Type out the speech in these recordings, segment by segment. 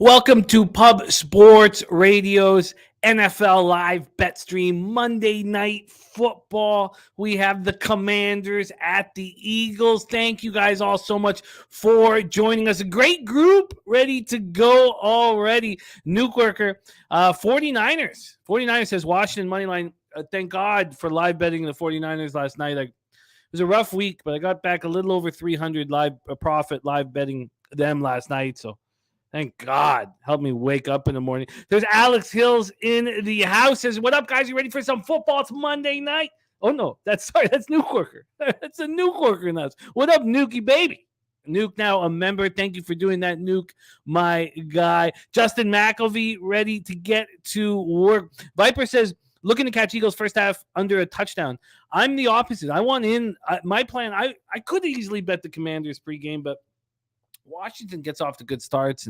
Welcome to Pub Sports Radio's NFL Live Bet Stream Monday Night Football. We have the Commanders at the Eagles. Thank you guys all so much for joining us. A great group ready to go already. Nuke Worker, 49ers. 49ers says Washington Moneyline. Thank God for live betting the 49ers last night. It was a rough week, but I got back a little over 300 profit live betting them last night. So thank God. Help me wake up in the morning. There's Alex Hills in the house. Says, what up, guys? You ready for some football? It's Monday night. Oh, no. That's Nuke Worker. That's a Nuke Worker in the house. What up, Nukey baby? Nuke now a member. Thank you for doing that, Nuke, my guy. Justin McElvey ready to get to work. Viper says, looking to catch Eagles first half under a touchdown. I'm the opposite. I want in. My plan, I could easily bet the Commanders pregame, but Washington gets off to good starts,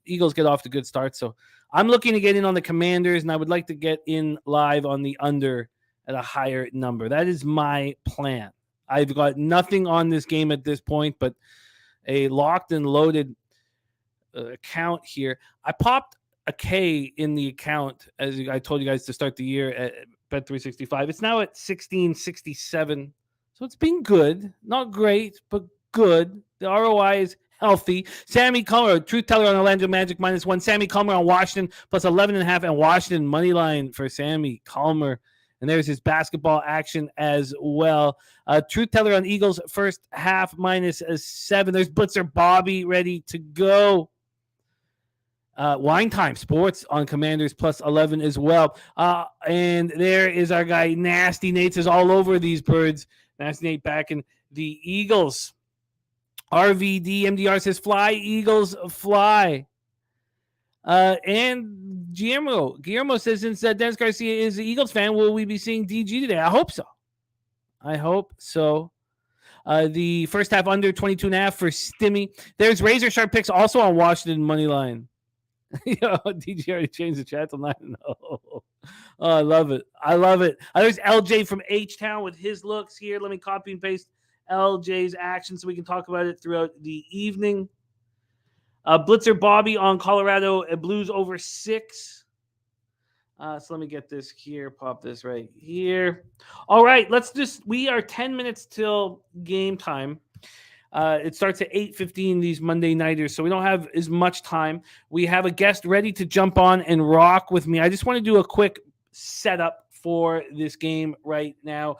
Eagles get off to good starts. So I'm looking to get in on the Commanders, and I would like to get in live on the under at a higher number. That is my plan. I've got nothing on this game at this point, but a locked and loaded account here. I popped a K in the account, as I told you guys to start the year at Bet365. It's now at 1667, so it's been good. Not great, but good. The ROI is healthy. Sammy Comer, truth teller on Orlando Magic -1. Sammy Comer on Washington plus 11.5, and Washington money line for Sammy Comer. And there's his basketball action as well. Truth teller on Eagles first half -7. There's Blitzer Bobby ready to go. Wine Time Sports on Commanders plus 11 as well. And there is our guy Nasty Nate, says all over these birds. Nasty Nate back in the Eagles. RVD MDR says fly Eagles fly. And Guillermo says, since Dennis Garcia is the Eagles fan, will we be seeing DG today? I hope so. The first half under 22.5 for Stimmy. There's Razor Sharp picks also on Washington money line. DG already changed the chat to 9-0. Oh, I love it. There's LJ from H-Town with his looks here. Let me copy and paste LJ's action so we can talk about it throughout the evening. Blitzer Bobby on Colorado Blues over 6. So let me get this here. Pop this right here. All right, we are 10 minutes till game time. It starts at 8:15 these Monday nighters, so we don't have as much time. We have a guest ready to jump on and rock with me. I just want to do a quick setup for this game right now.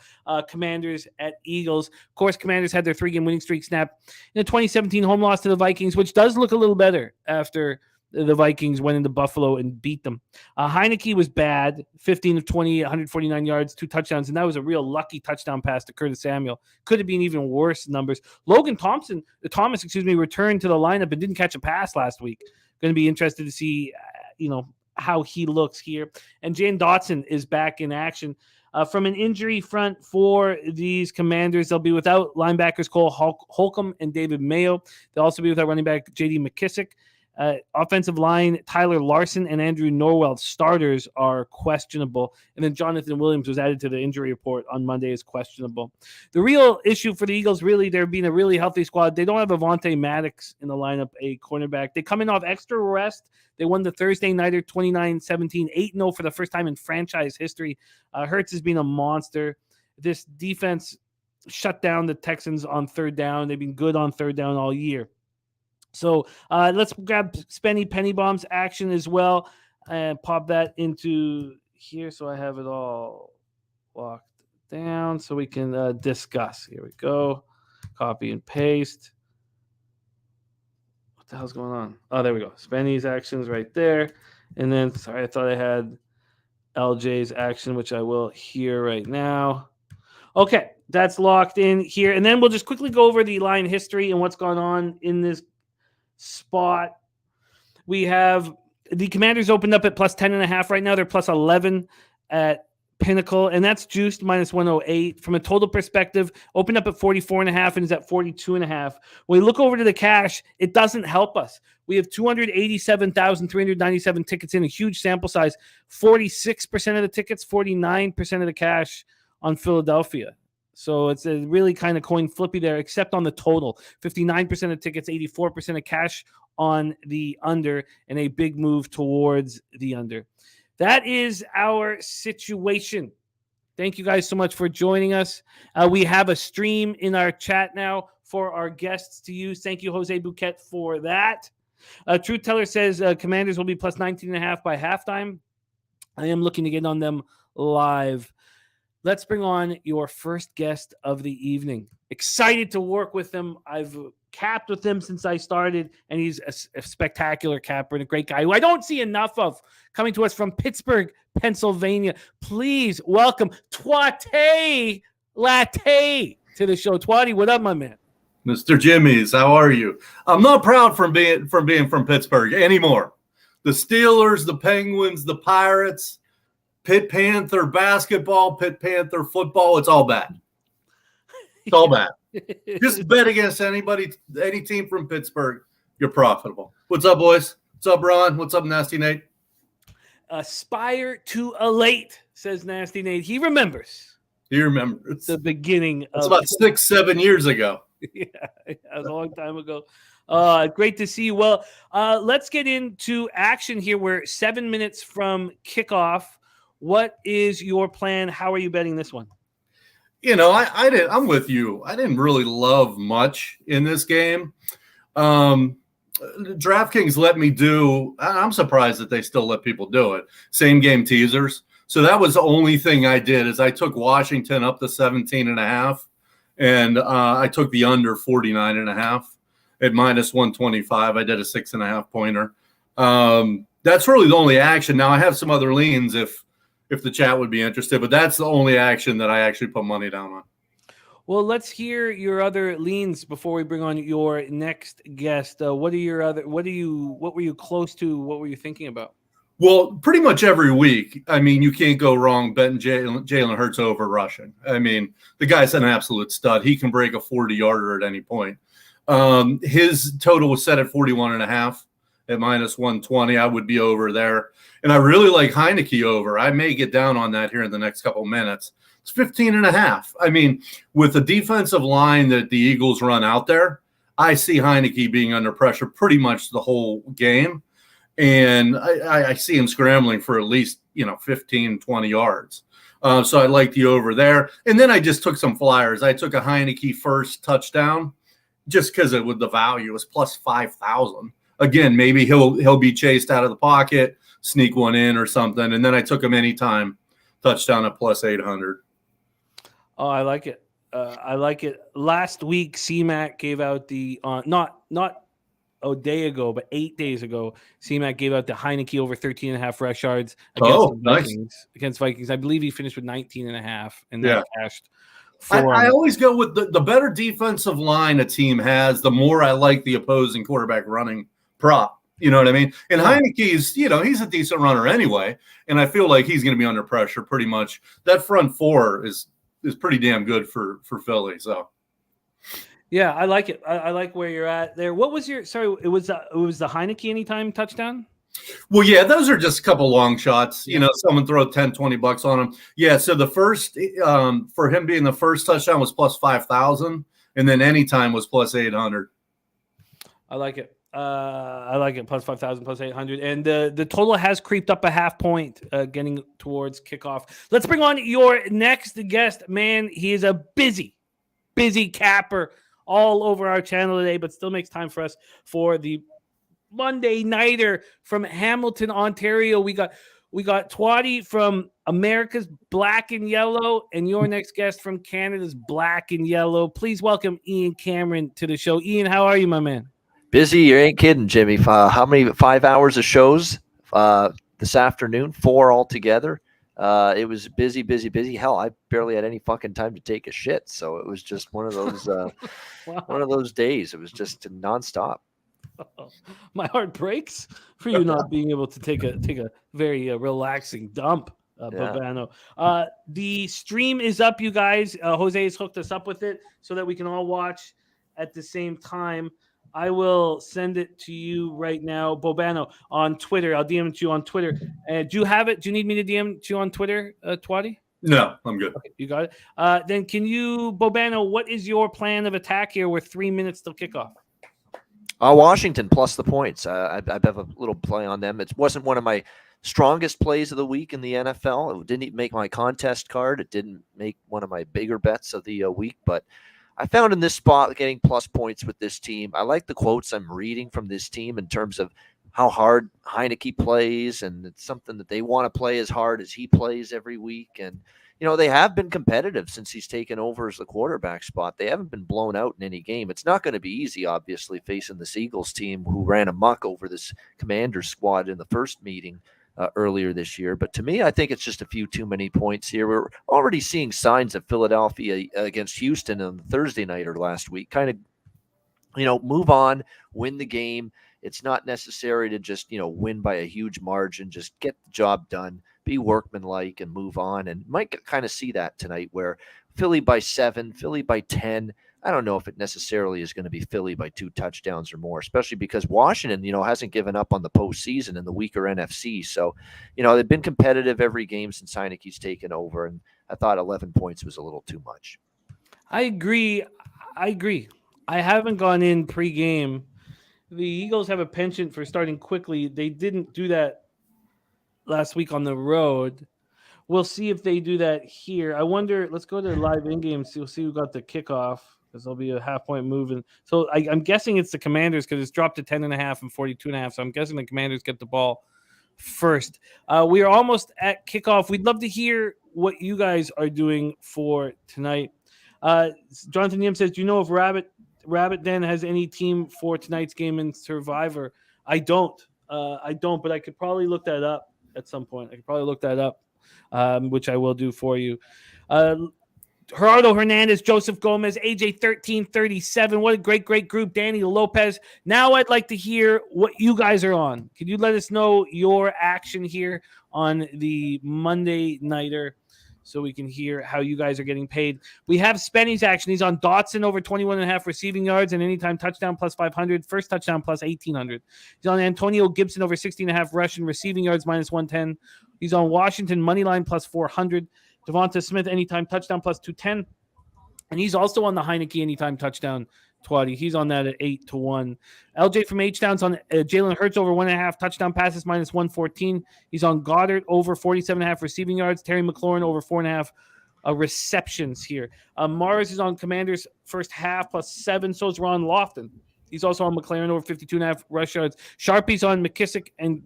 Commanders at Eagles. Of course, Commanders had their 3-game winning streak snapped in a 2017 home loss to the Vikings, which does look a little better after the Vikings went into Buffalo and beat them. Heineke was bad, 15 of 20, 149 yards, 2 touchdowns, and that was a real lucky touchdown pass to Curtis Samuel. Could have been even worse numbers. Logan Thomas, returned to the lineup and didn't catch a pass last week. Going to be interested to see, how he looks here. And Jane Dotson is back in action. From an injury front for these Commanders, they'll be without linebackers Cole Holcomb and David Mayo. They'll also be without running back J.D. McKissick. Offensive line, Tyler Larson and Andrew Norwell, starters are questionable. And then Jonathan Williams was added to the injury report on Monday as questionable. The real issue for the Eagles, really, they're being a really healthy squad. They don't have Avonte Maddox in the lineup, a cornerback. They come in off extra rest. They won the Thursday nighter 29-17, 8-0 for the first time in franchise history. Hurts has been a monster. This defense shut down the Texans on third down. They've been good on third down all year. So let's grab Spenny Penny Bombs action as well and pop that into here so I have it all locked down so we can discuss. Here we go. Copy and paste. What the hell's going on? Oh, there we go. Spenny's actions right there. And then, sorry, I thought I had LJ's action, which I will here right now. Okay, that's locked in here. And then we'll just quickly go over the line history and what's gone on in this spot. We have the Commanders opened up at plus 10.5 right now. They're plus 11 at Pinnacle, and that's juiced minus 108. From a total perspective, opened up at 44.5 and is at 42.5. When we look over to the cash, it doesn't help us. We have 287,397 tickets in, a huge sample size. 46% of the tickets, 49% of the cash on Philadelphia. So it's a really kind of coin flippy there, except on the total. 59% of tickets, 84% of cash on the under, and a big move towards the under. That is our situation. Thank you guys so much for joining us. We have a stream in our chat now for our guests to use. Thank you, Jose Bouquet, for that. Truth Teller says Commanders will be plus 19.5 by halftime. I am looking to get on them live. Let's bring on your first guest of the evening. Excited to work with him. I've capped with him since I started, and he's a spectacular capper and a great guy who I don't see enough of, coming to us from Pittsburgh, Pennsylvania. Please welcome Twatty Latte to the show. Twatty, what up, my man? Mr. Jimmy's, how are you? I'm not proud from being from Pittsburgh anymore. The Steelers, the Penguins, the Pirates, Pitt Panther basketball, Pitt Panther football, it's all bad. It's all bad. Just bet against any team from Pittsburgh. You're profitable. What's up, boys? What's up, Ron? What's up, Nasty Nate? Aspire to elate, says Nasty Nate. He remembers. He remembers. The beginning. It's about 6-7 years ago. Yeah, it was a long time ago. Great to see you. Well, let's get into action here. We're 7 minutes from kickoff. What is your plan? How are you betting this one? You know, I'm with you. I didn't really love much in this game. DraftKings let me do. I'm surprised that they still let people do it. Same game teasers. So that was the only thing I did is I took Washington up to 17.5, and I took the under 49.5 at minus 125. I did a 6.5 pointer. That's really the only action. Now I have some other leans if the chat would be interested, but that's the only action that I actually put money down on. Well, let's hear your other leans before we bring on your next guest. What were you close to? What were you thinking about? Well, pretty much every week. I mean, you can't go wrong betting Jalen Hurts over rushing. I mean, the guy's an absolute stud. He can break a 40-yarder at any point. His total was set at 41.5 at minus 120. I would be over there. And I really like Heineke over. I may get down on that here in the next couple minutes. It's 15.5. I mean, with the defensive line that the Eagles run out there, I see Heineke being under pressure pretty much the whole game. And I see him scrambling for at least, 15, 20 yards. So I like the over there. And then I just took some flyers. I took a Heineke first touchdown just because the value was plus 5,000. Again, maybe he'll be chased out of the pocket, sneak one in or something. And then I took him anytime touchdown at plus 800. Oh, I like it. I like it. Last week, CMAC gave out the not a day ago, but 8 days ago, CMAC gave out the Heineke over 13.5 rush yards against Vikings. Nice. Against Vikings. I believe he finished with 19.5, and that cashed. I always go with the better defensive line a team has, the more I like the opposing quarterback running prop. You know what I mean? And Heineke's, he's a decent runner anyway, and I feel like he's going to be under pressure pretty much. That front four is pretty damn good for Philly. So, yeah, I like it. I like where you're at there. What was your? Sorry, it was the Heineke anytime touchdown. Well, yeah, those are just a couple long shots. Yeah. Someone throw 10, 20 bucks on them. Yeah, so the first for him being the first touchdown was plus 5,000, and then anytime was plus 800. I like it. I like it. Plus 5,000, plus 800. And the total has creeped up a half point, getting towards kickoff. Let's bring on your next guest. Man, he is a busy capper all over our channel today, but still makes time for us for the Monday Nighter from Hamilton, Ontario. We got Twatty from America's Black and Yellow, and your next guest from Canada's Black and Yellow. Please welcome Ian Cameron to the show. Ian, how are you, my man? Busy, you ain't kidding, Jimmy. How many 5 hours of shows this afternoon? 4 altogether. It was busy. Hell, I barely had any fucking time to take a shit. So it was just one of those wow. One of those days. It was just nonstop. My heart breaks for you not being able to take a very relaxing dump, Bobano. The stream is up, you guys. Jose has hooked us up with it so that we can all watch at the same time. I will send it to you right now, Bobano, on Twitter. I'll DM it to you on Twitter. Do you have it? Do you need me to DM it to you on Twitter, Twatty? No, I'm good. Okay, you got it. Then can you, Bobano, what is your plan of attack here with 3 minutes till kickoff? Washington plus the points. I have a little play on them. It wasn't one of my strongest plays of the week in the NFL. It didn't even make my contest card. It didn't make one of my bigger bets of the week, but I found in this spot getting plus points with this team. I like the quotes I'm reading from this team in terms of how hard Heineke plays, and it's something that they want to play as hard as he plays every week. And, they have been competitive since he's taken over as the quarterback spot. They haven't been blown out in any game. It's not going to be easy, obviously, facing this Eagles team who ran amok over this Commanders squad in the first meeting earlier this year. But to me, I think it's just a few too many points here. We're already seeing signs of Philadelphia against Houston on Thursday night or last week. Kind of, move on, win the game. It's not necessary to just, win by a huge margin. Just get the job done, be workmanlike, and move on. And might kind of see that tonight where Philly by 7, Philly by 10. I don't know if it necessarily is going to be Philly by 2 touchdowns or more, especially because Washington, hasn't given up on the postseason in the weaker NFC. So, they've been competitive every game since Heineke's taken over, and I thought 11 points was a little too much. I agree. I haven't gone in pregame. The Eagles have a penchant for starting quickly. They didn't do that last week on the road. We'll see if they do that here. I wonder. Let's go to the live in-game. So we'll see who got the kickoff, because there'll be a half-point move. And so I'm guessing it's the Commanders because it's dropped to 10.5 and 42.5. So I'm guessing the Commanders get the ball first. We are almost at kickoff. We'd love to hear what you guys are doing for tonight. Jonathan Yim says, do you know if Rabbit Den has any team for tonight's game in Survivor? I don't, but I could probably look that up at some point. Which I will do for you. Gerardo Hernandez, Joseph Gomez, AJ 1337. What a great group. Danny Lopez. Now I'd like to hear what you guys are on. Can you let us know your action here on the Monday Nighter so we can hear how you guys are getting paid? We have Spenny's action. He's on Dotson over 21.5 receiving yards and anytime touchdown plus 500. First touchdown plus 1,800. He's on Antonio Gibson over 60.5 rushing receiving yards minus 110. He's on Washington money line plus 400. Devonta Smith anytime touchdown plus 210. And he's also on the Heineke anytime touchdown 20. He's on that at 8-1. LJ from H-Town's on Jalen Hurts over 1.5 touchdown passes minus 114. He's on Goddard over 47.5 receiving yards. Terry McLaurin over 4.5 receptions here. Mars is on Commanders first half plus 7. So is Ron Lofton. He's also on McLaren over 52.5 rush yards. Sharpie's on McKissick and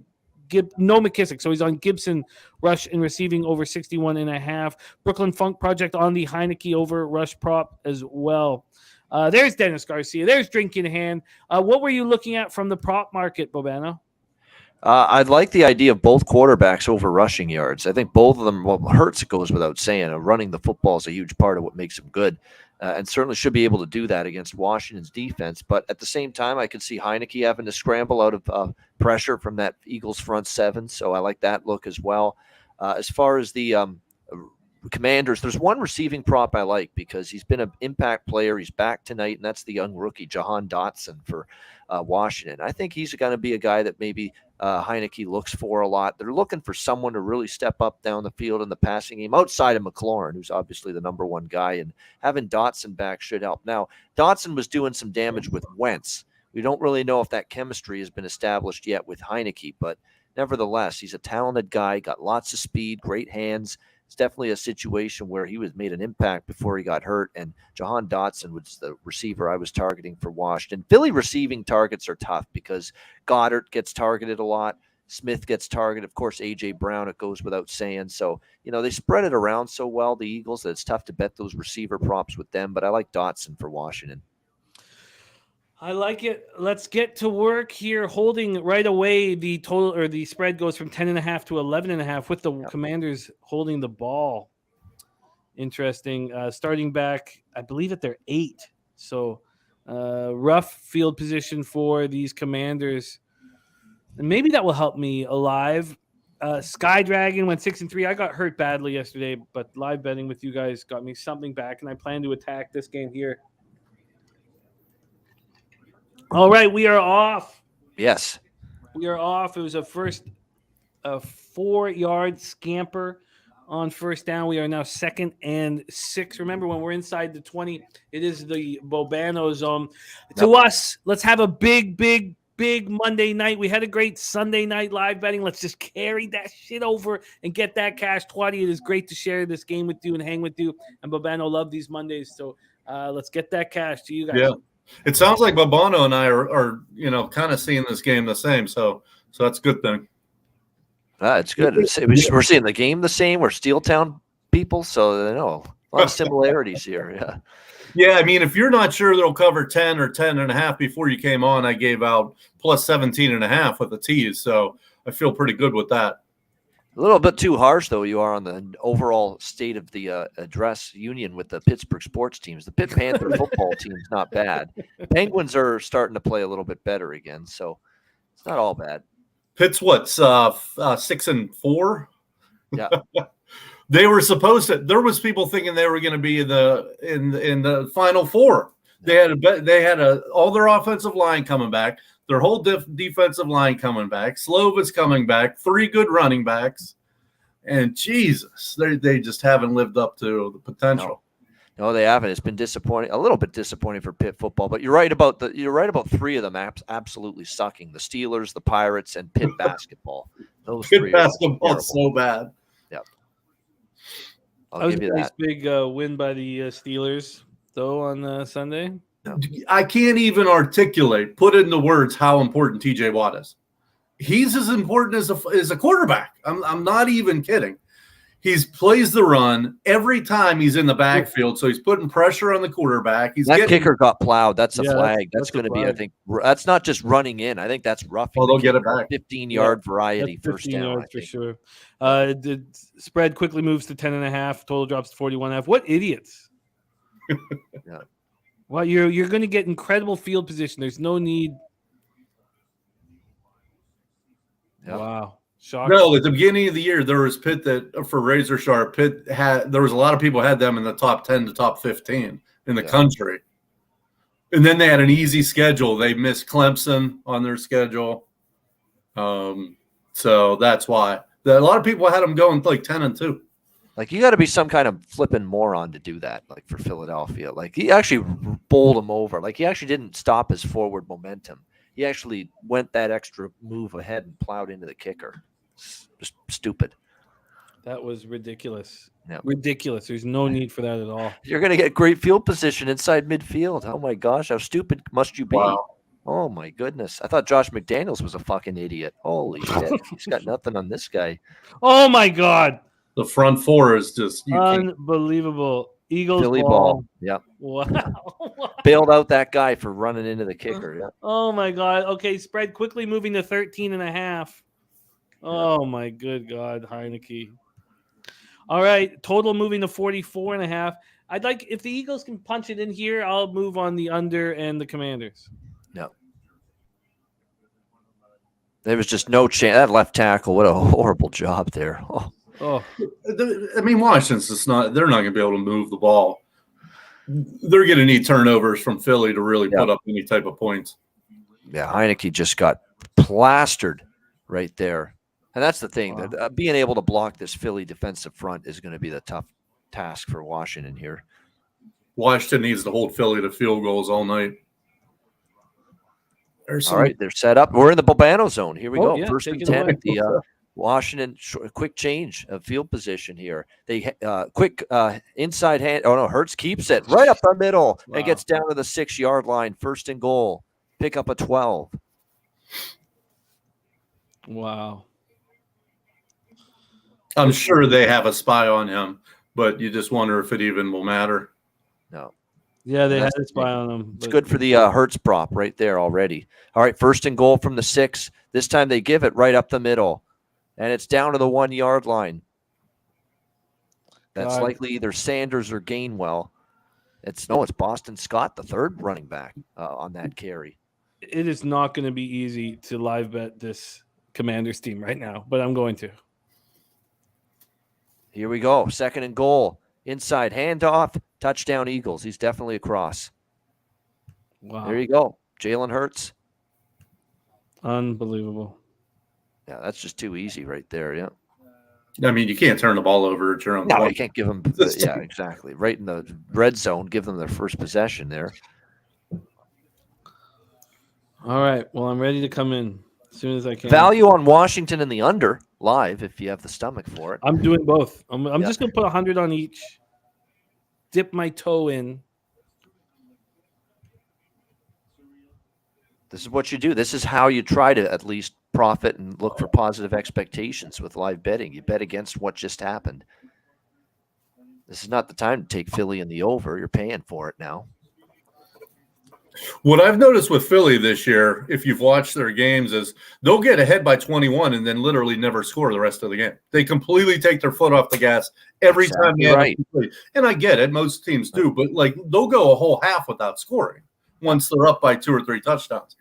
no McKissick, so he's on Gibson rush and receiving over 61.5. Brooklyn Funk Project on the Heineke over rush prop as well. There's Dennis Garcia. There's Drink in Hand. What were you looking at from the prop market, Bobano? I'd like the idea of both quarterbacks over rushing yards. I think both of them, Hurts, it goes without saying. Running the football is a huge part of what makes him good. And certainly should be able to do that against Washington's defense. But at the same time, I could see Heineke having to scramble out of pressure from that Eagles front 7. So I like that look as well. As far as the Commanders, there's one receiving prop I like because he's been an impact player. He's back tonight, and that's the young rookie, Jahan Dotson for Washington. I think he's going to be a guy that maybe Heineke looks for a lot. They're looking for someone to really step up down the field in the passing game outside of McLaurin, who's obviously the number one guy, and having Dotson back should help. Now, Dotson was doing some damage with Wentz. We don't really know if that chemistry has been established yet with Heineke, but nevertheless, he's a talented guy, got lots of speed, great hands. It's definitely a situation where he was made an impact before he got hurt, and Jahan Dotson was the receiver I was targeting for Washington. Philly receiving targets are tough because Goddard gets targeted a lot. Smith gets targeted. Of course, A.J. Brown, it goes without saying. So, they spread it around so well, the Eagles, that it's tough to bet those receiver props with them, but I like Dotson for Washington. I like it. Let's get to work here. Holding right away, the total or the spread goes from 10.5 to 11.5 with the Commanders holding the ball. Interesting. Starting back, I believe at their 8. So rough field position for these Commanders. And maybe that will help me alive. Sky Dragon went 6-3. I got hurt badly yesterday, but live betting with you guys got me something back, and I plan to attack this game here. All right, we are off. Yes. We are off. It was a 4-yard scamper on first down. We are now 2nd and 6. Remember, when we're inside the 20, it is the Bobano zone. To us, let's have a big Monday night. We had a great Sunday night live betting. Let's just carry that shit over and get that cash. 20. It is great to share this game with you and hang with you. And Bobano love these Mondays. So let's get that cash to you guys. Yeah. It sounds like Bobano and I are kind of seeing this game the same. So that's a good thing. It's good. We're seeing the game the same. We're Steeltown people, so a lot of similarities here. Yeah. Yeah, I mean, if you're not sure they'll cover 10 or 10.5 before you came on, I gave out plus 17.5 with the tees. So I feel pretty good with that. A little bit too harsh, though, you are on the overall state of the address union with the Pittsburgh sports teams. The Pitt Panther football team's not bad. Penguins are starting to play a little bit better again, so it's not all bad. Pitt's what, 6-4? Yeah. They were supposed to. There was people thinking they were going to be in the Final Four. They had all their offensive line coming back, their whole defensive line coming back. Slova's coming back, 3 good running backs, and Jesus, they just haven't lived up to the potential. No, they haven't. It's been disappointing, a little bit disappointing for Pitt football. But you're right about 3 of them absolutely sucking: the Steelers, the Pirates, and Pitt basketball. Those Pitt 3 basketball is so bad. Yep. That was a nice big win by the Steelers, though, on Sunday. No. I can't even put into words how important TJ Watt is. He's as important as a quarterback. I'm not even kidding. He plays the run every time he's in the backfield, so he's putting pressure on the quarterback. Kicker got plowed. That's a flag. That's going to be, I think, that's not just running in. I think that's roughing. Oh, they'll get it back. 15-yard variety first down. Yards for sure. The spread quickly moves to 10.5. Total drops to 41.5. What idiots! Yeah. Well, you're going to get incredible field position. There's no need. Yep. Wow. Shocking. No, at the beginning of the year, there was Pitt for Razor Sharp. There was a lot of people had them in the top 10 to top 15 in the country. And then they had an easy schedule. They missed Clemson on their schedule. So that's why. A lot of people had them going like 10-2. Like, you got to be some kind of flipping moron to do that, like, for Philadelphia. Like, he actually bowled him over. Like, he actually didn't stop his forward momentum. He actually went that extra move ahead and plowed into the kicker. Just stupid. That was ridiculous. Yep. Ridiculous. There's no need for that at all. You're going to get great field position inside midfield. Oh, my gosh. How stupid must you be? Wow. Oh, my goodness. I thought Josh McDaniels was a fucking idiot. Holy shit. He's got nothing on this guy. Oh, my God. The front four is just unbelievable. Eagles Philly ball. Yep. Wow. Bailed out that guy for running into the kicker. Yep. Oh, my God. Okay, spread quickly moving to 13.5. Oh, my good God, Heineke. All right, total moving to 44.5. I'd like, if the Eagles can punch it in here, I'll move on the under and the Commanders. No. There was just no chance. That left tackle, what a horrible job there. Oh. I mean, Washington's they're not going to be able to move the ball. They're going to need turnovers from Philly to really put up any type of points. Yeah, Heineke just got plastered right there. And that's the thing. Wow. Being able to block this Philly defensive front is going to be the tough task for Washington here. Washington needs to hold Philly to field goals all night. All right, they're set up. We're in the Bobano zone. Here we go. Yeah, First and 10 at the Washington. Quick change of field position here. They quick inside hand. Oh, no, Hurts keeps it right up the middle and gets down to the 6-yard line. First and goal. Pick up a 12. Wow. I'm sure they have a spy on him, but you just wonder if it even will matter. No. Yeah, they had a spy on him. It's good for the Hurts prop right there already. All right, first and goal from the 6. This time they give it right up the middle, and it's down to the 1-yard line. That's likely either Sanders or Gainwell. It's Boston Scott, the third running back on that carry. It is not going to be easy to live bet this Commanders team right now, but I'm going to. Here we go. Second and goal. Inside handoff. Touchdown Eagles. He's definitely across. Wow. There you go. Jalen Hurts. Unbelievable. Yeah, that's just too easy right there. Yeah. I mean, you can't turn the ball over at your own. No, 20. you can't give them. Yeah, exactly. Right in the red zone, give them their first possession there. All right. Well, I'm ready to come in as soon as I can. Value on Washington in the under live if you have the stomach for it. I'm doing both. I'm just going to put 100 on each. Dip my toe in. This is what you do. This is how you try to at least profit and look for positive expectations with live betting. You bet against what just happened. This is not the time to take Philly in the over. You're paying for it now. What I've noticed with Philly this year, if you've watched their games, is they'll get ahead by 21 and then literally never score the rest of the game. They completely take their foot off the gas every time they have a play. And I get it, most teams do, but like they'll go a whole half without scoring once they're up by 2 or 3 touchdowns.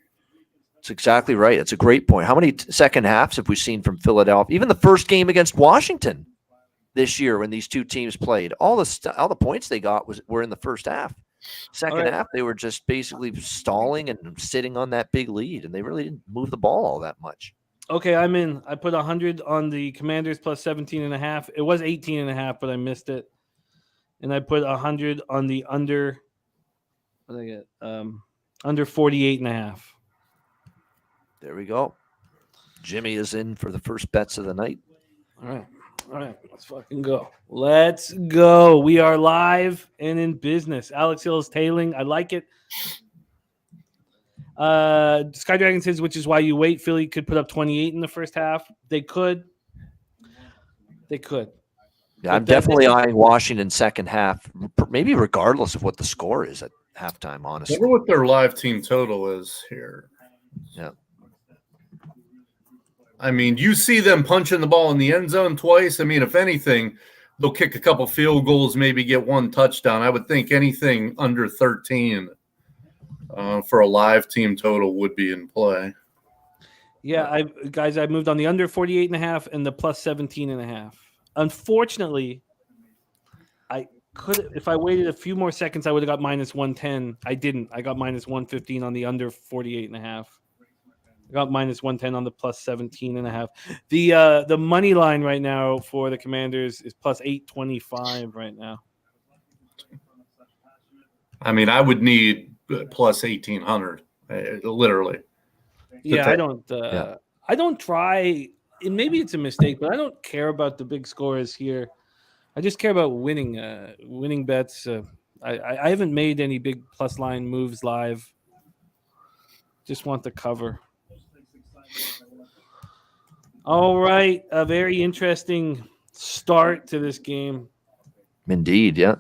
That's exactly right. It's a great point. How many second halves have we seen from Philadelphia? Even the first game against Washington this year when these two teams played, all the points they got were in the first half. Second half, they were just basically stalling and sitting on that big lead, and they really didn't move the ball all that much. Okay, I'm in. I put 100 on the Commanders plus 17.5. It was 18.5, but I missed it. And I put 100 on the under. What did I get? Under 48.5. There we go. Jimmy is in for the first bets of the night. All right, let's fucking go. Let's go. We are live and in business. Alex Hill is tailing. I like it. Sky Dragon says, which is why you wait. Philly could put up 28 in the first half. They could. Yeah, I'm definitely eyeing Washington second half, maybe regardless of what the score is at halftime, honestly. I wonder what their live team total is here. Yeah. I mean, you see them punching the ball in the end zone twice. I mean, if anything, they'll kick a couple field goals, maybe get 1 touchdown. I would think anything under 13 for a live team total would be in play. Yeah, I moved on the under 48.5 and the plus 17.5. Unfortunately, I could, if I waited a few more seconds, I would have got minus 110. I didn't. I got minus 115 on the under 48.5. I got minus 110 on the plus 17.5. The money line right now for the Commanders is plus 825 right now. I mean, I would need plus 1,800, literally. Yeah, I don't try. And maybe it's a mistake, but I don't care about the big scores here. I just care about winning bets. I haven't made any big plus line moves live. Just want the cover. All right, a very interesting start to this game. Indeed, yeah.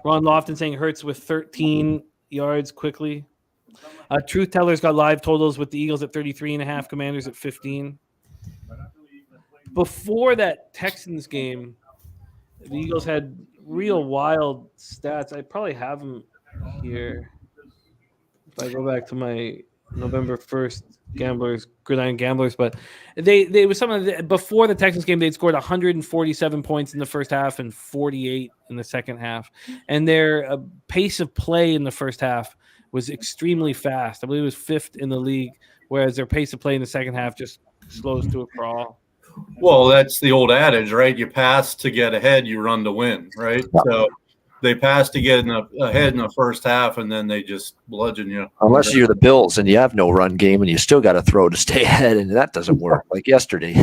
Ron Lofton saying Hurts with 13 yards quickly. Truth Teller's got live totals with the Eagles at 33.5, Commanders at 15. Before that Texans game, the Eagles had real wild stats. I probably have them here. If I go back to my November 1st Gridiron Gamblers, but they was some of the, before the Texans game, they'd scored 147 points in the first half and 48 in the second half, and their pace of play in the first half was extremely fast. I believe it was 5th in the league, whereas their pace of play in the second half just slows to a crawl. Well, that's the old adage, right? You pass to get ahead, you run to win, right? So they pass to get ahead in the first half, and then they just bludgeon you. Unless you're the Bills and you have no run game and you still got to throw to stay ahead, and that doesn't work like yesterday.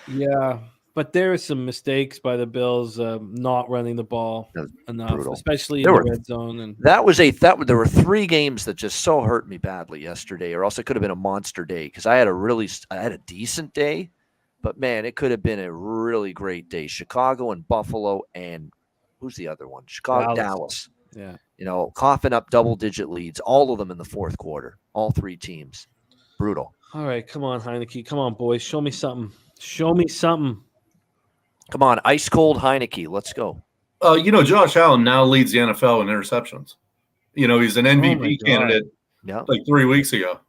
Yeah, but there are some mistakes by the Bills not running the ball enough, brutal. Especially in the red zone. And there were 3 games that just so hurt me badly yesterday, or else it could have been a monster day because I had a decent day, but man, it could have been a really great day. Chicago and Buffalo, and who's the other one? Chicago, Dallas. Yeah, coughing up double-digit leads, all of them in the fourth quarter. All 3 teams, brutal. All right, come on, Heineke, come on, boys, show me something. Show me something. Come on, ice cold Heineke. Let's go. Josh Allen now leads the NFL in interceptions. He's an MVP candidate like 3 weeks ago.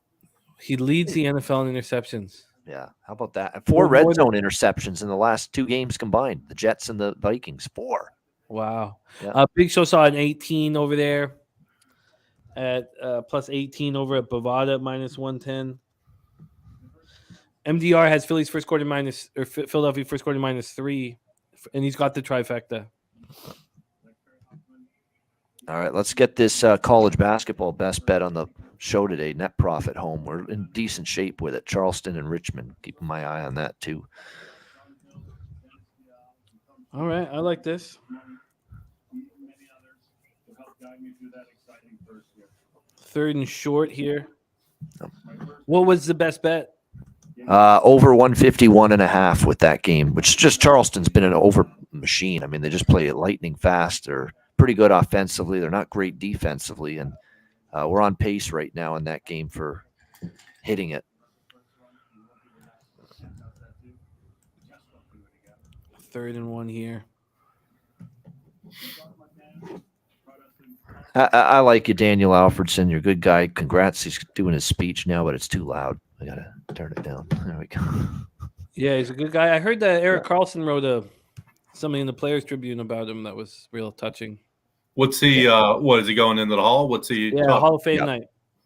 He leads the NFL in interceptions. Yeah, how about that? 4 red zone interceptions in the last 2 games combined. The Jets and the Vikings, 4. Wow. Yeah. Big Show saw an 18 over there at plus 18 over at Bovada at minus 110. MDR has Philly's first quarter minus, or Philadelphia first quarter -3, and he's got the trifecta. All right, let's get this college basketball best bet on the show today. Net profit home. We're in decent shape with it. Charleston and Richmond. Keeping my eye on that too. All right, I like this. Third and short here. What was the best bet? Over 151.5 with that game, which just Charleston's been an over machine. I mean, they just play it lightning fast. They're pretty good offensively. They're not great defensively, and we're on pace right now in that game for hitting it. Third and 1 here. I like you, Daniel Alfredson. You're a good guy. Congrats. He's doing his speech now, but it's too loud. I got to turn it down. There we go. Yeah, he's a good guy. I heard that Eric Carlson wrote something in the Players Tribune about him that was real touching. What's he? What is he going into the hall? What's he? Yeah, Hall of Fame night.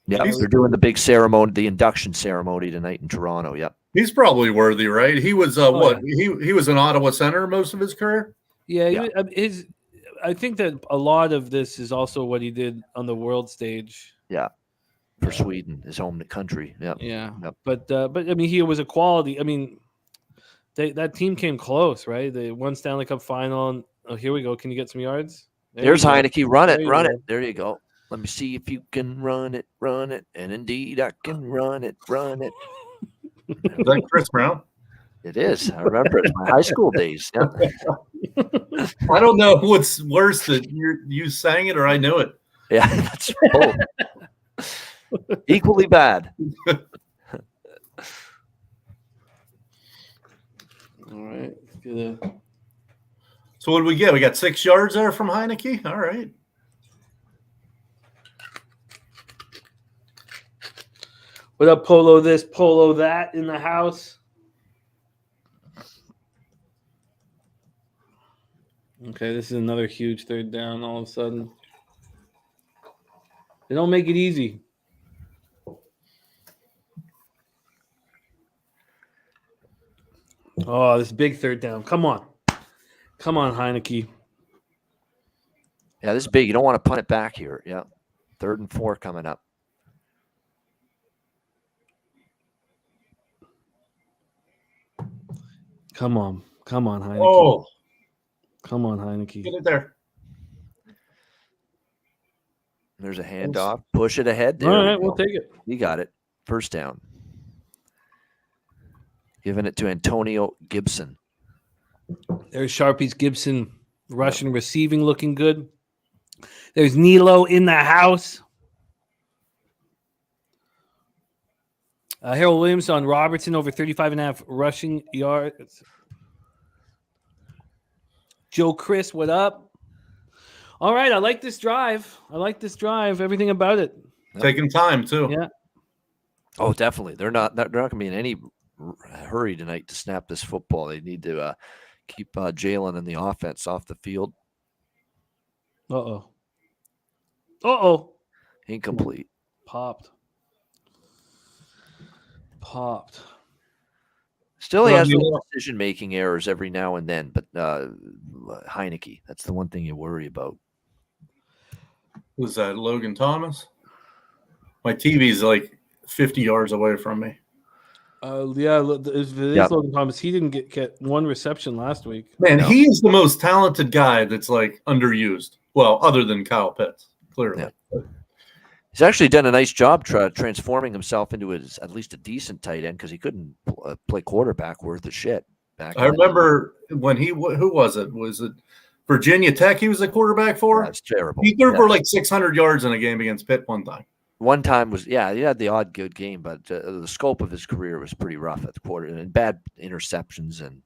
Yeah, they're doing the big ceremony, the induction ceremony tonight in Toronto. Yep. He's probably worthy, right? He was what? Yeah. He was an Ottawa Center most of his career. Yeah, I think that a lot of this is also what he did on the world stage. Yeah, for Sweden, his home country. Yep. Yeah, Yep. but I mean, he was a quality. I mean, that team came close, right? They won Stanley Cup final. And, oh, here we go. Can you get some yards? There's Heineke. Run it. Go. There you go. Let me see if you can run it. And indeed, I can run it. Is that Chris Brown? It is. I remember it. My high school days. Yeah. I don't know what's worse, that you sang it or I knew it. Yeah, that's both. Equally bad. All right. So what do we get? We got 6 yards there from Heineke. All right. What up, Polo this, Polo that in the house? Okay, this is another huge third down all of a sudden. They don't make it easy. Oh, this big third down. Come on. Come on, Heineke. Yeah, this is big. You don't want to punt it back here. Yeah. 3rd and 4 coming up. Come on, Heineke. Oh, come on, Heineke. get it there. There's a handoff. Push it ahead. There All right, we'll take it. You got it. First down. Giving it to Antonio Gibson. There's Sharpie's Gibson rushing, receiving, looking good. There's Nilo in the house. Harold Williams on Robertson over 35.5 rushing yards. Joe Chris, what up? All right, I like this drive. Everything about it. Taking time too. Yeah. Oh, definitely. They're not going to be in any hurry tonight to snap this football. They need to keep Jalen and the offense off the field. Uh-oh. Incomplete. Popped. Still, he has decision-making errors every now and then, but Heineke, that's the one thing you worry about. Who's that, Logan Thomas? My TV's like 50 yards away from me. Yeah, if it is Logan Thomas, he didn't get one reception last week. Man, he is the most talented guy that's like underused. Well, other than Kyle Pitts, clearly. Yeah. He's actually done a nice job transforming himself into at least a decent tight end because he couldn't play quarterback worth of shit. I remember when who was it? Was it Virginia Tech he was a quarterback for? That's terrible. He threw for like 600 yards in a game against Pitt one time. One time he had the odd good game, but the scope of his career was pretty rough at the quarter and bad interceptions. And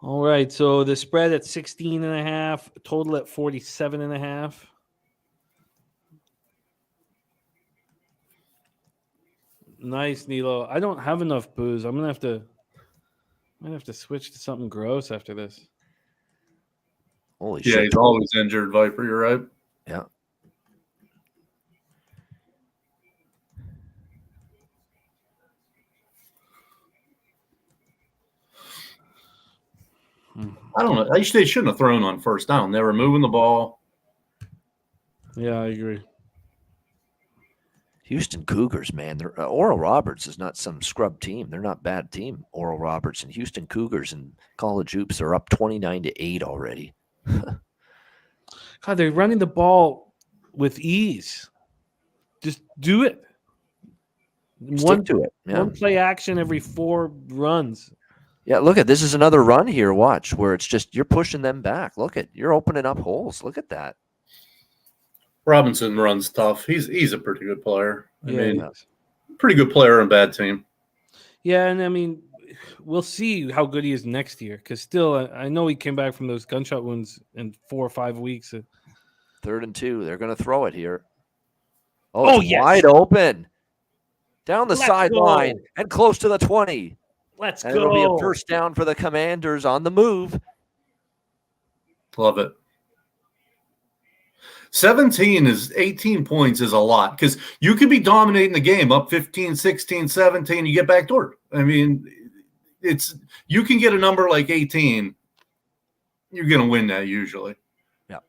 all right, so the spread at 16.5, total at 47.5. Nice, Nilo. I don't have enough booze. I'm gonna have to switch to something gross after this. Holy shit! Yeah, he's always injured, Viper. You're right. Yeah. I don't know. They shouldn't have thrown on first down. They were moving the ball. Yeah, I agree. Houston Cougars, man. Oral Roberts is not some scrub team. They're not a bad team. Oral Roberts and Houston Cougars and college hoops are up 29-8 already. God, they're running the ball with ease. Just do it. Stick to it. Yeah. One play action every 4 runs. Yeah, look at this is another run here. Watch where it's just you're pushing them back. Look at you're opening up holes. Look at that. Robinson runs tough. He's a pretty good player. I mean, yeah. pretty good player on a bad team. Yeah, and I mean, we'll see how good he is next year. Because still, I know he came back from those gunshot wounds in 4 or 5 weeks. 3rd and 2. They're going to throw it here. Oh, it's yes. wide open. Down the Let's sideline go. and close to the 20. Let's And go. it'll be a first down for the Commanders on the move. Love it. 18 points is a lot because you could be dominating the game up 15, 16, 17. You get backdoored. I mean, you can get a number like 18. You're going to win that usually. Yeah.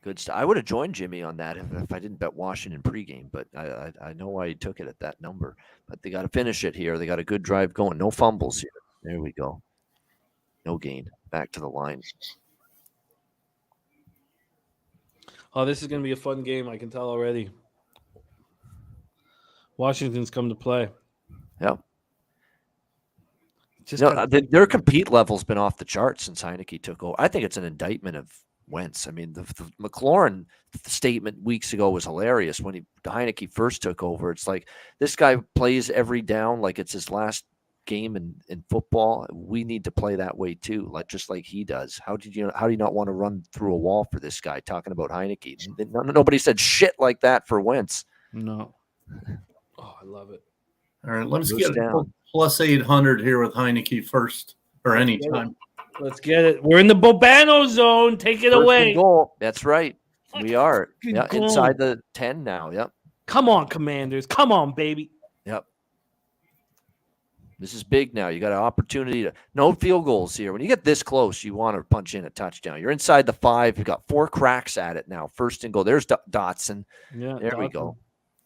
Good stuff. I would have joined Jimmy on that if I didn't bet Washington pregame, but I know why he took it at that number. But they got to finish it here. They got a good drive going. No fumbles here. There we go. No gain. Back to the line. Oh, this is going to be a fun game. I can tell already. Washington's come to play. Yep. Just their compete level's been off the charts since Heineke took over. I think it's an indictment of Wentz. I mean, the McLaurin statement weeks ago was hilarious when Heineke first took over. It's like this guy plays every down like it's his last game in football. We need to play that way too, just like he does. How do you not want to run through a wall for this guy? Talking about Heineke, nobody said shit like that for Wentz. No. Oh, I love it. All right, let's get plus 800 here with Heineke first or anytime. Let's get it. We're in the Bobano zone. Take it away. Goal. That's right. We are. Yeah, goal. Inside the 10 now. Yep. Come on, Commanders. Come on, baby. Yep. This is big now. You got an opportunity to no field goals here. When you get this close, you want to punch in a touchdown. You're inside the 5. You've got 4 cracks at it now. First and goal. There's Dotson. Yeah, there we go.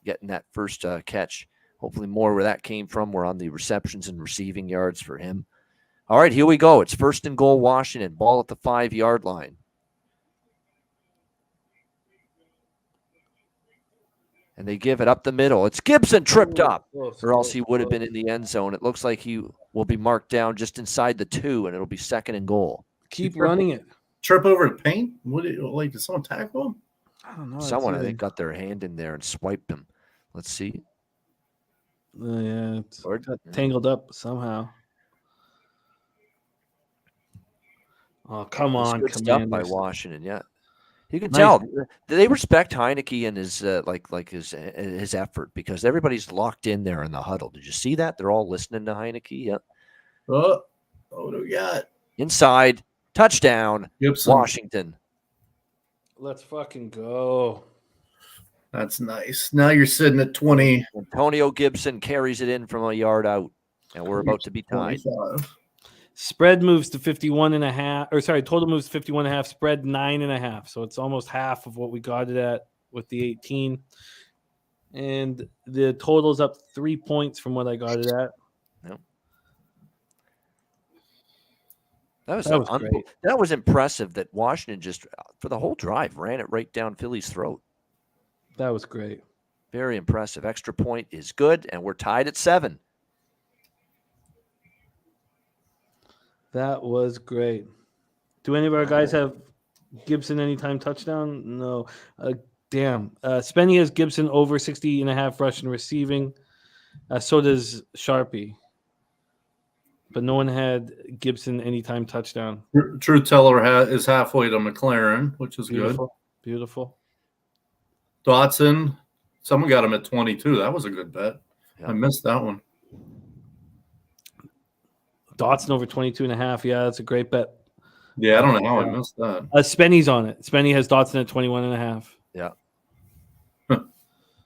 Getting that first catch. Hopefully more where that came from. We're on the receptions and receiving yards for him. All right, here we go. It's first and goal, Washington. Ball at the 5-yard line. And they give it up the middle. It's Gibson tripped up, or else he would have been in the end zone. It looks like he will be marked down just inside the 2, and it'll be 2nd and goal. Keep running it. Trip over the paint? Did someone tackle him? I don't know. Someone, I think, got their hand in there and swiped him. Let's see. Yeah, it's tangled up somehow. Oh, come on, good stuff by Commanders. Washington. Yeah, you can tell they respect Heineke and his his effort because everybody's locked in there in the huddle. Did you see that? They're all listening to Heineke. Yeah. Oh, what do we got? Inside touchdown, Gibson. Washington. Let's fucking go. That's nice. Now you're sitting at 20. Antonio Gibson carries it in from a yard out, and we're about to be tied. 25. Spread moves to 51.5, or sorry, total moves to 51.5, spread 9.5. So it's almost half of what we got it at with the 18. And the total's up 3 points from what I got it at. Yep. That was impressive that Washington just, for the whole drive, ran it right down Philly's throat. That was great. Very impressive. Extra point is good, and we're tied at 7. That was great. Do any of our guys have Gibson anytime touchdown? No. Damn. Spenny has Gibson over 60.5 rushing receiving. So does Sharpie. But no one had Gibson anytime touchdown. True Teller is halfway to McLaren, which is Beautiful. good. Beautiful. Dotson, someone got him at 22. That was a good bet. Yeah. I missed that one. Dotson over 22.5. Yeah, that's a great bet. Yeah, I don't know how I missed that. Spenny's on it. Spenny has Dotson at 21.5. Yeah.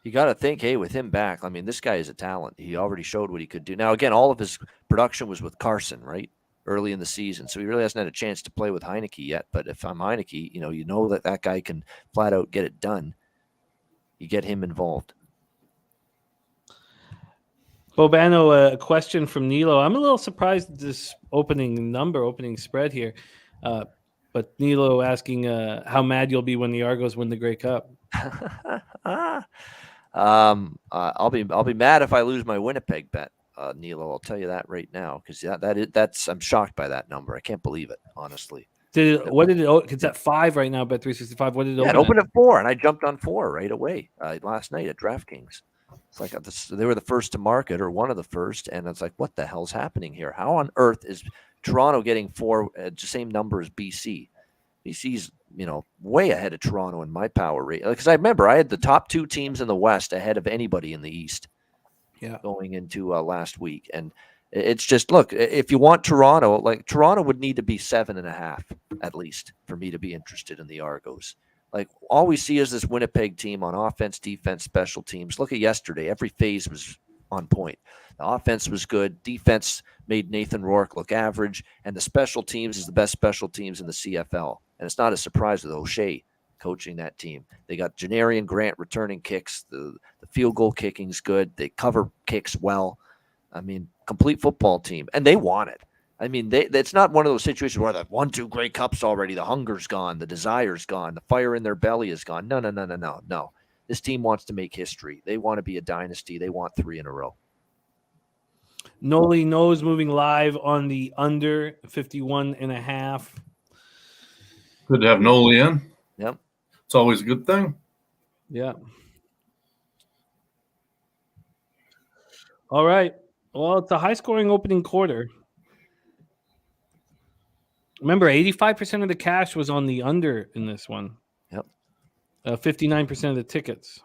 You got to think, hey, with him back, I mean, this guy is a talent. He already showed what he could do. Now, again, all of his production was with Carson, right? Early in the season. So he really hasn't had a chance to play with Heineke yet. But if I'm Heineke, you know that guy can flat out get it done. You get him involved. Bobano, a question from Nilo. I'm a little surprised at this opening spread here. But Nilo asking how mad you'll be when the Argos win the Grey Cup. I'll be mad if I lose my Winnipeg bet, Nilo. I'll tell you that right now, because that's I'm shocked by that number. I can't believe it, honestly. What did it? It's at 5 right now. Bet 365. What did it open? It opened at 4, and I jumped on 4 right away last night at DraftKings. It's like they were the first to market, or one of the first, and it's like, what the hell's happening here? How on earth is Toronto getting 4 the same number as BC? BC's way ahead of Toronto in my power rate, because I remember I had the top 2 teams in the West ahead of anybody in the East. Yeah, going into last week, and it's just, look, if you want Toronto, like Toronto would need to be 7.5 at least for me to be interested in the Argos. Like, all we see is this Winnipeg team on offense, defense, special teams. Look at yesterday; every phase was on point. The offense was good. Defense made Nathan Rourke look average, and the special teams is the best special teams in the CFL. And it's not a surprise with O'Shea coaching that team. They got Janarian Grant returning kicks. The field goal kicking is good. They cover kicks well. I mean, complete football team, and they want it. I mean, it's not one of those situations where they've won 2 Grey Cups already. The hunger's gone. The desire's gone. The fire in their belly is gone. No. This team wants to make history. They want to be a dynasty. They want 3 in a row. Noli knows moving live on the under 51.5. Good to have Noli in. Yep. It's always a good thing. Yeah. All right. Well, it's a high-scoring opening quarter. Remember, 85% of the cash was on the under in this one. Yep. 59% of the tickets.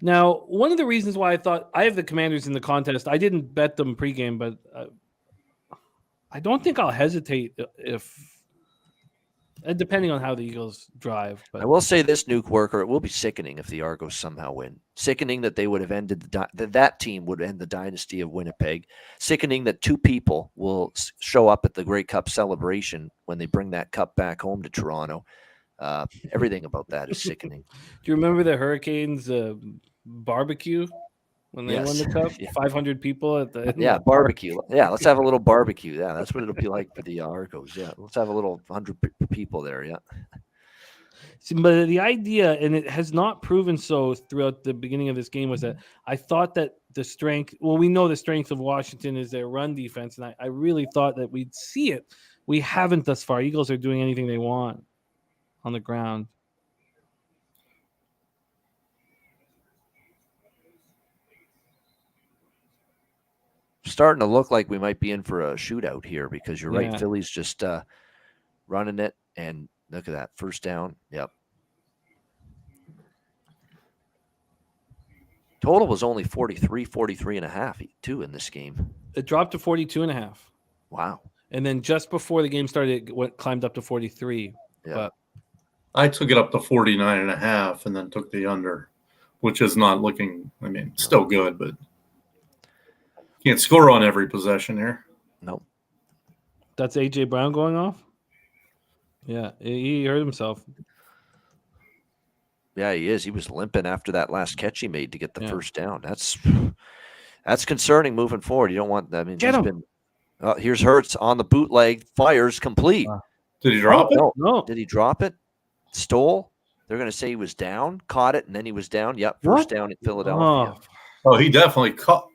Now, one of the reasons why I thought I have the Commanders in the contest, I didn't bet them pregame, but I don't think I'll hesitate depending on how the Eagles drive. But I will say this, Nuke Worker, it will be sickening if the Argos somehow win. Sickening that they would have ended that team would end the dynasty of Winnipeg. Sickening that 2 people will show up at the Grey Cup celebration when they bring that cup back home to Toronto. Everything about that is sickening. Do you remember the Hurricanes barbecue when they won the cup? Yeah. 500 people at the barbecue. Yeah, let's have a little barbecue. Yeah, that's what it'll be like for the Argos. Yeah, let's have a little 100 people there. Yeah. See, but the idea, and it has not proven so throughout the beginning of this game, was that I thought that the strength. Well, we know the strength of Washington is their run defense, and I really thought that we'd see it. We haven't thus far. Eagles are doing anything they want on the ground. Starting to look like we might be in for a shootout here, because you're right. Philly's just running it, and look at that first down. Yep. Total was only 43 and a half too in this game. It dropped to 42.5. Wow. And then just before the game started, it climbed up to 43. Yeah. But I took it up to 49.5 and then took the under, which is not looking, still good, but can't score on every possession here. Nope. That's A.J. Brown going off? Yeah, he hurt himself. Yeah, he is. He was limping after that last catch he made to get the first down. That's concerning moving forward. You don't want that. Get him. Here's Hurts on the bootleg. Fires complete. Did he drop it? No. Did he drop it? Stole? They're going to say he was down. Caught it, and then he was down. Yep, first down in Philadelphia. Oh, he definitely caught.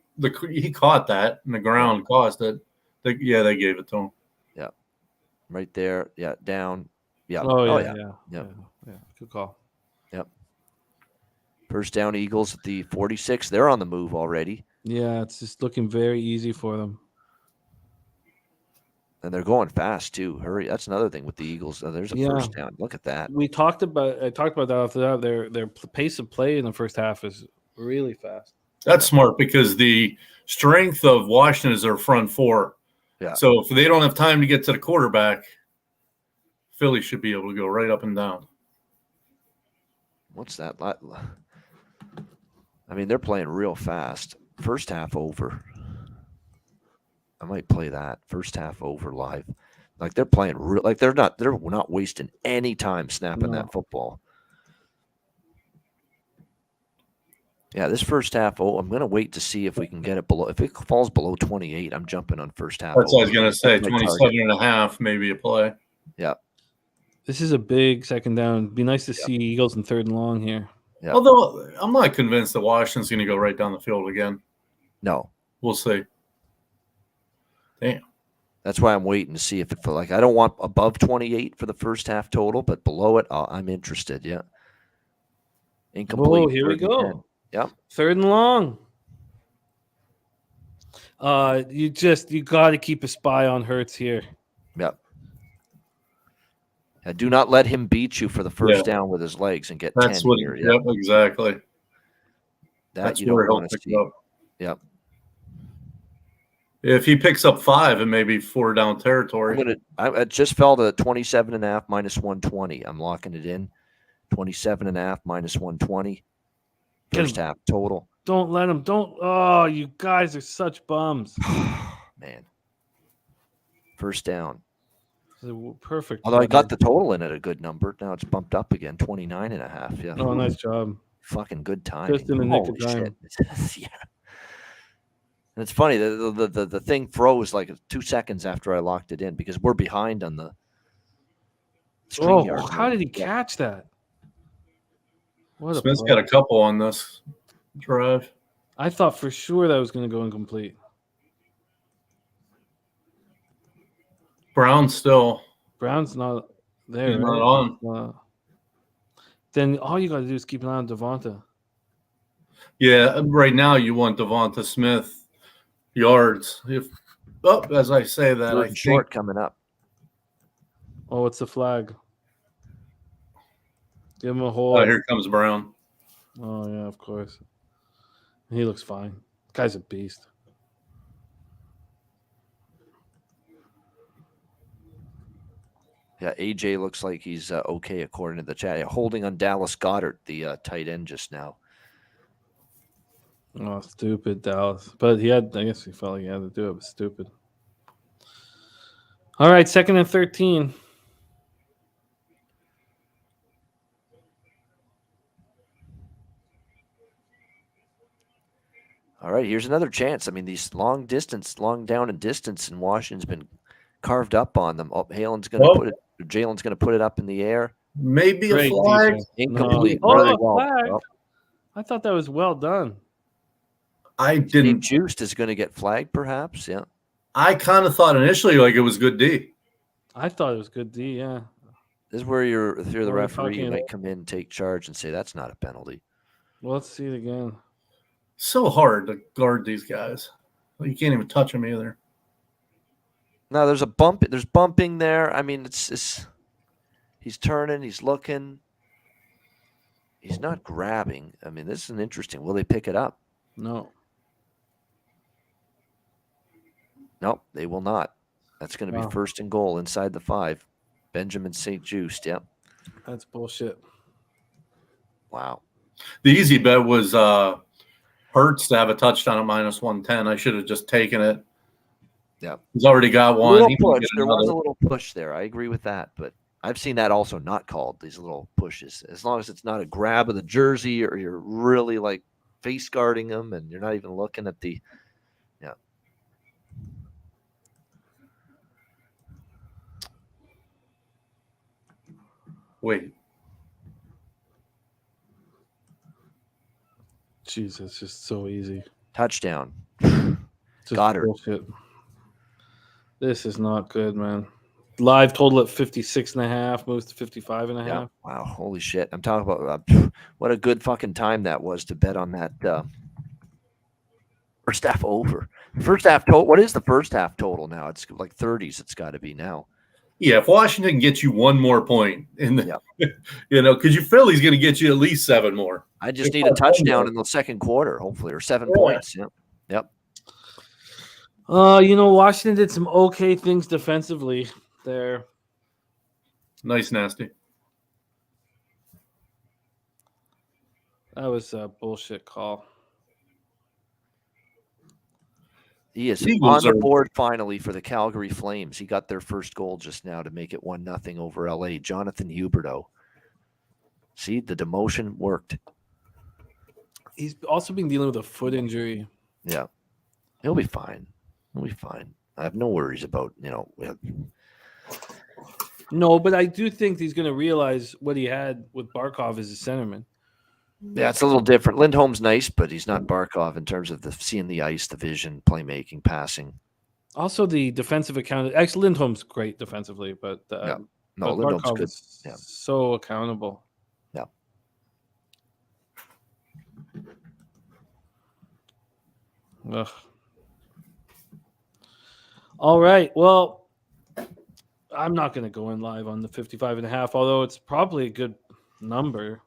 He caught that, and the ground caused it. They gave it to him. Yeah, right there. Yeah, down. Yeah. Yeah. Good call. Yep. First down, Eagles at the 46. They're on the move already. Yeah, it's just looking very easy for them. And they're going fast too. Hurry! That's another thing with the Eagles. There's a first down. Look at that. I talked about that after that. Their pace of play in the first half is really fast. That's smart, because the strength of Washington is their front four. Yeah. So if they don't have time to get to the quarterback, Philly should be able to go right up and down. What's that? I mean, they're playing real fast. First half over. I might play that first half over live. Like they're playing real. Like they're not wasting any time snapping that football. Yeah, this first half. Oh, I'm gonna wait to see if we can get it below. If it falls below 28, I'm jumping on first half. That's what I was gonna say. That's my 27.5, maybe a play. Yeah. This is a big second down. It'd be nice to see Eagles in third and long here. Yeah. Although I'm not convinced that Washington's going to go right down the field again. No. We'll see. Damn. That's why I'm waiting to see if it like I don't want above 28 for the first half total, but below it, I'm interested. Yeah. Incomplete. Oh, here we go. Yep. Third and long. You got to keep a spy on Hurts here. Yep. Do not let him beat you for the first down with his legs and get 10 here. Yep, exactly. That's you don't want to see. Up. Yep. If he picks up 5, it may be 4 down territory. I just fell to 27.5 minus 120. I'm locking it in. 27.5 minus 120. First half total. Don't let him. Oh, you guys are such bums. Man. First down. Perfect. Although I got the total in at a good number. Now it's bumped up again. 29.5. Yeah. Oh, nice job. Fucking good timing. Just in the nick of time. Yeah. And it's funny, the thing froze like 2 seconds after I locked it in because we're behind on the StreamYard. How did he catch that? Smith's got a couple on this drive. I thought for sure that was going to go incomplete. Brown's not there. He's not on. Then all you got to do is keep an eye on Devonta. Yeah, right now you want Devonta Smith yards. As I say that, I short coming up. Oh, it's a flag. Give him a hole. Oh, here comes Brown. Oh yeah, of course. He looks fine. Guy's a beast. Yeah, AJ looks like he's okay according to the chat. Holding on Dallas Goedert, the tight end just now. Oh, stupid Dallas. But I guess he felt like he had to do it, but stupid. All right, 2nd and 13. All right, here's another chance. I mean, these long down and distance in Washington's been carved up on them. Oh, Jalen's going to put it up in the air. Maybe a flag. Incomplete. No. Really flag. Oh. I thought that was well done. I didn't. Juiced is going to get flagged, perhaps. Yeah. I kind of thought initially like it was good D. I thought it was good D. Yeah. This is where if you're the referee, you might come in, take charge, and say that's not a penalty. Well, let's see it again. So hard to guard these guys. You can't even touch them either. No, there's a bump. There's bumping there. I mean, it's he's turning. He's looking. He's not grabbing. I mean, this is an interesting. Will they pick it up? No. Nope, they will not. That's going to be first and goal inside the 5. Benjamin St. Just. Yep. That's bullshit. Wow. The easy bet was Hurts to have a touchdown at minus 110. I should have just taken it. Yeah. He's already got one. There was a little push there. I agree with that, but I've seen that also not called, these little pushes. As long as it's not a grab of the jersey or you're really like face guarding them and you're not even looking at the Wait. Jeez, it's just so easy. Touchdown. Goddard. Bullshit. This is not good, man. Live total at 56.5, moves to 55.5. Yeah. Wow, holy shit. I'm talking about what a good fucking time that was to bet on that first half over. First half total. What is the first half total now? It's like 30s. It's got to be now. Yeah, if Washington gets you one more point in the, because your Philly's going to get you at least 7 more. I just need a touchdown in the second quarter, hopefully, or 7 points. Yep. Washington did some okay things defensively there. Nice, nasty. That was a bullshit call. He is Eagles on the are- board finally for the Calgary Flames. He got their first goal just now to make it 1-0 over LA. Jonathan Huberdeau. See, the demotion worked. He's also been dealing with a foot injury. Yeah. He'll be fine. He'll be fine. I have no worries about, No, but I do think he's going to realize what he had with Barkov as a centerman. Yeah, it's a little different. Lindholm's nice, but he's not Barkov in terms of seeing the ice, the vision, playmaking, passing. Also, the defensive account. Actually, Lindholm's great defensively, but No, but Lindholm's Barkov good. is Yeah. so accountable. Yeah. Ugh. All right. Well, I'm not going to go in live on the 55.5, although it's probably a good number.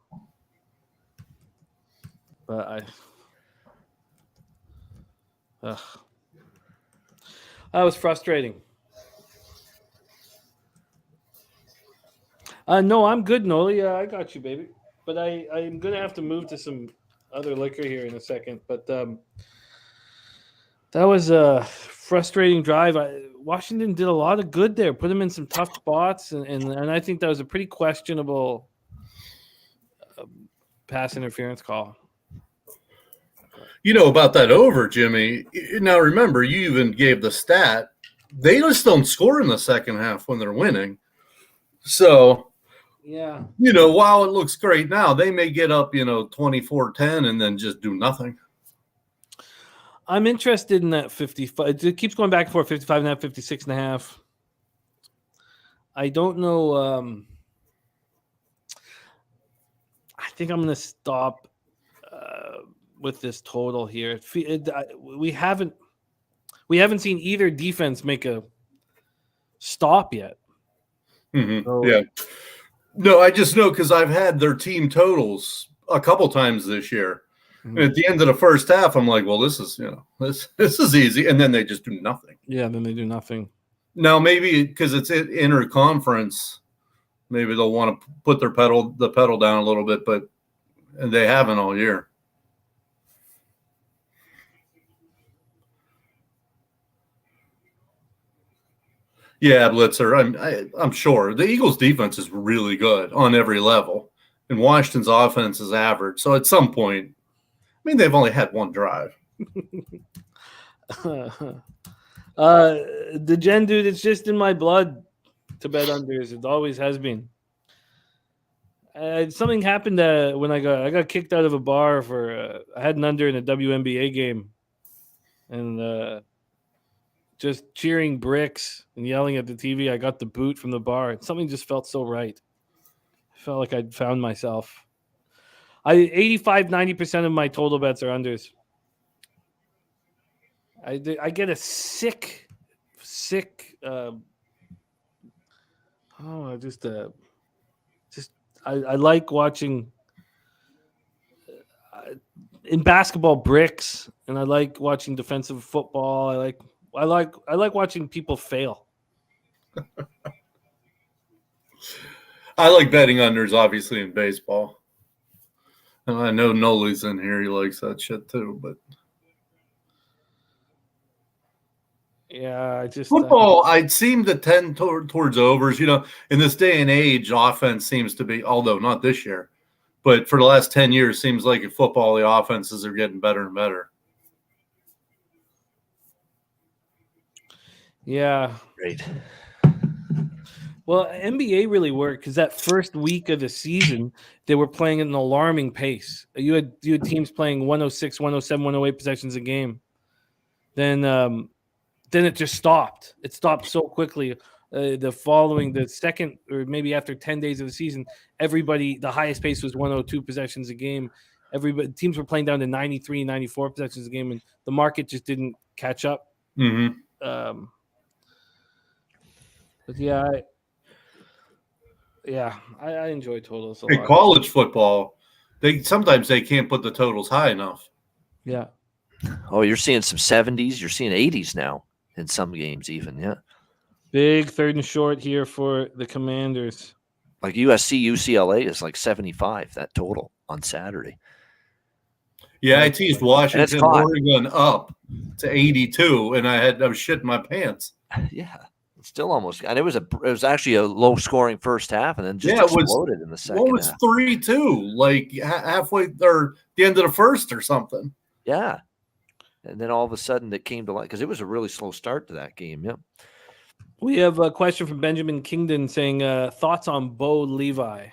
But that was frustrating. No, I'm good, Noli. I got you, baby. But I'm going to have to move to some other liquor here in a second. But that was a frustrating drive. Washington did a lot of good there, put them in some tough spots, and I think that was a pretty questionable pass interference call. You know about that over, Jimmy. Now remember, you even gave the stat. They just don't score in the second half when they're winning. So, yeah, while it looks great now, they may get up, 24-10 and then just do nothing. I'm interested in that 55. It keeps going back and forth, 55.5, 56.5. I don't know. I think I'm going to stop with this total here. We haven't seen either defense make a stop yet. Mm-hmm. So, yeah. No, I just know because I've had their team totals a couple times this year. Mm-hmm. And at the end of the first half, I'm like, well, this is, this is easy. And then they just do nothing. Yeah, then they do nothing. Now, maybe because it's inter-conference, maybe they'll want to put the pedal down a little bit, but they haven't all year. Yeah, Blitzer. I'm sure the Eagles' defense is really good on every level, and Washington's offense is average. So at some point, they've only had one drive. The Gen dude, it's just in my blood to bet unders. It always has been. Something happened when I got kicked out of a bar for I had an under in a WNBA game, and just cheering bricks and yelling at the TV. I got the boot from the bar. Something just felt so right. I felt like I'd found myself. 85-90% of my total bets are unders. I get a sick. I like watching in basketball bricks, and I like watching defensive football. I like watching people fail. I like betting unders, obviously, in baseball. And I know Noli's in here. He likes that shit too. But yeah, football, I'd seem to tend towards overs. In this day and age, offense seems to be, although not this year, but for the last 10 years, seems like in football, the offenses are getting better and better. Yeah. Great. Well, NBA really worked because that first week of the season, they were playing at an alarming pace. You had teams playing 106, 107, 108 possessions a game. Then it just stopped. It stopped so quickly. The second, or maybe after 10 days of the season, the highest pace was 102 possessions a game. Teams were playing down to 93, 94 possessions a game, and the market just didn't catch up. Mm-hmm. But I enjoy totals a In lot. college football, sometimes they can't put the totals high enough. Yeah. Oh, you're seeing some 70s. You're seeing 80s now in some games even, yeah. Big third and short here for the Commanders. Like USC, UCLA is like 75, that total on Saturday. Yeah, I teased Washington, Oregon up to 82, and I was shitting my pants. Yeah. Still almost, and it was actually a low scoring first half, and then just Yeah, it was- exploded in the second What was half. 3-2? Like halfway or the end of the first or something. Yeah. And then all of a sudden it came to light because it was a really slow start to that game. Yep. We have a question from Benjamin Kingdon saying thoughts on Bo Levi.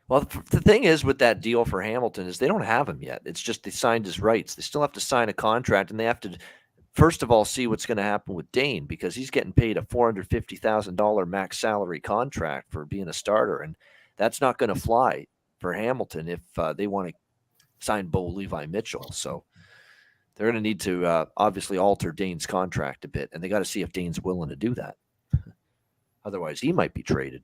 Well, the thing is with that deal for Hamilton is they don't have him yet. It's just they signed his rights. They still have to sign a contract, and they have to, first of all, see what's going to happen with Dane because he's getting paid a $450,000 max salary contract for being a starter, and that's not going to fly for Hamilton if they want to sign Bo Levi Mitchell. So they're going to need to obviously alter Dane's contract a bit, and they got to see if Dane's willing to do that. Otherwise, he might be traded.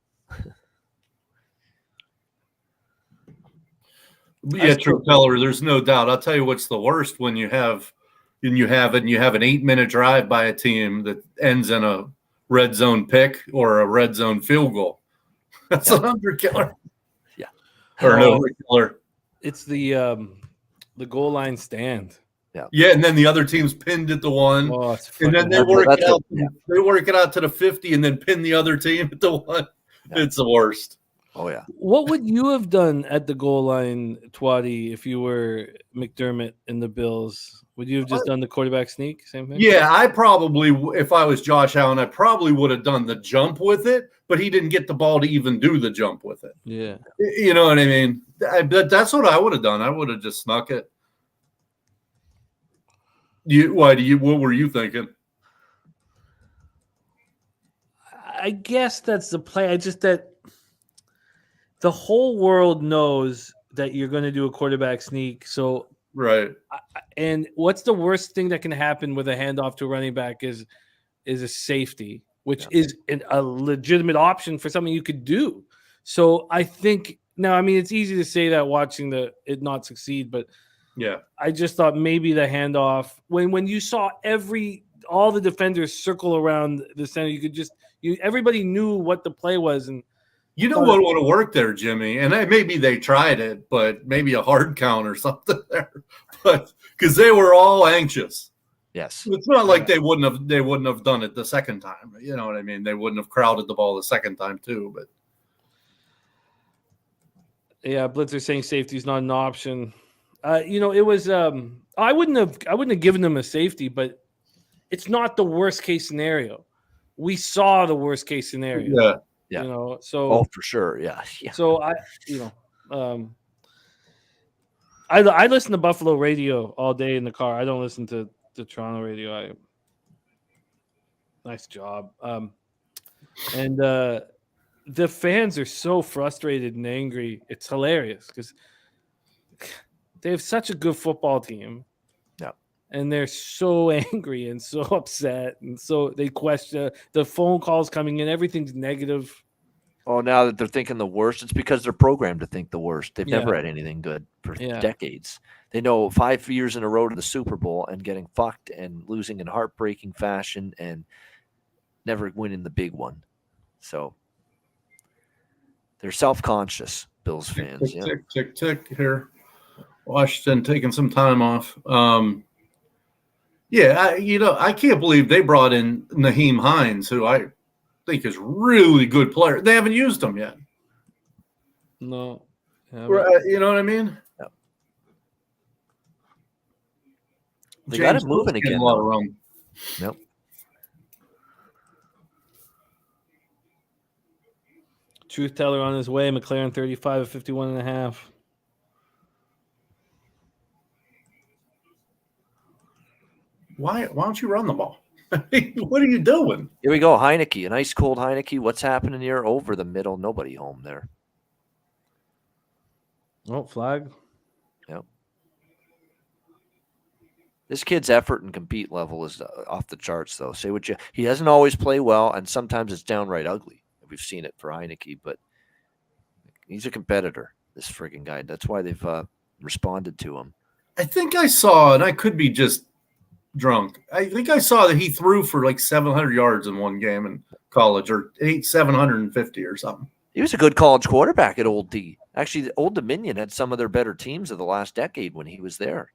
Yeah, true, Teller. There's no doubt. I'll tell you what's the worst when you have an 8-minute drive by a team that ends in a red zone pick or a red zone field goal. That's an under killer. Yeah, or no killer. It's the goal line stand. Yeah, and then the other team's pinned at the one, and then they work it out. They work it out to the 50, and then pin the other team at the one. Yeah. It's the worst. Oh yeah. What would you have done at the goal line, Twatty, if you were McDermott in the Bills? Would you have just done the quarterback sneak? Same thing? Yeah, I probably, if I was Josh Allen, I probably would have done the jump with it, but he didn't get the ball to even do the jump with it. Yeah. You know what I mean? That's what I would have done. I would have just snuck it. What were you thinking? I guess that's the play. That the whole world knows that you're going to do a quarterback sneak. So, right. And what's the worst thing that can happen with a handoff to a running back is a safety, which is a legitimate option for something you could do. So I think now, I mean, it's easy to say that watching it not succeed, but yeah, I just thought maybe the handoff when you saw all the defenders circle around the center, you could everybody knew what the play was. And you know what would have worked there, Jimmy? And maybe they tried it, but maybe a hard count or something there. But because they were all anxious. Yes. It's not like they wouldn't have done it the second time. You know what I mean? They wouldn't have crowded the ball the second time too. But yeah, Blitzer saying safety is not an option. It was I wouldn't have given them a safety, but it's not the worst case scenario. We saw the worst case scenario. Yeah. Yeah. So for sure. Yeah. So I listen to Buffalo radio all day in the car. I don't listen to the Toronto radio. Nice job. And the fans are so frustrated and angry. It's hilarious because they have such a good football team. Yeah. And they're so angry and so upset. And so they question the phone calls coming in. Everything's negative. Oh, now that they're thinking the worst, it's because they're programmed to think the worst. They've never had anything good for decades. They know 5 years in a row to the Super Bowl and getting fucked and losing in heartbreaking fashion and never winning the big one. So they're self-conscious, Bills fans. Tick here. Washington taking some time off. I can't believe they brought in Naheem Hines, who I think is really good player. They haven't used him yet. No. You know what I mean? Yeah. They got it moving again. A lot of room. Yep. Truth teller on his way. McLaren 35 at 51.5. Why don't you run the ball? What are you doing? Here we go. Heineke, an ice cold Heineke. What's happening here? Over the middle. Nobody home there. Oh, flag. Yep. This kid's effort and compete level is off the charts, though. Say what he doesn't always play well, and sometimes it's downright ugly. We've seen it for Heineke, but he's a competitor, this frigging guy. That's why they've responded to him. I think I saw, and I could be just drunk. I think I saw that he threw for like 700 yards in one game in college, or 750 or something. He was a good college quarterback at Old D. Actually, the Old Dominion had some of their better teams of the last decade when he was there.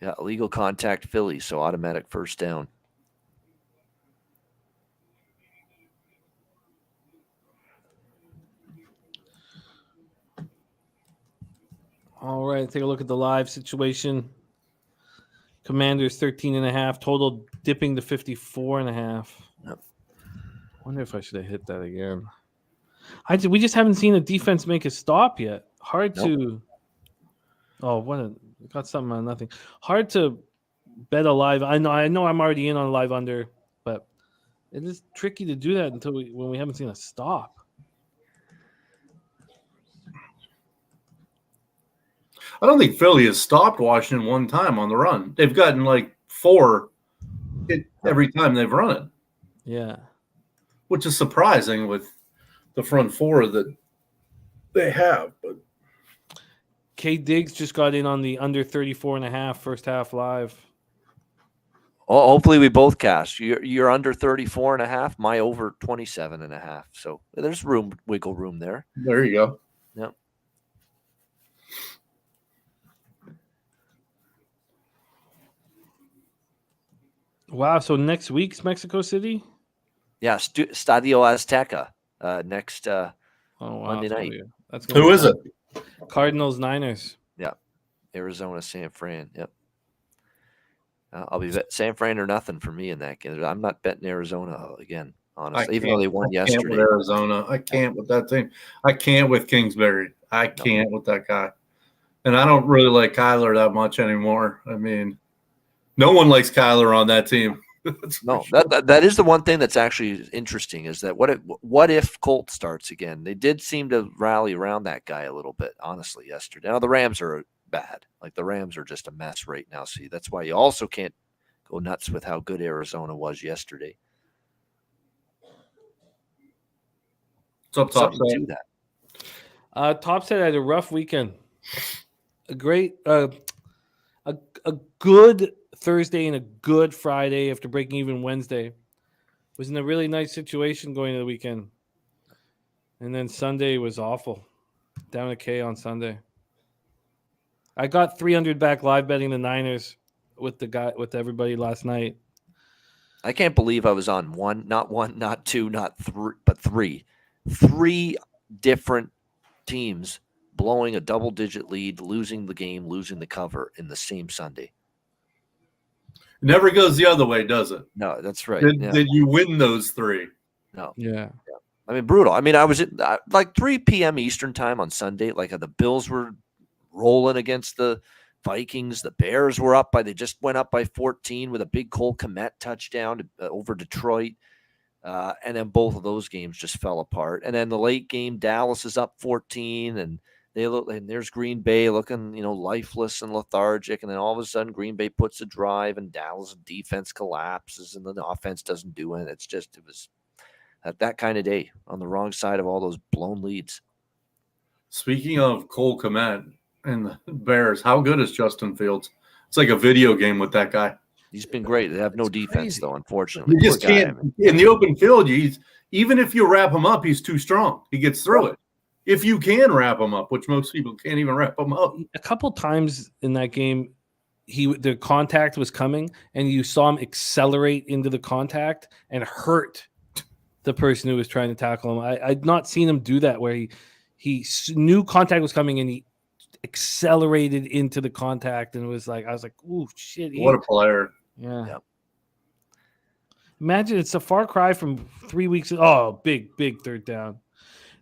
Yeah, illegal contact Philly, so automatic first down. All right, take a look at the live situation. Commanders 13.5, total dipping to 54.5. Yep. Wonder if I should have hit that again. We just haven't seen a defense make a stop yet. Hard to. Oh, got something on nothing. Hard to bet a live. I know I'm already in on live under, but it is tricky to do that when we haven't seen a stop. I don't think Philly has stopped Washington one time on the run. They've gotten like 4 every time they've run it. Yeah. Which is surprising with the front 4 that they have. But K Diggs just got in on the under 34.5 first half live. Oh, hopefully we both cash. You're under 34.5, my over 27.5. So there's wiggle room there. There you go. Yep. Wow. So next week's Mexico City? Yeah, Stadio Azteca next Monday night. Who is it? Cardinals, Niners. Yeah, Arizona, San Fran. Yep. I'll be San Fran or nothing for me in that game. I'm not betting Arizona again, honestly. Even though they won yesterday. I can't with Arizona. I can't with that team. I can't with Kingsbury. I can't with that guy. And I don't really like Kyler that much anymore. I mean, no one likes Kyler on that team. No, that is the one thing that's actually interesting is that what if Colt starts again? They did seem to rally around that guy a little bit, honestly, yesterday. Now the Rams are bad. Like the Rams are just a mess right now. See, that's why you also can't go nuts with how good Arizona was yesterday. What's up, Top Set? Top Set had a rough weekend. A great, a good Thursday and a good Friday after breaking even Wednesday. Was in a really nice situation going to the weekend. And then Sunday was awful. Down a K on Sunday. I got 300 back live betting the Niners with everybody last night. I can't believe I was on not one, not two, not three, but three. 3 different teams blowing a double-digit lead, losing the game, losing the cover in the same Sunday. It never goes the other way, does it? No, that's right. Did you win those 3? No. Yeah. I mean, brutal. I mean, I was at like 3 p.m. Eastern time on Sunday. Like the Bills were rolling against the Vikings. The Bears were up they just went up by 14 with a big Cole Kmet touchdown over Detroit. And then both of those games just fell apart. And then the late game, Dallas is up 14 and there's Green Bay looking, lifeless and lethargic. And then all of a sudden Green Bay puts a drive and Dallas defense collapses and then the offense doesn't do it. It was that kind of day on the wrong side of all those blown leads. Speaking of Cole Kmet and the Bears, how good is Justin Fields? It's like a video game with that guy. He's been great. They have no defense, though, unfortunately. You just can't. In the open field, even if you wrap him up, he's too strong. He gets through it. If you can wrap him up, which most people can't even wrap him up. A couple times in that game, the contact was coming, and you saw him accelerate into the contact and hurt the person who was trying to tackle him. I'd not seen him do that where he knew contact was coming and he accelerated into the contact and I was like, "Ooh, shit!" What a player! Yeah. Yep. Imagine it's a far cry from 3 weeks. Oh, big third down.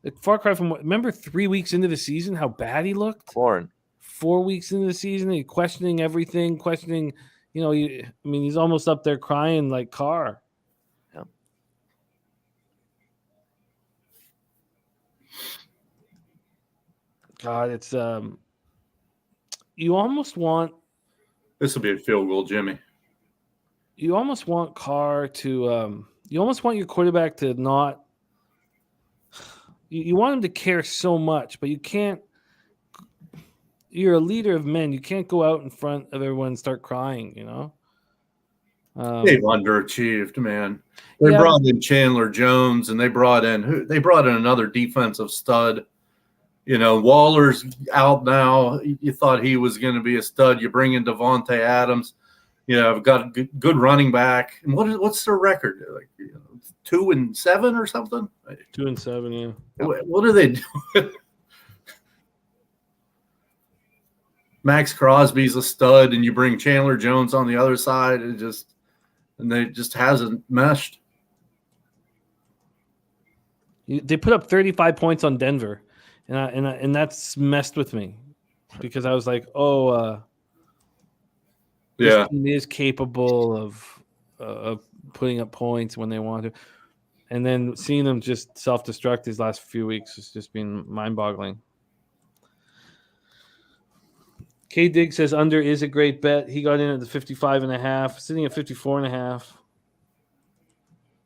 The far cry from remember 3 weeks into the season, how bad he looked. 4 weeks into the season, he questioning everything, he's almost up there crying like Carr. Yeah. God, it's you almost want this will be a field goal, Jimmy. You almost want Carr to you almost want your quarterback to not you want him to care so much, but you can't. You're a leader of men. You can't go out in front of everyone and start crying, They've underachieved, man. They brought in Chandler Jones and they brought in another defensive stud. Waller's out now. You thought he was going to be a stud. You bring in Devontae Adams. I've got a good running back. And what's their record? Like 2-7 or something? 2-7, yeah. What are they doing? Max Crosby's a stud, and you bring Chandler Jones on the other side. And they just hasn't meshed. They put up 35 points on Denver, and that's messed with me because I was like, this team is capable of putting up points when they want to, and then seeing them just self-destruct these last few weeks has just been mind-boggling. K Dig says under is a great bet. He got in at the 55.5, sitting at 54.5.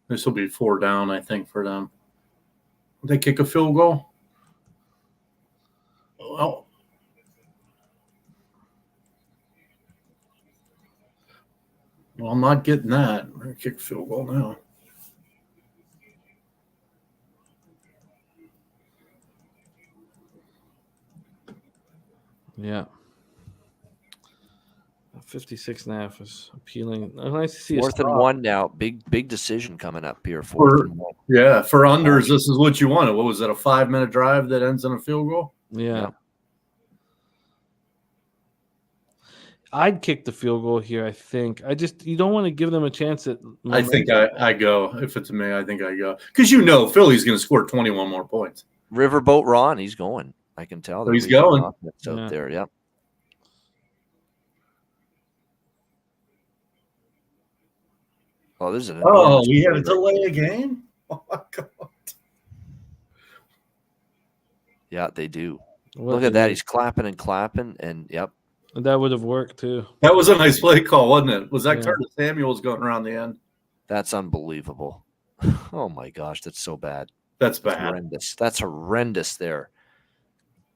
This will be 4 down, I think, for them. They kick a field goal. Well, I'm not getting that. We're going to kick a field goal now. Yeah. 56.5 is appealing. Nice to see 4th and 1 now. Big decision coming up here. For unders, this is what you wanted. What was it? A 5-minute drive that ends in a field goal? Yeah. I'd kick the field goal here, I think. You don't want to give them a chance at momentum. I think I go. If it's me, I think I go. Because Philly's going to score 21 more points. Riverboat Ron, he's going. I can tell. He's going. Out there, yep. Oh, this is we had to delay a game? Oh, my God. Yeah, they do. Look at that. He's clapping, and yep. That would have worked, too. That was a nice play call, wasn't it? Was that Curtis Samuels going around the end? That's unbelievable. Oh, my gosh. That's so bad. That's bad. Horrendous. That's horrendous there.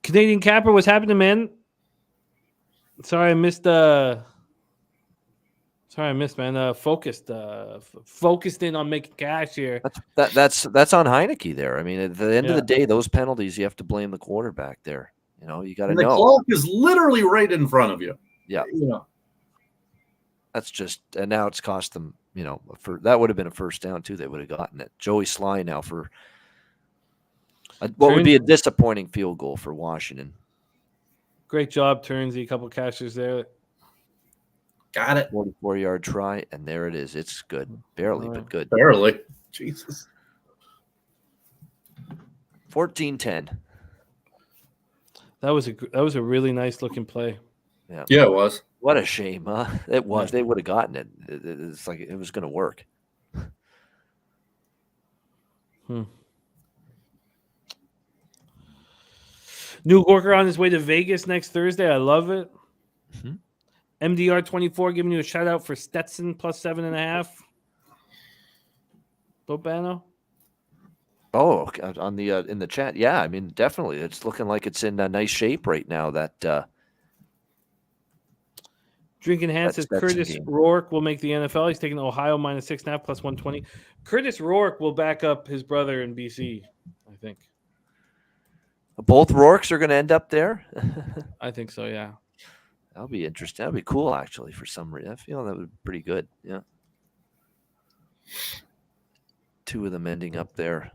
Canadian Capper, what's happening, man? Sorry, I missed man. Focused in on making cash here. That's on Heineke there. I mean, at the end of the day, those penalties, you have to blame the quarterback there. You got to know. The clock is literally right in front of you. Yeah. That's just, and now it's cost them, that would have been a first down too. They would have gotten it. Joey Sly now for what would be a disappointing field goal for Washington. Great job, Turnsy. A couple catches there. Got it. 44-yard try, and there it is. It's good. Barely, but good. Barely. Jesus. 14-10. That was a really nice looking play. Yeah, it was. What a shame, huh? It was. They would have gotten it. It's like it was going to work. New Gorker on his way to Vegas next Thursday. I love it. Mm-hmm. MDR 24 giving you a shout out for Stetson plus 7.5. Bobano. Oh, on the in the chat, yeah. I mean, definitely, it's looking like it's in a nice shape right now. That Drinking Hand says Curtis Rourke will make the NFL. He's taking Ohio minus 6.5 plus 120. Curtis Rourke will back up his brother in BC, I think. Both Rourkes are going to end up there. I think so. Yeah, that'll be interesting. That'll be cool, actually. For some reason, I feel that would be pretty good. Yeah, 2 of them ending up there.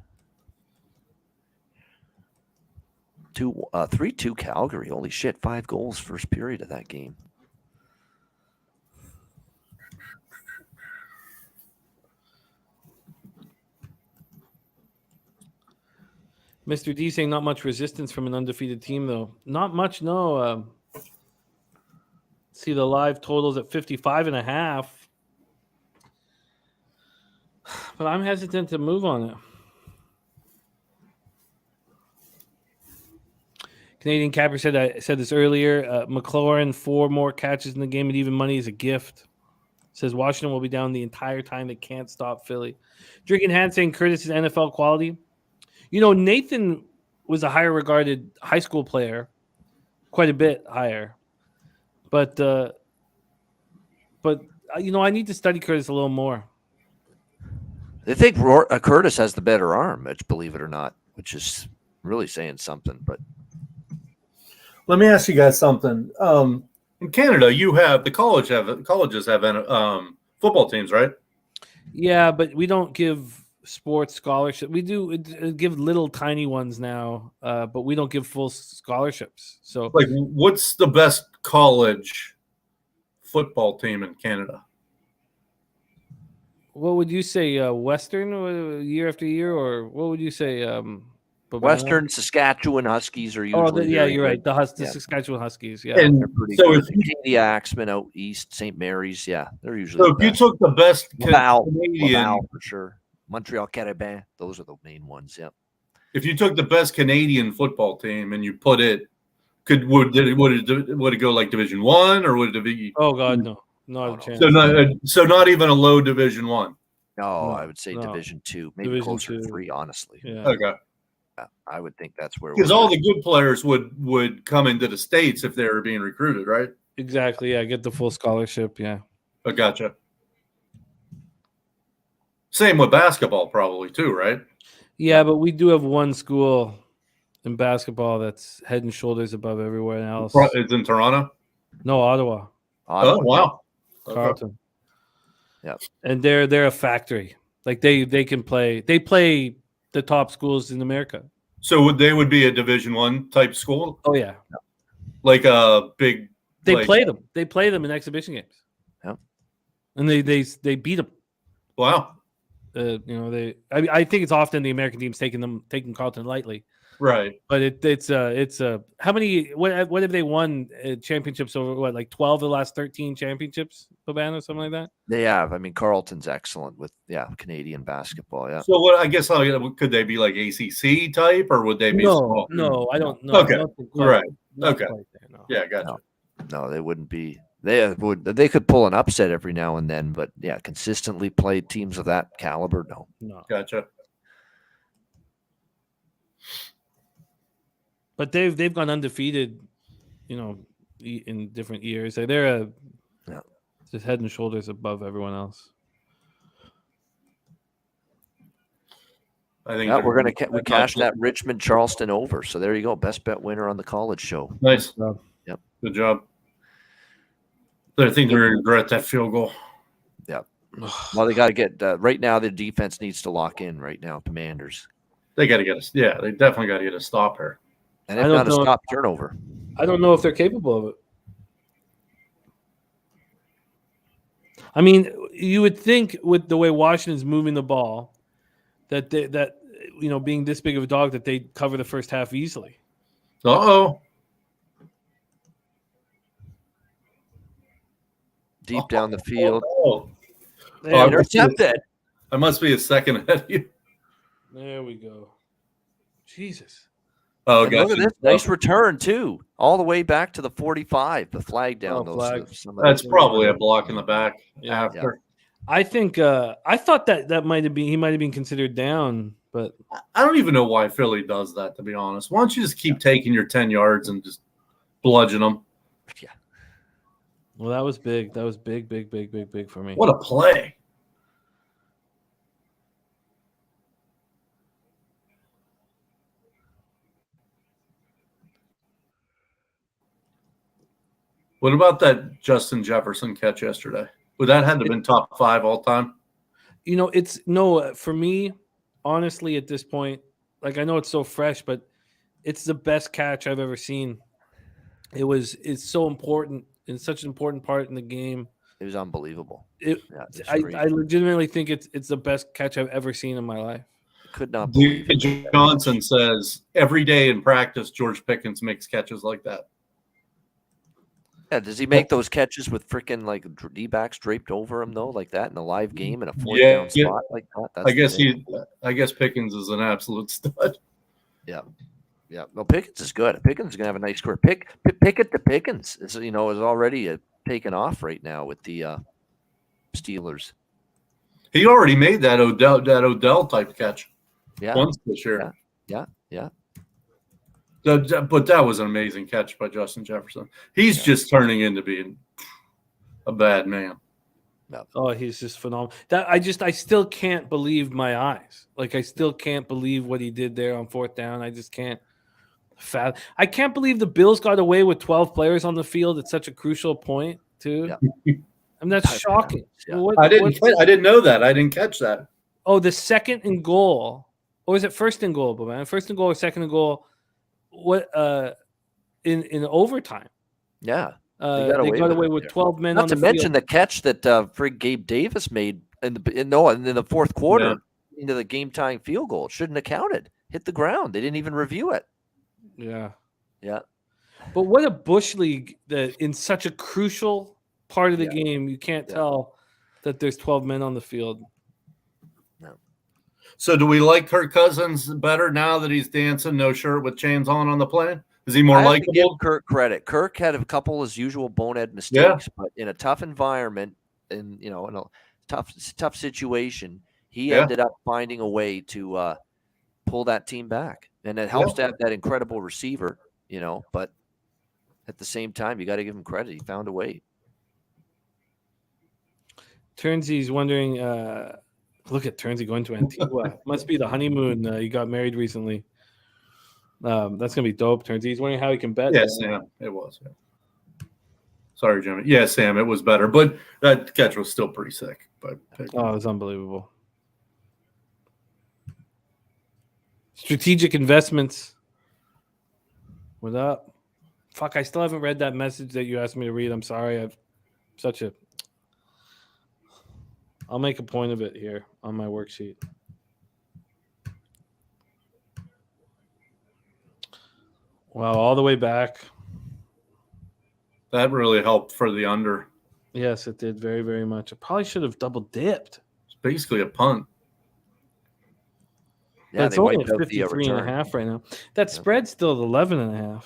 3-2 Calgary. Holy shit! 5 goals first period of that game. Mr. D saying not much resistance from an undefeated team, though. Not much, no. See the live totals at 55.5. But I'm hesitant to move on it. Canadian Capper said, I said this earlier, McLaurin, 4 more catches in the game at even money is a gift. Says Washington will be down the entire time. They can't stop Philly. Drinking Hand saying Curtis is NFL quality. Nathan was a higher regarded high school player, quite a bit higher. But I need to study Curtis a little more. They think Curtis has the better arm, believe it or not, which is really saying something. But Let me ask you guys something. In Canada, you have the colleges have football teams, right? Yeah, but we don't give sports scholarship. We do give little tiny ones now, but we don't give full scholarships. So, Like, what's the best college football team in Canada? what would you say? Western year after year, or what would you say? Babano? Western Saskatchewan Huskies are usually yeah, very you're right. good. The Yeah. Saskatchewan Huskies. Yeah, And They're pretty so good. if you, The Axemen out east, St. Mary's, yeah, they're usually so the if you best. took the best Laval Canadian, for sure. Montreal Carabin, those are the main ones. Yeah. if you took the best Canadian football team and you put it, would it go like Division I, or would it be? Oh God, no, not Oh, a no. chance. So not even a low Division I. No, No, I would say no. Division 2, maybe Division closer to 2. 3, honestly. Yeah, Okay. Yeah, I would think that's where Because we're all at. the good players would come into the States if they were being recruited, right? exactly. Yeah, get the full scholarship. Yeah. I gotcha. Same with basketball, probably too, right? Yeah, but we do have one school in basketball that's head and shoulders above everyone else. It's in Toronto. No, Ottawa, Oh wow, okay. Carleton. Yeah. And they're a factory. Like they can play. They play the top schools in America. So they would be a Division I type school, Oh yeah, like a big. they like, play them. They play them in exhibition games. Yeah. And they beat them. Wow. I think it's often the American teams taking Carleton lightly. Right. But it's how many what have they won championships over like 12 of the last 13 championships, Babano, something like that? They have. I mean, Carleton's excellent with Canadian basketball. Yeah. So what? I guess could they be like ACC type, or would they be? No, I don't know. Okay. Right. Okay. There, no. Yeah, gotcha. No, they wouldn't be. They could pull an upset every now and then, but yeah, consistently play teams of that caliber. No. Gotcha. But they've gone undefeated, in different years. They're just head and shoulders above everyone else. I think we're gonna we cashed that Richmond Charleston over. So there you go, best bet winner on the college show. Nice. Yep. Good job. I think they're going to regret that field goal. Yeah. Well, they got to get right now. The defense needs to lock in right now. Commanders. They got to get us. Yeah, they definitely got to get a stop here. And if not a stop turnover. I don't know if they're capable of it. I mean, you would think with the way Washington's moving the ball, that being this big of a dog, that they'd cover the first half easily. Uh-oh. Deep down the field. Intercepted. I must be a second ahead of you. There we go. Jesus. Oh, look at this nice return too, all the way back to the 45. The flag down those. That's probably a block in the back after. Yeah. I think I thought that might have been he might have been considered down, but I don't even know why Philly does that. To be honest, why don't you just keep taking your 10 yards and just bludgeon them? Yeah. Well, that was big. That was big for me. What a play! What about that Justin Jefferson catch yesterday? Would that have been top 5 all time? It's no for me. Honestly, at this point, like I know it's so fresh, but it's the best catch I've ever seen. It's so important. It's such an important part in the game. It was unbelievable. I legitimately think it's the best catch I've ever seen in my life. Could not believe it. Johnson says every day in practice, George Pickens makes catches like that. Yeah, does he make those catches with freaking like D-backs draped over him though, like that in a live game in a 4th down spot like that? I guess Pickens is an absolute stud. Yeah. Yeah, no, Pickens is good. Pickens is gonna have a nice career. Pickett to Pickens is already taken off right now with the Steelers. He already made that Odell type catch. Yeah, once this year. Yeah. But that was an amazing catch by Justin Jefferson. He's just turning into being a bad man. Oh, he's just phenomenal. I still can't believe my eyes. Like I still can't believe what he did there on 4th down. I just can't. I can't believe the Bills got away with 12 players on the field at such a crucial point, too. Yeah. I mean, that's shocking. Yeah. I didn't know that. I didn't catch that. Oh, the second and goal. Or is it first and goal, man? First and goal or second and goal? What in overtime? Yeah. They got away with 12 men on the field. Not to mention the catch that Frig Gabe Davis made in the fourth quarter into the game-tying field goal. It shouldn't have counted. Hit the ground. They didn't even review it. Yeah. Yeah. But what a Bush League that in such a crucial part of the game, you can't tell that there's 12 men on the field. No. So do we like Kirk Cousins better now that he's dancing no shirt with chains on the plane? Is he more likable? Give Kirk credit. Kirk had a couple of his usual bonehead mistakes, but in a tough environment, in a tough situation, he ended up finding a way to pull that team back. And it helps to have that incredible receiver, but at the same time, you got to give him credit. He found a way. Turnsy's wondering, look at Turnsy going to Antigua. Must be the honeymoon. He got married recently. That's going to be dope, Turnsy. He's wondering how he can bet. Yeah, Sam. It was. Yeah. Sorry, Jimmy. Yeah, Sam, it was better. But that catch was still pretty sick. But it was unbelievable. Strategic investments. What up? Fuck, I still haven't read that message that you asked me to read. I'm sorry. I'll make a point of it here on my worksheet. Wow, all the way back. That really helped for the under. Yes, it did very, very much. I probably should have double dipped. It's basically a punt. Yeah, it's only at 53.5 right now. That spread's still at 11.5.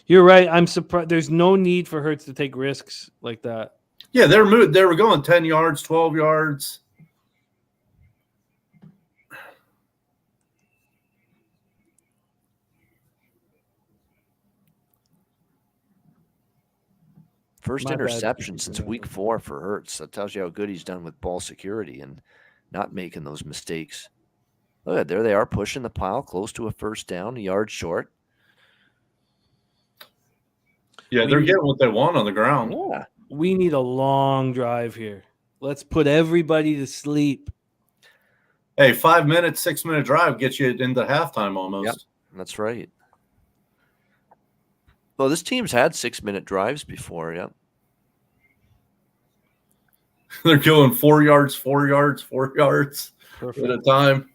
You're right. I'm surprised. There's no need for Hurts to take risks like that. Yeah, they were going 10 yards, 12 yards. First interception since week 4 for Hurts. That tells you how good he's done with ball security and not making those mistakes. Look at there they are pushing the pile close to a first down, a yard short. Yeah, they're getting what they want on the ground. Yeah. We need a long drive here. Let's put everybody to sleep. Hey, 5 minutes, 6 minute drive gets you into halftime almost. Yep, that's right. Well, this team's had 6-minute drives before, yeah. They're going 4 yards, 4 yards, 4 yards at a time.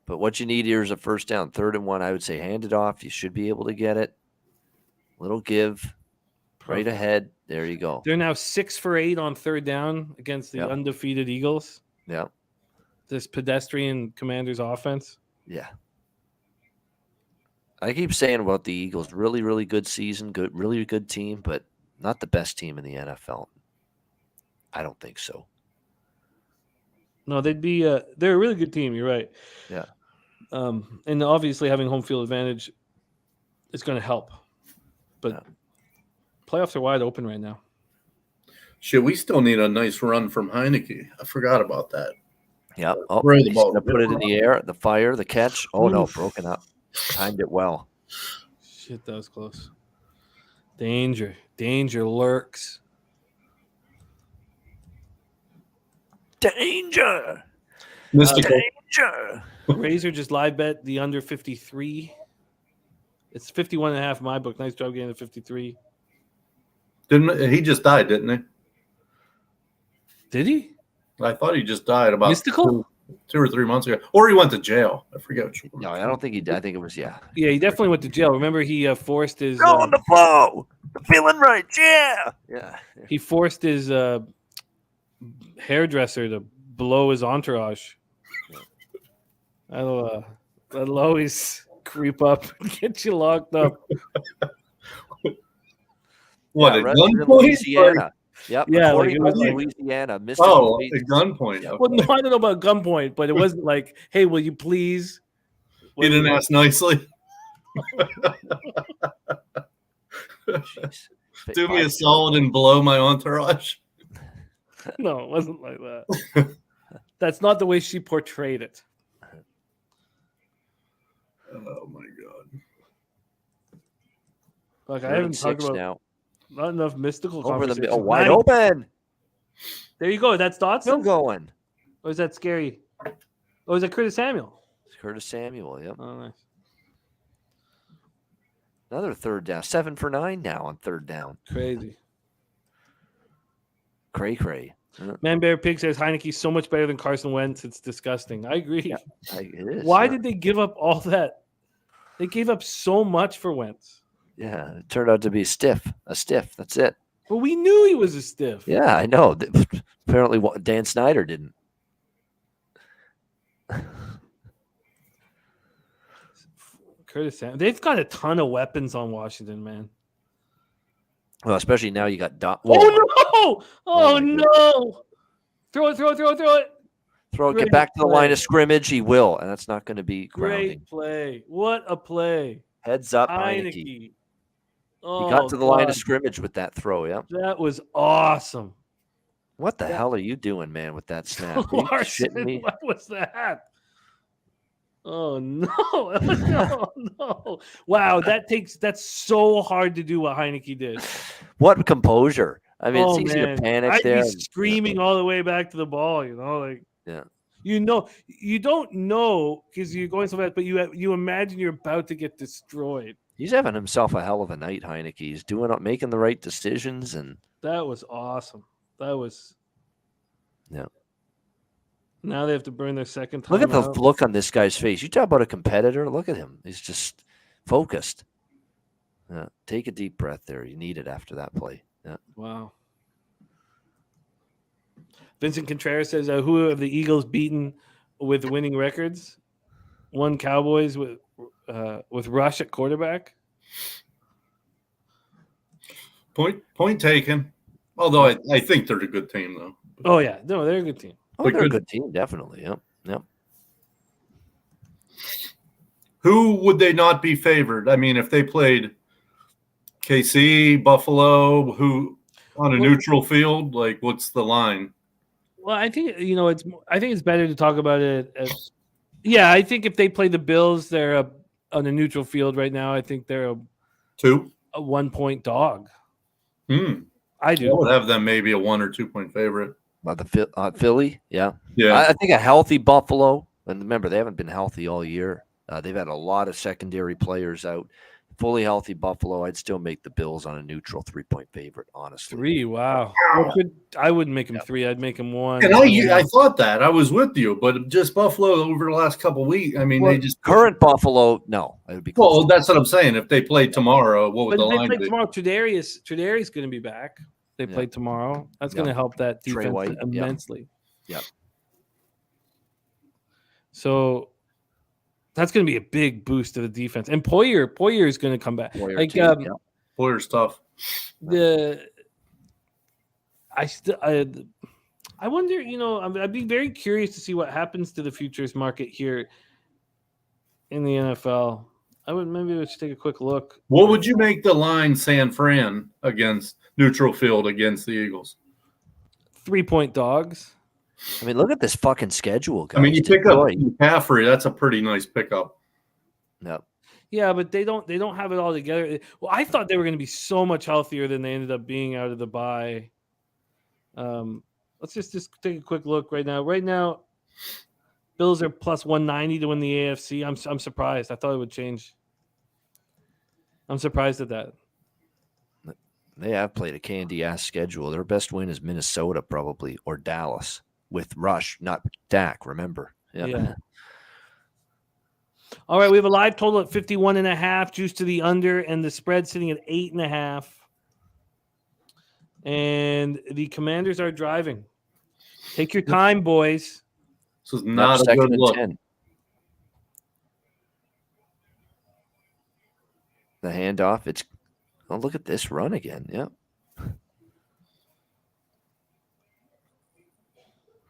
But what you need here is a first down, 3rd and 1. I would say hand it off. You should be able to get it. Little give. Right ahead. There you go. They're now 6 for 8 on 3rd down against the undefeated Eagles. Yeah. This pedestrian Commanders offense. Yeah. I keep saying about the Eagles, really, really good season, really good team, but not the best team in the NFL. I don't think so. No, they're a really good team. You're right. Yeah. And obviously having home field advantage is going to help. But playoffs are wide open right now. Shit, we still need a nice run from Heineke. I forgot about that. Yeah. Oh, Throw the he's ball. going to put it in the air, the fire, the catch. Oh, no, broken up. Timed it well. Shit, that was close. Danger lurks. Danger. Mystical. Danger. Razor just live bet the under 53. It's 51.5 in my book. Nice job getting to 53. He just died, didn't he? Did he? I thought he just died about Mystical? 2 or 3 months ago. Or he went to jail. I forget which one. No, I don't think he did. I think it was, Yeah, he definitely went to jail. Remember, he forced his... Go on the flow. I'm feeling right. Yeah. Yeah. He forced his hairdresser to blow his entourage. That'll always creep up and get you locked up. What, at gunpoint? Louisiana. Yep. Yeah, like it was like, Louisiana. At gunpoint. Well, no, I don't know about gunpoint, but it wasn't like, hey, will you please? He didn't ask nicely. Do me a solid and blow my entourage. No, it wasn't like that. That's not the way she portrayed it. Oh my God. Like I haven't talked about now. not enough mystical Over the conversation. wide Nice. open. There you go. That's Still Dotson? going. Or is that Scary? Or is that Curtis Samuel? It's Curtis Samuel. Yep. Oh, nice. Another third down. 7 for 9 now on third down. Crazy. Cray. Man Bear Pig says Heineke's so much better than Carson Wentz. It's disgusting. I agree. Yeah, it is. Why did they give up all that? They gave up so much for Wentz. Yeah, it turned out to be a stiff. That's it. But we knew he was a stiff. Yeah, I know. Apparently, Dan Snyder didn't. Curtis Samuel. They've got a ton of weapons on Washington, man. Well, especially now you got Oh no! Oh no! Throw it! Throw it. Great Get back to the play. line of scrimmage. He will, and that's not going to be grounding. Great play! What a play! Heads up, Heineke. Oh, He got to the line God. of scrimmage with that throw. Yeah. That was awesome. What the hell are you doing, man, with that snap? Are you shitting Larson, me? what was that? Oh no! Oh no! Wow, that's so hard to do what Heineke did. What composure! I mean, Oh, it's easy man. to panic I'd there. be screaming all the way back to the ball. Like Yeah. you don't know because you're going so fast, but you imagine you're about to get destroyed. He's having himself a hell of a night, Heineke. He's making the right decisions, and That was awesome. That was. Yeah. Now they have to burn their second time. look at the out. look on this guy's face. You talk about a competitor. Look at him. He's just focused. Yeah. Take a deep breath there. You need it after that play. Yeah. Wow. Vincent Contreras says, "Who have the Eagles beaten with winning records? One Cowboys with Rush at quarterback." Point taken. Although I think they're a good team, though. Oh yeah, no, they're a good team. Oh, they're a good team, definitely. Yep. Who would they not be favored? I mean, if they played KC, Buffalo, who on a neutral field, like what's the line? Well, I think I think it's better to talk about it as. Yeah, I think if they play the Bills, they're on a neutral field right now. I think they're a 1-point dog. I do. I would have them maybe a 1 or 2 point favorite. About the Philly, yeah. Yeah. I think a healthy Buffalo, and remember they haven't been healthy all year. They've had a lot of secondary players out. Fully healthy Buffalo, I'd still make the Bills on a neutral 3-point favorite. Honestly, 3. Wow. I wouldn't make him 3. I'd make him 1. And I thought that I was with you, but just Buffalo over the last couple of weeks. I mean, they just current Buffalo. No, it would be close. Well, that's what I'm saying. If they play tomorrow, what would the line be? Tomorrow, Tredarius going to be back. They play tomorrow. That's going to help that defense White, immensely. Yeah. So that's going to be a big boost to the defense. And Poyer is going to come back. Poyer's tough. I wonder, I'd be very curious to see what happens to the futures market here in the NFL. Maybe we should take a quick look. What would you make the line San Fran against neutral field against the Eagles? 3-point dogs. I mean, look at this fucking schedule, guys. I mean, you pick up McCaffrey. That's a pretty nice pickup. No. Yeah, but they don't have it all together. Well, I thought they were going to be so much healthier than they ended up being out of the bye. Let's just take a quick look right now. Right now, Bills are plus 190 to win the AFC. I'm surprised. I thought it would change. I'm surprised at that. They have played a candy-ass schedule. Their best win is Minnesota, probably, or Dallas, with Rush, not Dak, remember. Yeah. All right, we have a live total at 51.5, juice to the under, and the spread sitting at 8.5. And the Commanders are driving. Take your time, boys. This is not a good look. 10. The handoff, look at this run again. Yeah.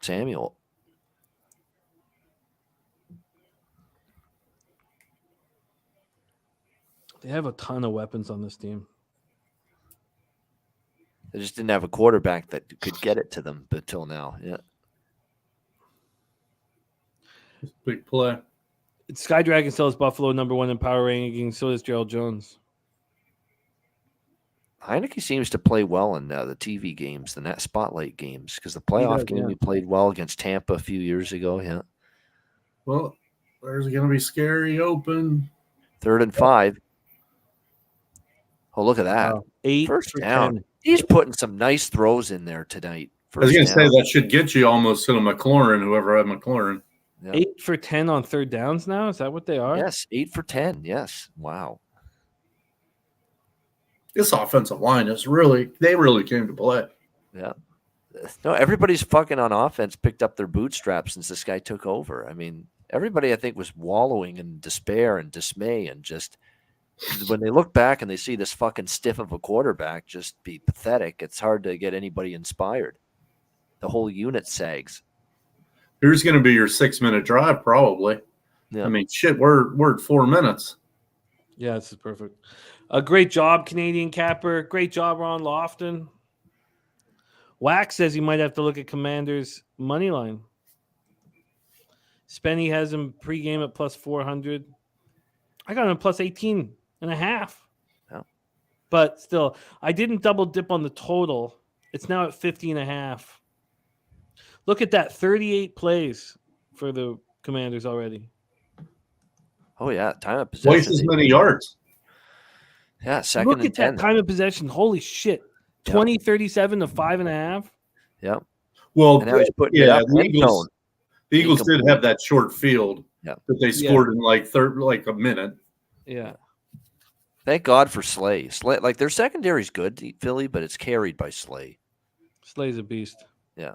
Samuel. They have a ton of weapons on this team. They just didn't have a quarterback that could get it to them until now. Yeah. Big play. Sky Dragon still has Buffalo #1 in power rankings. So does Gerald Jones. Heineke seems to play well in the TV games, the net spotlight games, because the playoff game he played well against Tampa a few years ago. Yeah. Well, there's going to be scary open. 3rd and 5. Oh, look at that. 8 first for down. 10. He's putting some nice throws in there tonight. I was going to say that should get you almost to the McLaurin, whoever had McLaurin. Yep. 8 for 10 on 3rd downs now? Is that what they are? Yes, 8 for 10. Yes. Wow. This offensive line is they really came to play. Yeah. No, everybody's fucking on offense picked up their bootstraps since this guy took over. I mean, everybody I think was wallowing in despair and dismay, and just when they look back and they see this fucking stiff of a quarterback just be pathetic, it's hard to get anybody inspired. The whole unit sags. Here's going to be your 6-minute drive, probably. Yeah. I mean, shit, we're at 4 minutes. Yeah, this is perfect. A great job, Canadian Capper. Great job, Ron Lofton. Wax says you might have to look at Commanders' money line. Spenny has him pregame at plus 400. I got him at plus 18.5. Yeah. But still, I didn't double dip on the total. It's now at 50.5. Look at that, 38 plays for the Commanders already. Oh, yeah. Time of possession. Twice as many yards. Yeah, second Look and at 10. that time of possession. Holy shit. 20-37 to 5.5. Yeah. Well, and now he's putting it up. The Eagles did have that short field that they scored in like a minute. Yeah. Thank God for Slay. Like their secondary's good, Philly, but it's carried by Slay. Slay's a beast. Yeah.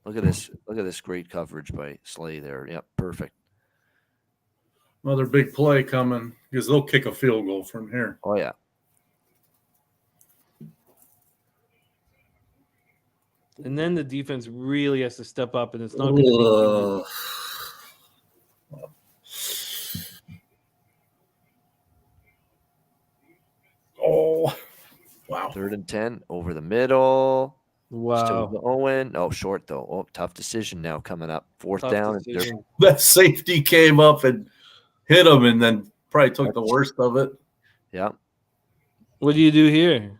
Look at this. Look at this great coverage by Slay there. Yep, perfect. Another big play coming because they'll kick a field goal from here. Oh, yeah. And then the defense really has to step up, and it's not going to be Oh, wow. 3rd and 10 over the middle. Wow. Still Owen. Oh, short, though. Oh, tough decision now coming up. 4th down. That safety came up and hit him and then probably took the worst of it. Yeah. What do you do here?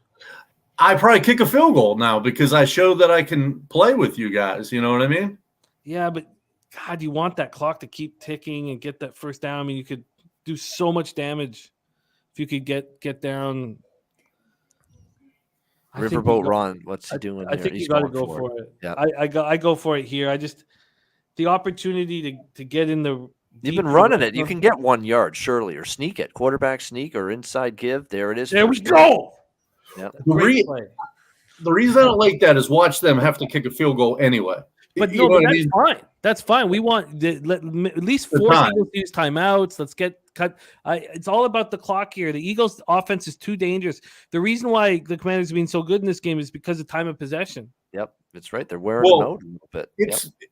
I probably kick a field goal now because I show that I can play with you guys. You know what I mean? Yeah, but God, you want that clock to keep ticking and get that first down. I mean, you could do so much damage if you could get down. Riverboat Ron, what's he doing? I think you got to go for it. Yeah, I go for it here. I just the opportunity to get in the. You've been running it. You can get 1 yard, surely, or sneak it. Quarterback sneak or inside give. There it is. There we go. Yep. The reason I don't like that is watch them have to kick a field goal anyway. But no, but that's fine. That's fine. We want at least 4 Eagles use timeouts. Let's get cut. It's all about the clock here. The Eagles' offense is too dangerous. The reason why the Commanders have been so good in this game is because of time of possession. Yep, that's right. They're wearing them out a little bit.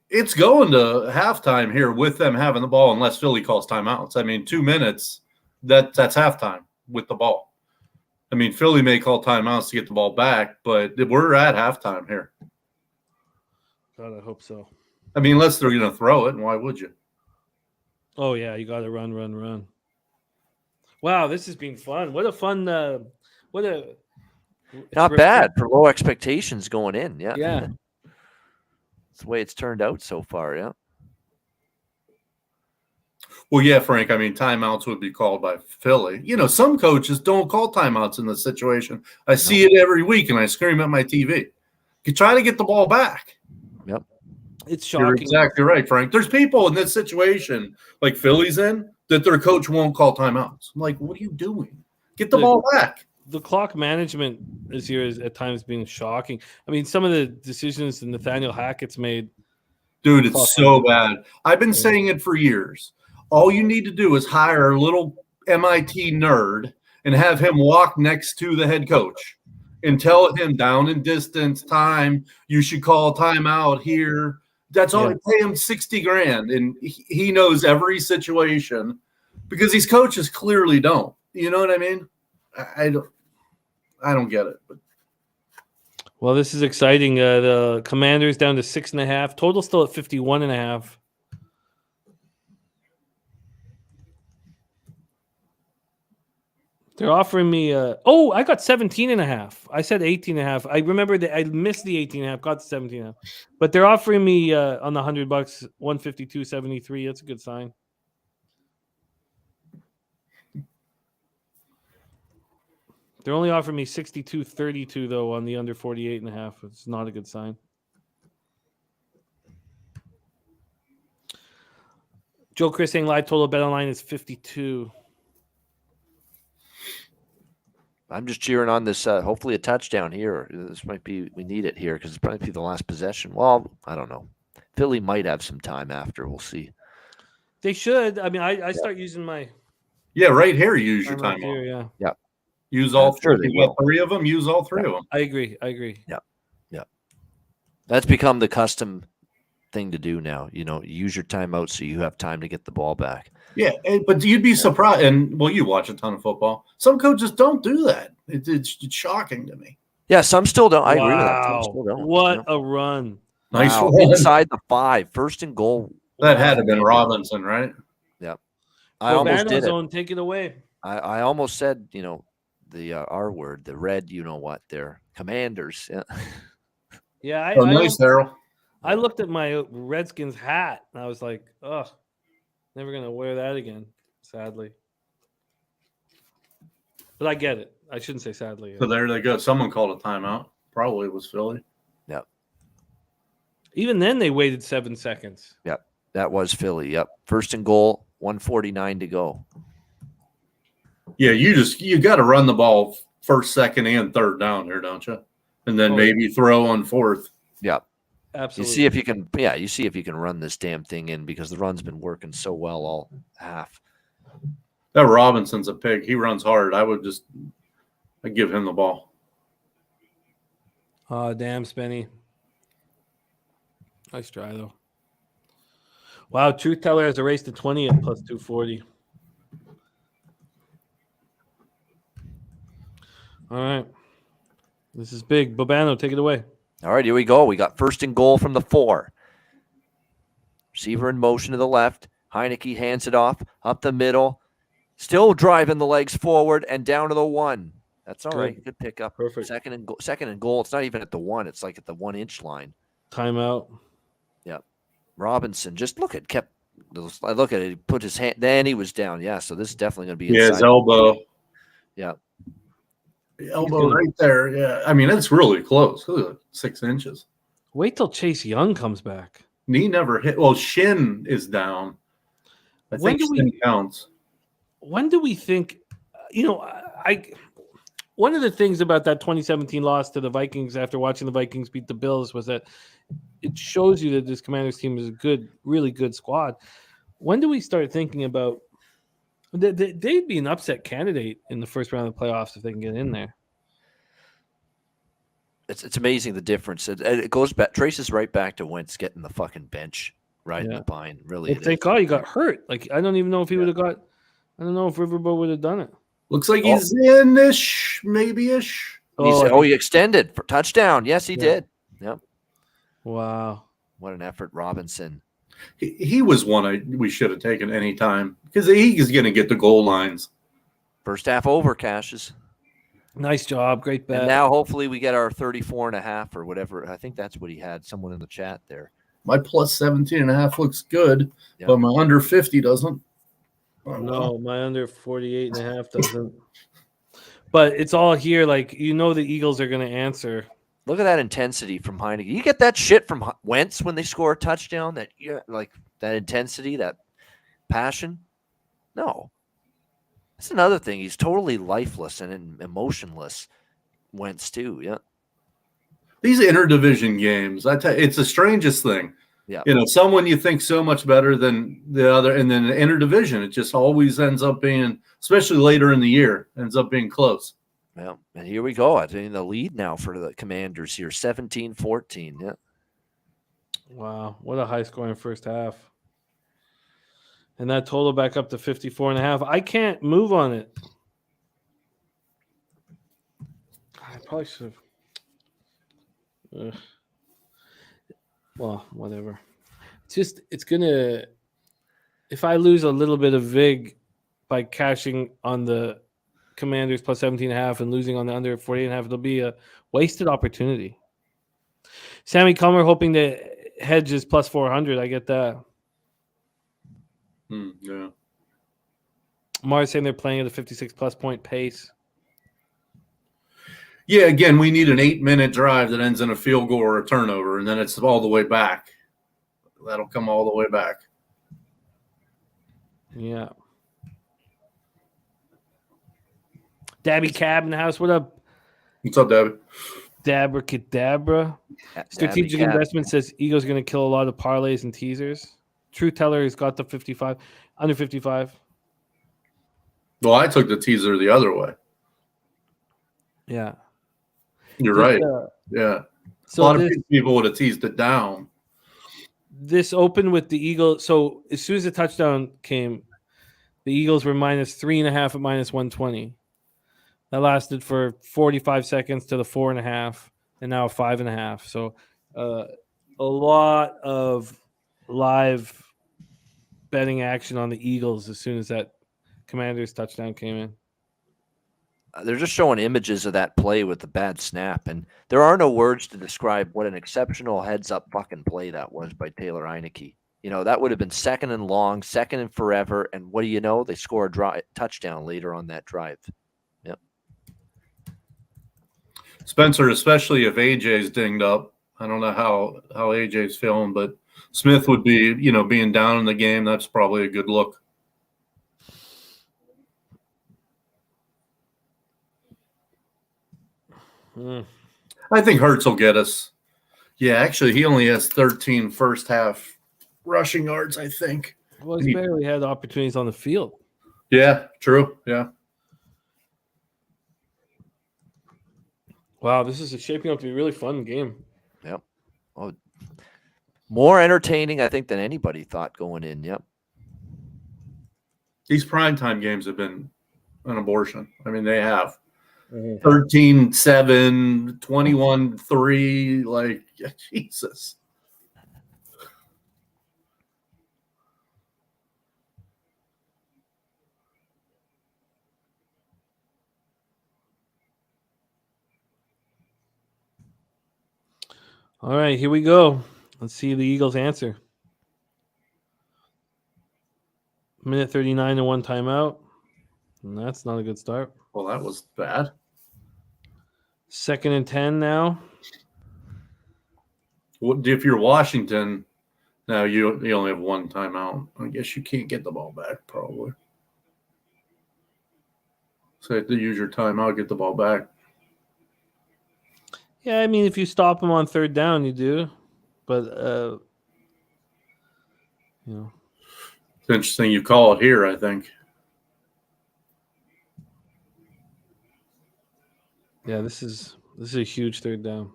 It's going to halftime here with them having the ball unless Philly calls timeouts. I mean, 2 minutes, that's halftime with the ball. I mean, Philly may call timeouts to get the ball back, but we're at halftime here. God, I hope so. I mean, unless they're going to throw it, and why would you? Oh, yeah, you got to run. Wow, this has been fun. What a fun not bad for low expectations going in. Yeah. Yeah. It's the way it's turned out so far, yeah. Well, yeah, Frank, I mean, timeouts would be called by Philly. You know, some coaches don't call timeouts in this situation. I see it every week, and I scream at my TV. You try to get the ball back. Yep. It's shocking. You're exactly right, Frank. There's people in this situation, like Philly's in, that their coach won't call timeouts. I'm like, what are you doing? Get the ball back. The clock management this year is at times being shocking. I mean, some of the decisions that Nathaniel Hackett's made. Dude, it's so bad. I've been saying it for years. All you need to do is hire a little MIT nerd and have him walk next to the head coach and tell him down in distance, time, you should call a timeout here. That's all. Pay him $60,000, and he knows every situation because these coaches clearly don't. You know what I mean? I don't get it. But. Well, this is exciting. The Commanders down to 6.5. Total still at 51.5. They're offering me I got 17.5. I said 18.5. I remember that I missed the 18.5, got the 17.5. But they're offering me on the $100, 152.73. That's a good sign. They're only offering me 62.32 though on the under 48.5. It's not a good sign. Joe Chris saying live total bet online is 52. I'm just cheering on this. Hopefully a touchdown here. This might be, we need it here because it's probably the last possession. Well, I don't know. Philly might have some time after. We'll see. They should. I mean, I start using my. Yeah, right here, use your right time here, off. yeah. Use all sure three. they You got will. 3 of them, use all 3 of them. I agree. Yeah. That's become the custom thing to do now. Use your timeout so you have time to get the ball back. Yeah, but you'd be surprised. And well, you watch a ton of football. Some coaches don't do that. It's shocking to me. Yeah, some still don't. I agree with that. Some Wow. still don't. What a run. Nice Wow. run. Inside the 5, 1st and goal. That had to have been Robinson, right? Yep. I almost did it. Zone, take it away. I almost said, the R word, the red, there, Commanders. Yeah. Yeah, Nice, Harold. I looked at my Redskins hat and I was like, ugh, never going to wear that again, sadly. But I get it. I shouldn't say sadly. So there they go. Someone called a timeout. Probably it was Philly. Yep. Even then, they waited 7 seconds. Yep. That was Philly. Yep. 1st and goal, 1:49 to go. Yeah, you got to run the ball 1st, 2nd, and 3rd down there, don't you? And then maybe throw on 4th. Yep. Absolutely. You see if you can run this damn thing in because the run's been working so well all half. That Robinson's a pig. He runs hard. I'd give him the ball. Oh, damn, Spenny. Nice try, though. Wow, Truth Teller has a race to 20 at plus 240. All right. This is big. Bobano, take it away. All right, here we go. We got 1st and goal from the 4. Receiver in motion to the left. Heineke hands it off, up the middle. Still driving the legs forward and down to the 1. That's all right. Good pickup. Perfect. Second and goal. It's not even at the 1. It's like at the 1-inch line. Timeout. Yep. Robinson just look at it. He put his hand. Then he was down. Yeah. So this is definitely going to be inside. Yeah, his elbow. Yeah. The elbow right there. Yeah. I mean, it's really close. 6 inches. Wait till Chase Young comes back. Knee never hit. Well, shin is down. I think shin counts. When do we think, one of the things about that 2017 loss to the Vikings after watching the Vikings beat the Bills was that it shows you that this Commanders team is a good, really good squad. When do we start thinking about they'd be an upset candidate in the first round of the playoffs if they can get in there? It's amazing the difference. It goes back, traces right back to Wentz getting the fucking bench right in the pine. Really, thank God he got hurt. Like I don't even know if he would have got. I don't know if Riverboat would have done it. Looks like he's in-ish, maybe-ish. He extended for touchdown. Yes, he did. Yep. Wow. What an effort, Robinson. He was one we should have taken any time because he's going to get the goal lines. First half over, Cashes. Nice job. Great bet. And now hopefully we get our 34.5 or whatever. I think that's what he had. Someone in the chat there. My plus 17.5 looks good, but my under 50 doesn't. No, my under 48.5 doesn't. But it's all here. Like, the Eagles are going to answer. Look at that intensity from Heineke. You get that shit from Wentz when they score a touchdown, that intensity, that passion? No. That's another thing. He's totally lifeless and emotionless. Wentz too, yeah. These interdivision games, I tell you, it's the strangest thing. Yeah. Someone you think so much better than the other, and then the interdivision, it just always ends up being, especially later in the year, ends up being close. Yeah, and here we go. I think the lead now for the Commanders here, 17-14. Yeah. Wow, what a high-scoring first half. And that total back up to 54.5. I can't move on it. I probably should have. Well, whatever. It's going to – if I lose a little bit of VIG by cashing on the Commanders plus 17.5 and losing on the under 48.5. It'll be a wasted opportunity. Sammy Comer hoping the hedge is plus 400. I get that. Yeah. Mars saying they're playing at a 56 plus point pace. Yeah, again, we need an 8-minute drive that ends in a field goal or a turnover, and then it's all the way back. That'll come all the way back. Yeah. Dabby Cab in the house. What up? What's up, David? Dabra Cadabra. Strategic Investment says Eagles are going to kill a lot of parlays and teasers. True Teller has got the 55, under 55. Well, I took the teaser the other way. Yeah. You're right. Yeah. So a lot of people would have teased it down. This opened with the Eagles. So as soon as the touchdown came, the Eagles were minus 3.5 at minus 120. That lasted for 45 seconds to the 4.5, and now 5.5. So a lot of live betting action on the Eagles as soon as that Commanders touchdown came in. They're just showing images of that play with the bad snap, and there are no words to describe what an exceptional heads-up fucking play that was by Taylor Heineke. You know, that would have been second and long, second and forever, and what do you know? They score a touchdown later on that drive. Yep. Spencer, especially if AJ's dinged up. I don't know how AJ's feeling, but Smith would be, being down in the game. That's probably a good look. I think Hurts will get us. Yeah, actually, he only has 13 first half rushing yards, I think. Well, he's barely had opportunities on the field. Yeah, true. Yeah. Wow, this is shaping up to be a really fun game. Yep. Oh, more entertaining, I think, than anybody thought going in. Yep. These primetime games have been an abortion. I mean, they have. 13-7, 21-3, like, Jesus. All right, here we go. Let's see the Eagles' answer. Minute 39 and 1 timeout. And that's not a good start. Well, that was bad. 2nd and 10 now. If you're Washington, now you only have one timeout. I guess you can't get the ball back, probably. So you have to use your timeout, get the ball back. Yeah, I mean, if you stop them on 3rd down, you do. But, It's interesting you call it here, I think. Yeah, this is a huge 3rd down.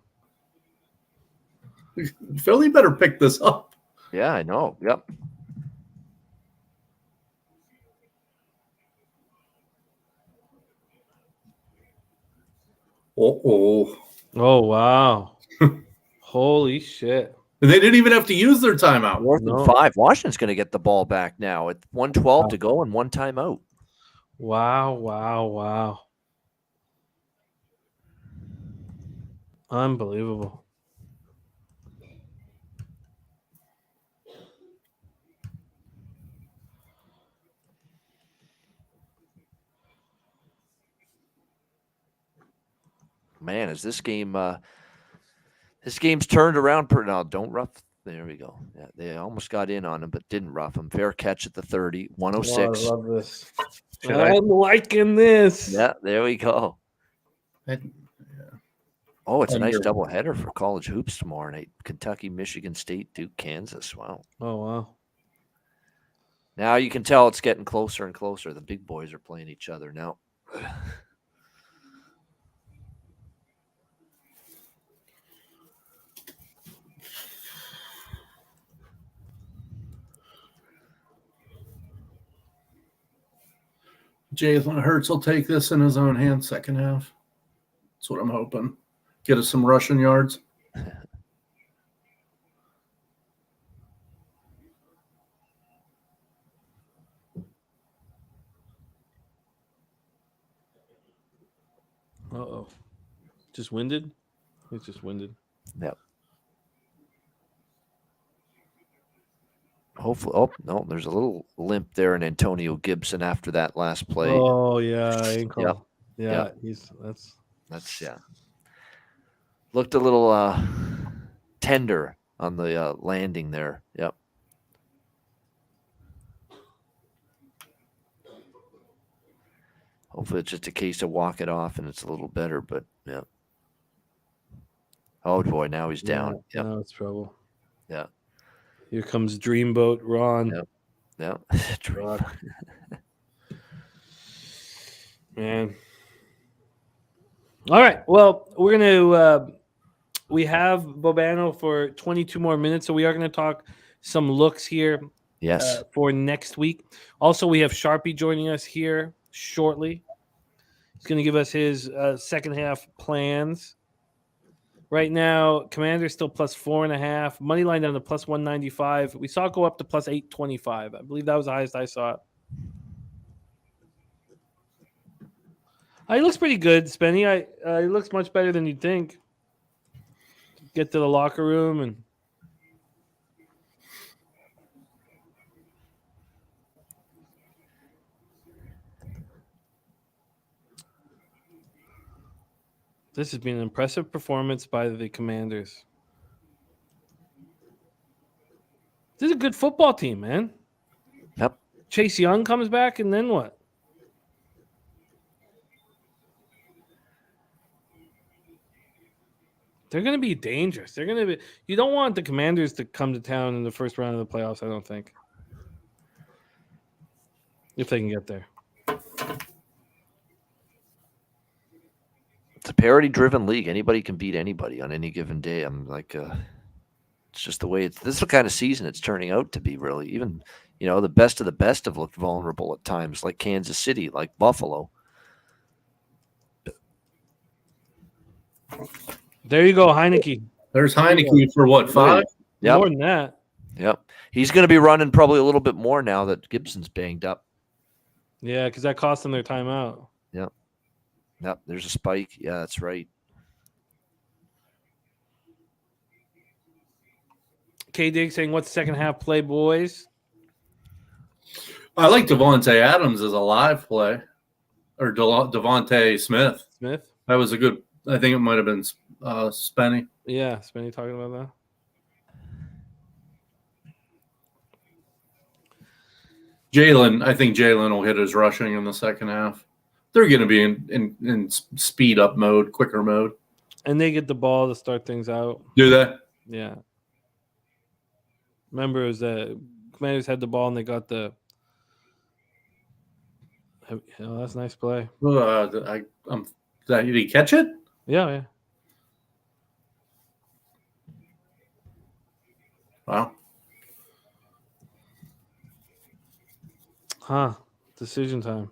Philly better pick this up. Yeah, I know. Yep. Oh, wow. Holy shit. And they didn't even have to use their timeout. 4th and 5. Washington's going to get the ball back now with 1:12 to go and one timeout. Wow. Unbelievable. Man, is this game this game's turned around. No, don't rough. There we go. Yeah, they almost got in on him, but didn't rough him. Fair catch at the 30, 106. Oh, I love this. I'm liking this. Yeah, there we go. Oh, it's a nice doubleheader for college hoops tomorrow night. Kentucky, Michigan State, Duke, Kansas. Wow. Oh, wow. Now you can tell it's getting closer and closer. The big boys are playing each other now. Jalen Hurts will take this in his own hands second half. That's what I'm hoping. Get us some rushing yards. Uh-oh. Just winded? It's just winded. Yep. Hopefully. Oh, no, there's a little limp there in Antonio Gibson after that last play. Oh, yeah, ankle. Yep. Yeah, Yep. that's yeah. Looked a little tender on the landing there. Yep. Hopefully it's just a case of walk it off and it's a little better, but yeah. Oh boy, now he's down. Yeah, now it's trouble. Yeah. Here comes Dreamboat Ron. Yep. Man. All right. Well, we're gonna we have Bobano for 22 more minutes, so we are gonna talk some looks here. Yes. For next week. Also, we have Sharpie joining us here shortly. He's going to give us his second half plans. Right now, Commander's still plus 4.5. Money line down to plus 195. We saw it go up to plus 825. I believe that was the highest I saw it. He looks pretty good, Spenny. He looks much better than you'd think. Get to the locker room and this has been an impressive performance by the Commanders. This is a good football team, man. Yep. Chase Young comes back, and then what? They're going to be dangerous. They're going to be. You don't want the Commanders to come to town in the first round of the playoffs, I don't think. If they can get there. It's a parity-driven league. Anybody can beat anybody on any given day. I'm like, it's just the way it's. This is the kind of season it's turning out to be. Really, even the best of the best have looked vulnerable at times, like Kansas City, like Buffalo. There you go, Heineke. There's Heineke for what, 5? Yep. More than that. Yep. He's going to be running probably a little bit more now that Gibson's banged up. Yeah, because that cost them their timeout. Yep. Yep. There's a spike. Yeah, that's right. K. Dig saying, what's second half play, boys? I like Devontae Adams as a live play. Or Devontae Smith. That was a good, I think it might have been Spenny. Yeah, Spenny talking about that. I think Jalen will hit his rushing in the second half. They're going to be in speed up mode, quicker mode. And they get the ball to start things out. Do that? Yeah. Remember, it was the Commanders had the ball and they got the. Oh, that's a nice play. Did he catch it? Yeah. Wow. Decision time.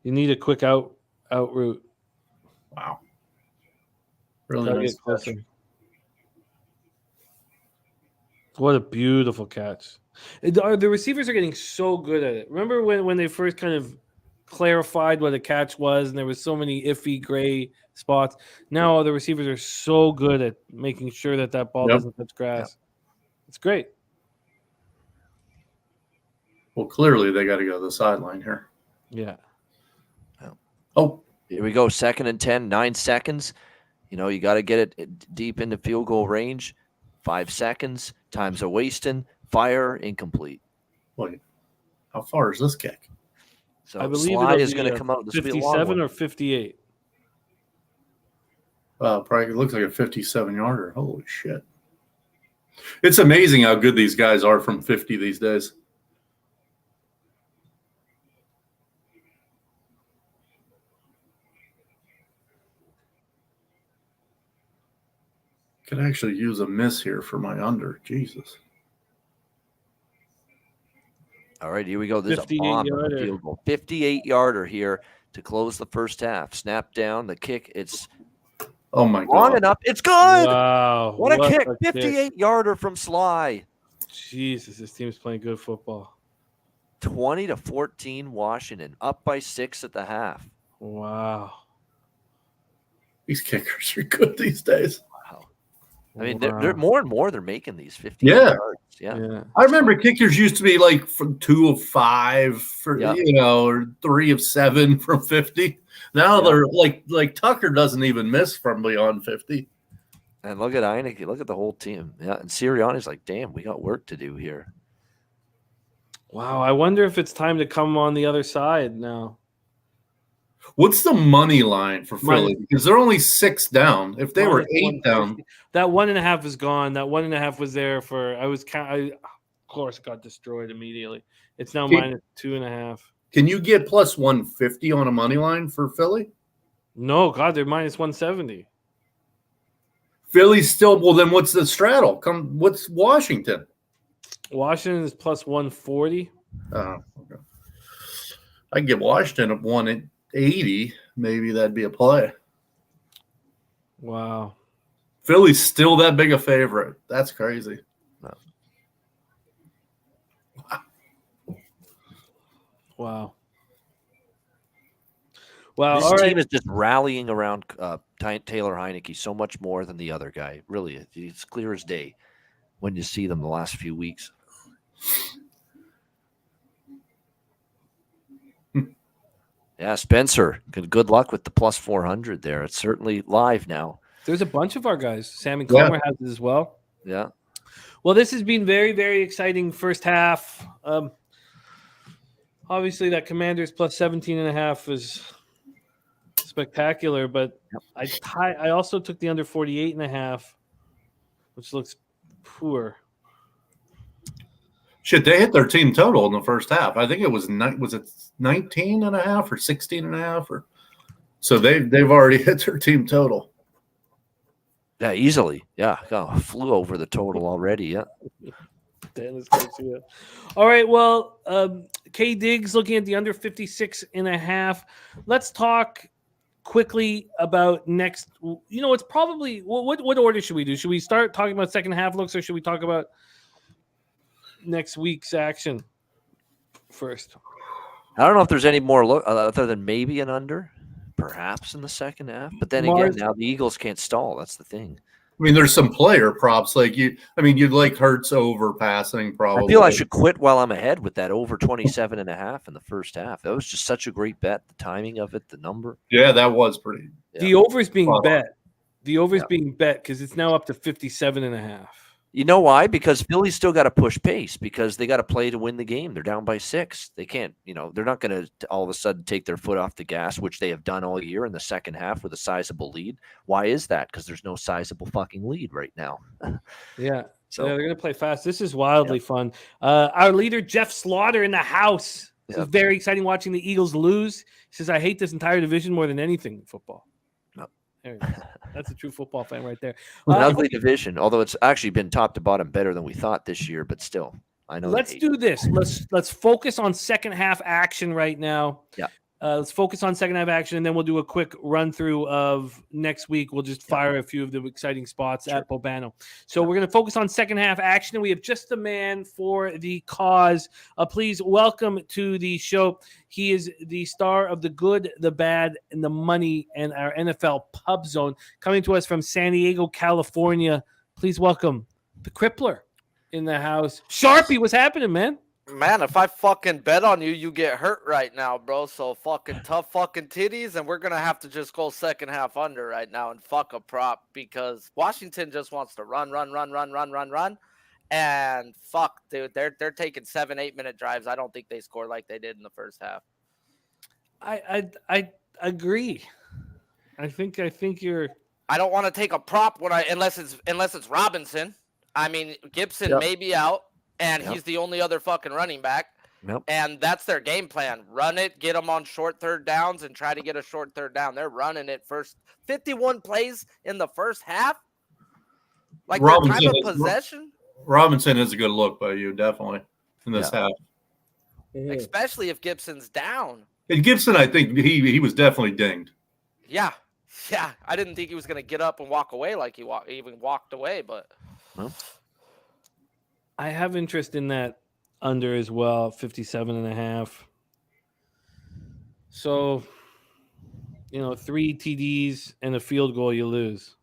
You need a quick out route. Wow. Really nice catch. What a beautiful catch. The receivers are getting so good at it. Remember when they first kind of clarified what a catch was and there was so many iffy gray spots? Now the receivers are so good at making sure that ball doesn't touch grass. Yep. It's great. Well, clearly they got to go to the sideline here. Yeah. Oh. Here we go. 2nd and 10, 9 seconds. You got to get it deep into field goal range. 5 seconds. Time's a wasting. Fire, incomplete. Wait. How far is this kick? So I believe Sly is going to come out. This 57 or 58. Probably it looks like a 57-yarder. Holy shit. It's amazing how good these guys are from 50 these days. Could actually use a miss here for my under. Jesus. All right, here we go. There's a bomb on the field goal. 58-yarder here to close the first half. Snap down, the kick. It's my God. Long enough. It's good. Wow. What a kick. 58-yarder from Sly. Jesus, this team's playing good football. 20-14 Washington. Up by 6 at the half. Wow. These kickers are good these days. Wow. I mean, they're more and more they're making these 50 Yeah. yards. Yeah. I remember kickers used to be like from 2 of 5 for or 3 of 7 from 50. Now they're like Tucker doesn't even miss from beyond 50. And look at Heineke. Look at the whole team. Yeah, and Sirianni's like, damn, we got work to do here. Wow, I wonder if it's time to come on the other side now. What's the money line for Philly? Because they're only 6 down. If they were 8 down, that 1.5 is gone. That 1.5 was there for. Of course, got destroyed immediately. It's now minus 2.5. Can you get plus 150 on a money line for Philly? No, God, they're minus 170. Philly's still well. Then what's the straddle? What's Washington? Washington is plus 140. Oh, okay. I can get Washington at 180. Maybe that'd be a play. Wow. Philly's still that big a favorite. That's crazy. No. Wow. This team is just rallying around Taylor Heineke so much more than the other guy. Really, it's clear as day when you see them the last few weeks. Yeah, Spencer, good luck with the plus 400 there. It's certainly live now. There's a bunch of our guys. Sam and Comer has it as well. Yeah. Well, this has been very, very exciting first half. Obviously, that Commanders plus 17.5 is spectacular, but I also took the under 48.5, which looks poor. Shit, they hit their team total in the first half. I think it was 19.5 or 16.5 or so they've already hit their team total. Yeah, easily. Yeah, flew over the total already. Yeah. All right. Well, K Diggs looking at the under 56.5. Let's talk quickly about next. It's probably what order should we do? Should we start talking about second half looks, or should we talk about next week's action first? I don't know if there's any more look other than maybe an under, perhaps in the second half. But then again, now the Eagles can't stall. That's the thing. I mean, there's some player props like you'd like Hurts over passing probably. I feel I should quit while I'm ahead with that over 27.5 in the first half. That was just such a great bet. The timing of it, the number. Yeah, that was pretty. Yeah. The over's being bet. The over's being bet because it's now up to 57.5. You know why? Because Philly's still got to push pace because they got to play to win the game. They're down by 6. They can't, they're not going to all of a sudden take their foot off the gas, which they have done all year in the second half with a sizable lead. Why is that? Because there's no sizable fucking lead right now. Yeah. So they're going to play fast. This is wildly fun. Our leader, Jeff Slaughter, in the house. This is very exciting watching the Eagles lose. He says, I hate this entire division more than anything in football. There you go. That's a true football fan right there. An ugly division, although it's actually been top to bottom better than we thought this year, but still, I know. Let's do this. Let's focus on second half action right now. Yeah. Let's focus on second half action, and then we'll do a quick run through of next week. We'll just fire a few of the exciting spots at Bobano. So we're going to focus on second half action, and we have just the man for the cause. Please welcome to the show. He is the star of The Good, the Bad, and the Money, and our NFL Pub Zone, coming to us from San Diego, California. Please welcome the Crippler in the house. Sharpie, what's happening, man? Man, if I fucking bet on you, you get hurt right now, bro. So fucking tough fucking titties, and we're going to have to just go second half under right now and fuck a prop because Washington just wants to run. And fuck, dude, they're taking 7-8 minute drives. I don't think they score like they did in the first half. I agree. I think you're. I don't want to take a prop unless it's Robinson. I mean, Gibson may be out. And he's the only other fucking running back. Yep. And that's their game plan. Run it, get them on short third downs, and try to get a short third down. They're running it first. 51 plays in the first half? Like their time of possession? Robinson is a good look by you, definitely, in this half. Especially if Gibson's down. And Gibson, I think he was definitely dinged. Yeah. Yeah. I didn't think he was going to get up and walk away like he even walked away, but... Well. I have interest in that under as well, 57.5. So 3 TDs and a field goal, you lose.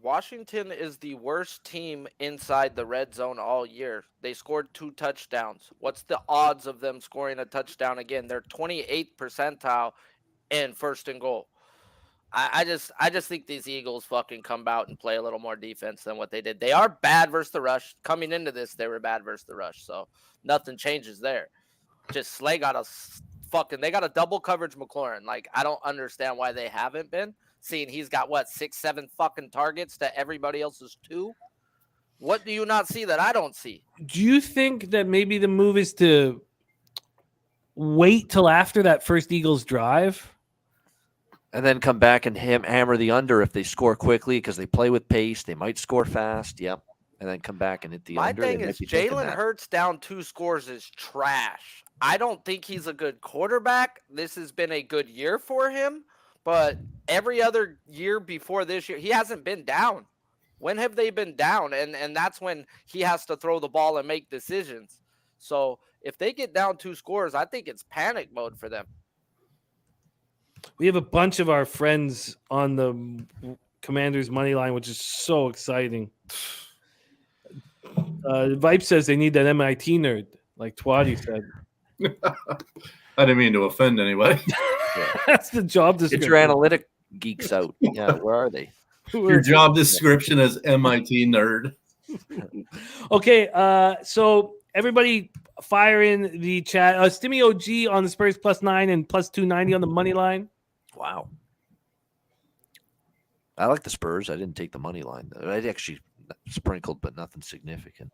Washington is the worst team inside the red zone all year. They scored 2 touchdowns. What's the odds of them scoring a touchdown again? They're 28th percentile in first and goal. I just think these Eagles fucking come out and play a little more defense than what they did. They are bad versus the rush. Coming into this, they were bad versus the rush. So nothing changes there. Just Slay got they got a double coverage McLaurin. Like, I don't understand why they haven't been. Seeing he's got 6, 7 fucking targets to everybody else's 2. What do you not see that I don't see? Do you think that maybe the move is to wait till after that first Eagles drive? And then come back and hammer the under if they score quickly because they play with pace. They might score fast. Yep. And then come back and hit the under. My thing is Jalen Hurts down 2 scores is trash. I don't think he's a good quarterback. This has been a good year for him. But every other year before this year, he hasn't been down. When have they been down? And that's when he has to throw the ball and make decisions. So if they get down 2 scores, I think it's panic mode for them. We have a bunch of our friends on the Commanders money line, which is so exciting. Vipe says they need that MIT nerd, like Twatty said. I didn't mean to offend anybody. That's the job description. Get your analytic geeks out. Yeah, where are they? Your job description is MIT nerd. Okay, so everybody fire in the chat. Stimmy OG on the Spurs +9 and +290 on the money line. Wow. I like the Spurs. I didn't take the money line. I actually sprinkled, but nothing significant.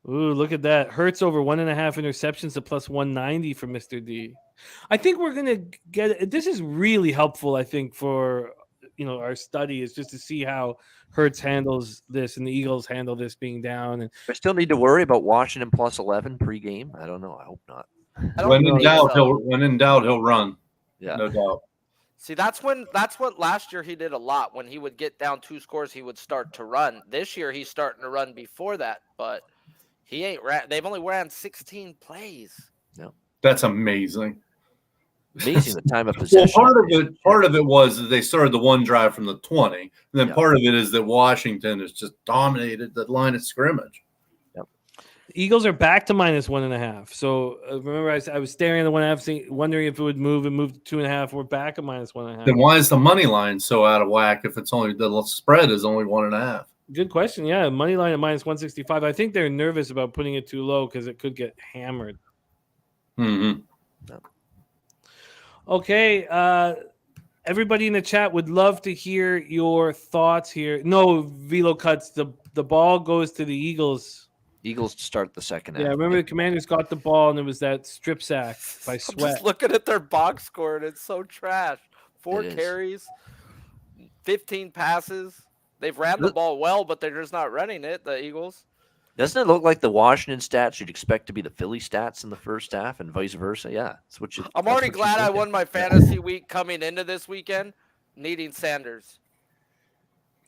Ooh, look at that. Hurts over 1.5 interceptions to +190 for Mr. D. I think we're going to get – this is really helpful, I think, for our study is just to see how Hurts handles this and the Eagles handle this being down. And I still need to worry about Washington +11 pregame. I don't know. I hope not. When in doubt, he'll run. Yeah, no doubt. See, that's what last year he did a lot. When he would get down 2 scores, he would start to run. This year he's starting to run before that, but he ain't they've only ran 16 plays. No. That's amazing. Amazing the time of possession. Well, part of it was that they started the one drive from the 20. And then part of it is that Washington has just dominated the line of scrimmage. The Eagles are back to -1.5. So remember, I was staring at the 1.5, wondering if it would move and move to 2.5. We're back at -1.5. Then why is the money line so out of whack if it's only the spread is only 1.5? Good question. Yeah, money line at -165. I think they're nervous about putting it too low because it could get hammered. Mm-hmm. No. Okay, everybody in the chat would love to hear your thoughts here. No, Velo cuts. The ball goes to the Eagles. Eagles start the second half. Yeah, remember the Commanders got the ball and it was that strip sack by I'm Sweat. just looking at their box score and it's so trash. 4 It is. carries, 15 passes. They've ran the ball well, but they're just not running it, the Eagles. Doesn't it look like the Washington stats you'd expect to be the Philly stats in the first half and vice versa? Yeah, that's what you. I'm already glad I won my fantasy week coming into this weekend, needing Sanders.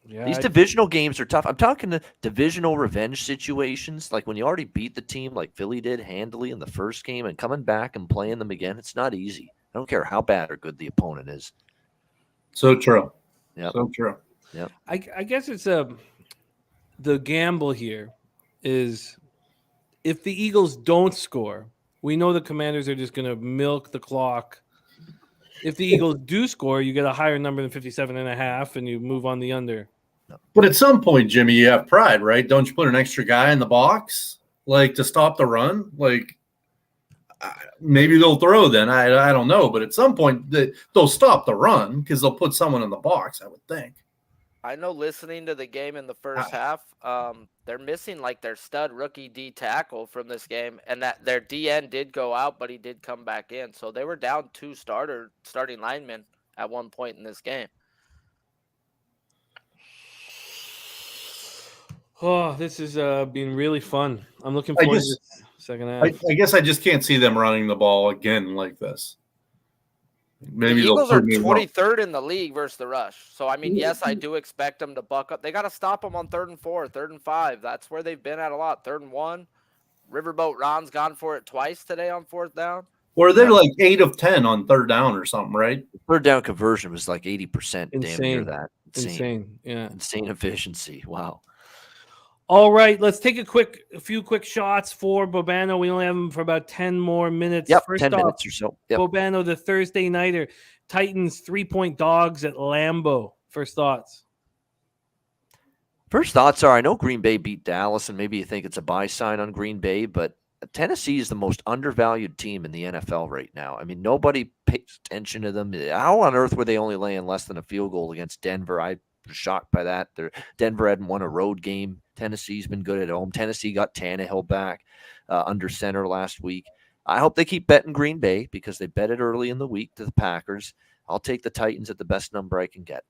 Yeah, These divisional games are tough. I'm talking the divisional revenge situations, like when you already beat the team like Philly did handily in the first game and coming back and playing them again. It's not easy. I don't care how bad or good the opponent is. So true. Yeah. So true. Yeah. I guess it's the gamble here is if the Eagles don't score, we know the Commanders are just going to milk the clock. If the Eagles do score, you get a higher number than 57.5 and you move on the under. But at some point, Jimmy, you have pride, right? Don't you put an extra guy in the box, like to stop the run? Like maybe they'll throw then. I don't know. But at some point, they'll stop the run because they'll put someone in the box, I would think. I know listening to the game in the first half, they're missing like their stud rookie D tackle from this game, and that their DN did go out, but he did come back in. So they were down 2 starting linemen at one point in this game. Oh, this is been really fun. I'm looking forward to the second half. I guess I just can't see them running the ball again like this. Maybe the Eagles are 23rd in the league versus the rush. So, I mean, yes, I do expect them to buck up. They got to stop them on 3rd and 4, 3rd and 5. That's where they've been at a lot. 3rd and 1. Riverboat Ron's gone for it twice today on 4th down. Or they're like 8 of 10 on third down or something, right? Third down conversion was like 80%. Damn near Insane. that. Insane. Yeah. Insane efficiency. Wow. All right, let's take a few quick shots for Bobano. We only have him for about 10 more minutes. Yep, First 10 off, minutes or so. Yep. Bobano, the Thursday nighter. Titans 3-point dogs at Lambeau. First thoughts. First thoughts are, I know Green Bay beat Dallas, and maybe you think it's a buy sign on Green Bay, but Tennessee is the most undervalued team in the NFL right now. I mean, nobody pays attention to them. How on earth were they only laying less than a field goal against Denver? I was shocked by that. Denver hadn't won a road game. Tennessee's been good at home. Tennessee got Tannehill back under center last week. I hope they keep betting Green Bay because they bet it early in the week to the Packers. I'll take the Titans at the best number I can get.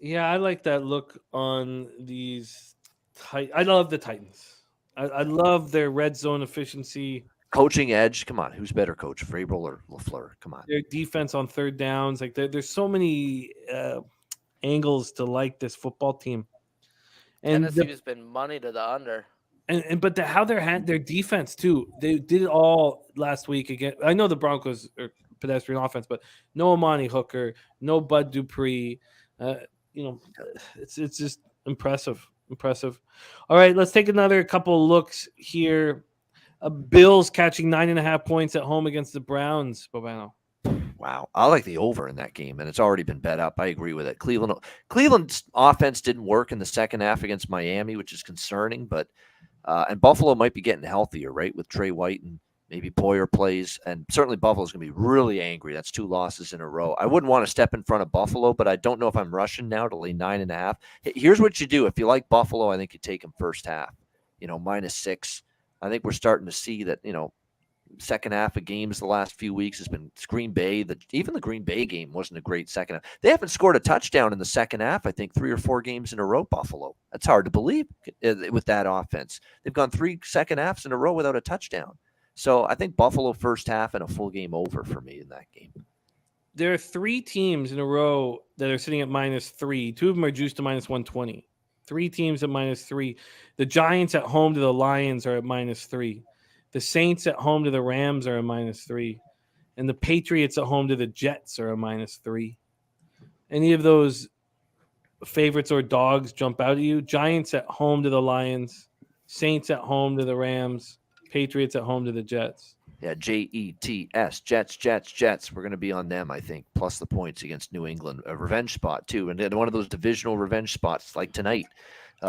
Yeah, I like that look on these. I love the Titans. I love their red zone efficiency. Coaching edge. Come on. Who's better coach, Vrabel or LaFleur? Come on. Their defense on third downs. Like there's so many angles to like this football team. And Tennessee's been money to the under. But how their defense too. They did it all last week again. I know the Broncos are pedestrian offense, but no Amani Hooker, no Bud Dupree. It's just impressive. All right, let's take another couple looks here. Bills catching 9.5 points at home against the Browns. Bobano. Wow. I like the over in that game, and it's already been bet up. I agree with it. Cleveland's offense didn't work in the second half against Miami, which is concerning, but and Buffalo might be getting healthier, right, with Trey White and maybe Poyer plays, and certainly Buffalo's going to be really angry. That's 2 losses in a row. I wouldn't want to step in front of Buffalo, but I don't know if I'm rushing now to lay 9.5. Here's what you do. If you like Buffalo, I think you take them first half, -6. I think we're starting to see that, second half of games the last few weeks has been Green Bay. Even the Green Bay game wasn't a great second half. They haven't scored a touchdown in the second half, I think 3 or 4 games in a row, Buffalo. That's hard to believe with that offense. They've gone 3 second halves in a row without a touchdown. So I think Buffalo first half and a full game over for me in that game. There are 3 teams in a row that are sitting at -3. 2 of them are juiced to -120. 3 teams at -3. The Giants at home to the Lions are at -3. The Saints at home to the Rams are a -3. And the Patriots at home to the Jets are a -3. Any of those favorites or dogs jump out at you? Giants at home to the Lions. Saints at home to the Rams. Patriots at home to the Jets. Yeah, Jets, Jets. We're going to be on them, I think, plus the points against New England. A revenge spot, too. And one of those divisional revenge spots like tonight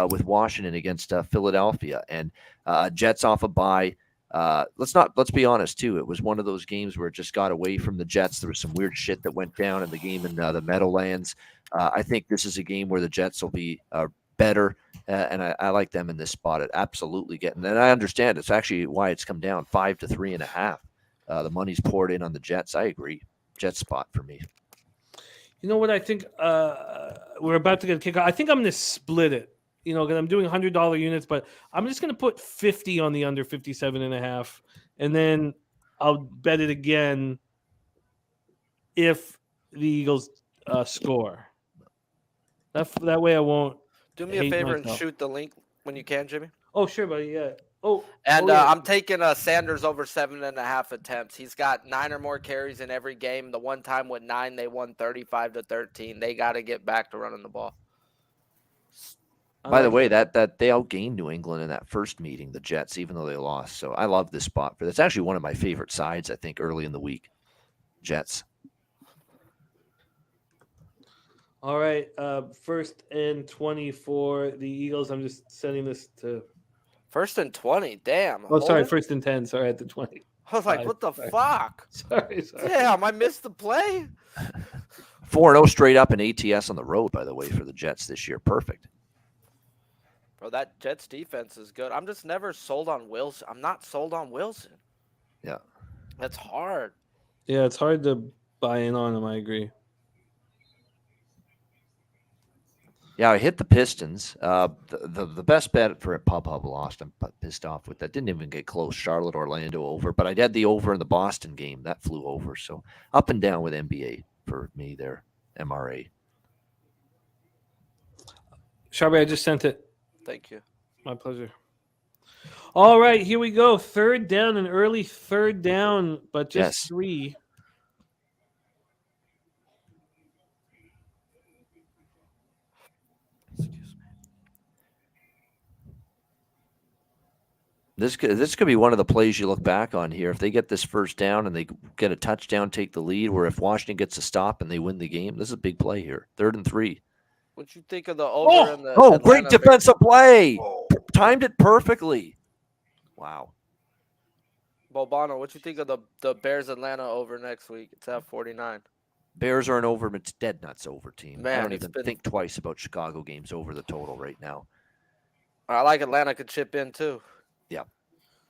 with Washington against Philadelphia. And Jets off a bye. Let's be honest, too. It was one of those games where it just got away from the Jets. There was some weird shit that went down in the game in the Meadowlands. I think this is a game where the Jets will be better, and I like them in this spot at absolutely getting. And I understand it's actually why it's come down 5 to 3.5. The money's poured in on the Jets. I agree. Jet spot for me. You know what I think? We're about to get a kickoff. I think I'm going to split it. Because I'm doing $100 units, but I'm just going to put 50 on the under 57.5, and then I'll bet it again if the Eagles score. That way I won't. Do me a favor and shoot the link when you can, Jimmy. Oh, sure, buddy. Yeah. Yeah. I'm taking Sanders over 7.5 attempts. He's got 9 or more carries in every game. The one time with 9, they won 35-13. They got to get back to running the ball. By the way, that they outgained New England in that first meeting, the Jets, even though they lost. So I love this spot for this. It's actually one of my favorite sides, I think, early in the week. Jets. All right. 1st and 20 for the Eagles. I'm just sending this to 1st and 20. Damn. Oh, sorry. 1st and 10. Sorry, at the 20. I was like, what the fuck? Sorry. Damn, I missed the play. 4-0 straight up in ATS on the road, by the way, for the Jets this year. Perfect. Bro, that Jets defense is good. I'm just never sold on Wilson. I'm not sold on Wilson. Yeah. That's hard. Yeah, it's hard to buy in on him. I agree. Yeah, I hit the Pistons. The best bet for it, Pub lost. I'm pissed off with that. Didn't even get close. Charlotte, Orlando over. But I had the over in the Boston game. That flew over. So up and down with NBA for me there, MRA. Sharby, I just sent it. Thank you. My pleasure. All right, here we go. Third down, an early third down, but just Yes. 3. This could be one of the plays you look back on here. If they get this first down and they get a touchdown, take the lead, or if Washington gets a stop and they win the game, this is a big play here. 3rd and 3. What you think of the over in the Oh, great Atlanta defensive play. Timed it perfectly. Wow. Bobano, what you think of the Bears Atlanta over next week? It's at 49. Bears are an over, it's dead nuts over team. Man, I don't it's even been- think twice about Chicago games over the total right now. I like Atlanta could chip in too.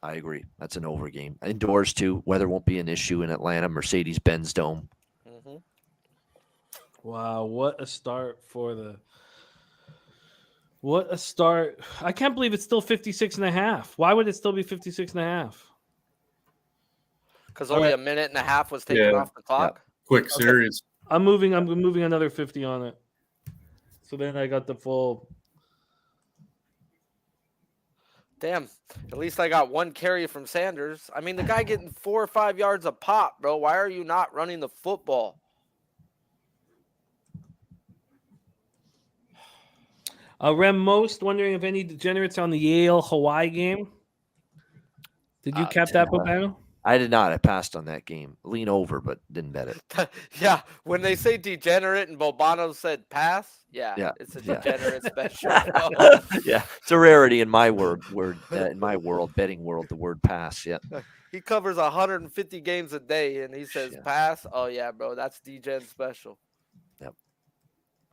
I agree. That's an over game. Indoors too. Weather won't be an issue in Atlanta. Mercedes-Benz Dome. Mm-hmm. Wow, what a start for the. What a start. I can't believe it's still 56.5. Why would it still be 56.5? Because All only right. a minute and a half was taken Yeah. off the clock. Quick series. I'm moving another 50 on it. So then I got the full. Damn. At least I got 1 carry from Sanders. I mean, the guy getting 4 or 5 yards a pop, bro. Why are you not running the football? Rem Most wondering if any degenerates on the Yale Hawaii game. Did you cap that, Bobano? I did not. I passed on that game. Lean over, but didn't bet it. Yeah, when they say degenerate and Bobano said pass, yeah. It's a degenerate special. Bro. Yeah, it's a rarity in my in my world, betting world, the word pass. Yeah. He covers 150 games a day and he says Yeah. pass. Oh yeah, bro, that's degen special.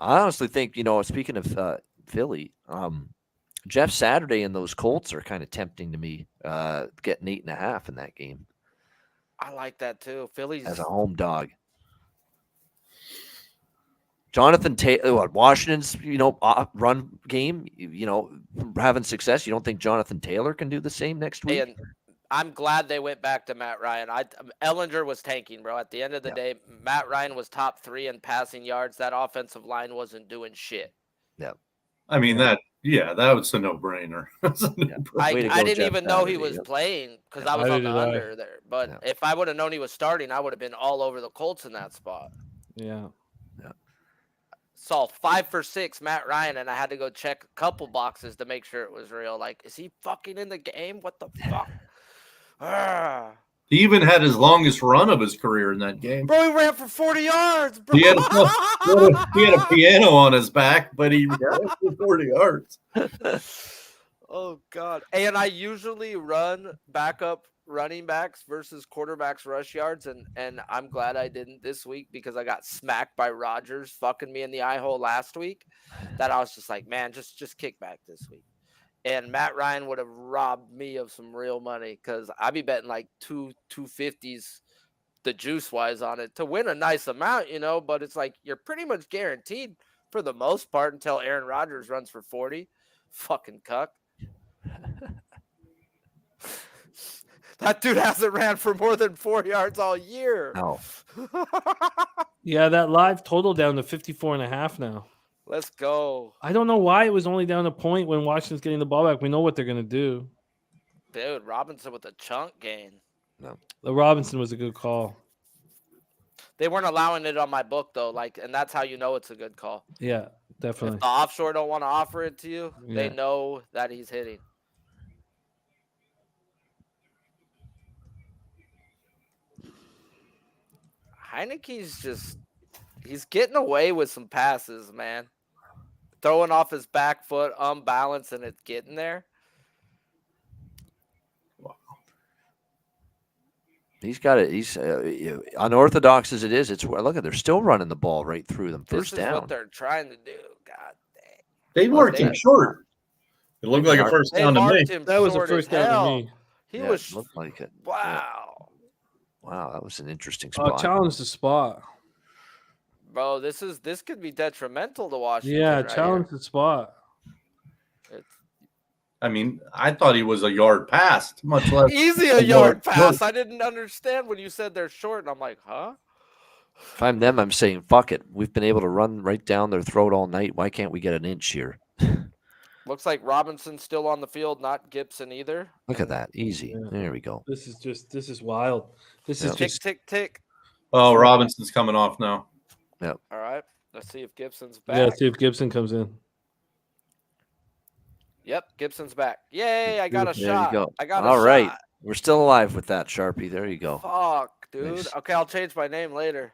I honestly think, speaking of Philly, Jeff Saturday and those Colts are kind of tempting to me, getting 8.5 in that game I like that too. Philly's as a home dog. Jonathan Taylor, Washington's, run game, having success. You don't think Jonathan Taylor can do the same next week? and I'm glad they went back to Matt Ryan. Ellinger was tanking, bro. At the end of the day, Matt Ryan was top 3 in passing yards. That offensive line wasn't doing shit. I mean, that was a no-brainer. I Way to go, didn't Jeff even know he Saturday, was yep. playing because Yeah. I was Neither on the did I. under there. But Yeah. if I would have known he was starting, I would have been all over the Colts in that spot. Yeah. Saw 5 for 6 Matt Ryan, and I had to go check a couple boxes to make sure it was real. Like, is he fucking in the game? What the fuck? Ah. He even had his longest run of his career in that game. Bro, he ran for 40 yards, bro. He had a piano on his back, but he ran for 40 yards. Oh, God. And I usually run backup running backs versus quarterbacks rush yards, and I'm glad I didn't this week because I got smacked by Rodgers fucking me in the eye hole last week. That I was just like, man, just kick back this week. And Matt Ryan would have robbed me of some real money because I'd be betting like 250s the juice wise on it to win a nice amount, but it's like you're pretty much guaranteed for the most part until Aaron Rodgers runs for 40. Fucking cuck. That dude hasn't ran for more than 4 yards all year. No. Yeah, that live total down to 54.5 now. Let's go. I don't know why it was only down a point when Washington's getting the ball back. We know what they're going to do. Dude, Robinson with a chunk gain. The Robinson was a good call. They weren't allowing it on my book, though. And that's how you know it's a good call. Yeah, definitely. If the offshore don't want to offer it to you, they Yeah. know that he's hitting. Heineke's he's getting away with some passes, man. Throwing off his back foot, unbalanced, and it's getting there. He's got it. He's unorthodox as it is. Look at they're still running the ball right through them. This First is down. what they're trying to do. God dang. They marked him short. It looked like a first They down to me. marked him That was a short first as down hell. to me. He Yeah, was it looked like it. wow. Wow, that was an interesting Oh, spot. challenge the spot. Bro, this could be detrimental to Washington. Yeah, right challenge the spot. here. I mean, I thought he was a yard past, much less. It's easy a yard pass. I didn't understand when you said they're short, and I'm like, huh? If I'm them, I'm saying, fuck it. We've been able to run right down their throat all night. Why can't we get an inch here? Looks like Robinson's still on the field, not Gibson either. Look at that. Easy. Yeah. There we go. This is wild. This is Yeah. Tick, just tick, tick. Oh, Robinson's coming off now. All right. Let's see if Gibson's yeah. back. See if Gibson comes in. Yep, Gibson's back. Yay, I got a There shot. you go. I got a All right. shot. We're still alive with that, Sharpie. There you go. Fuck, dude. Nice. Okay, I'll change my name later.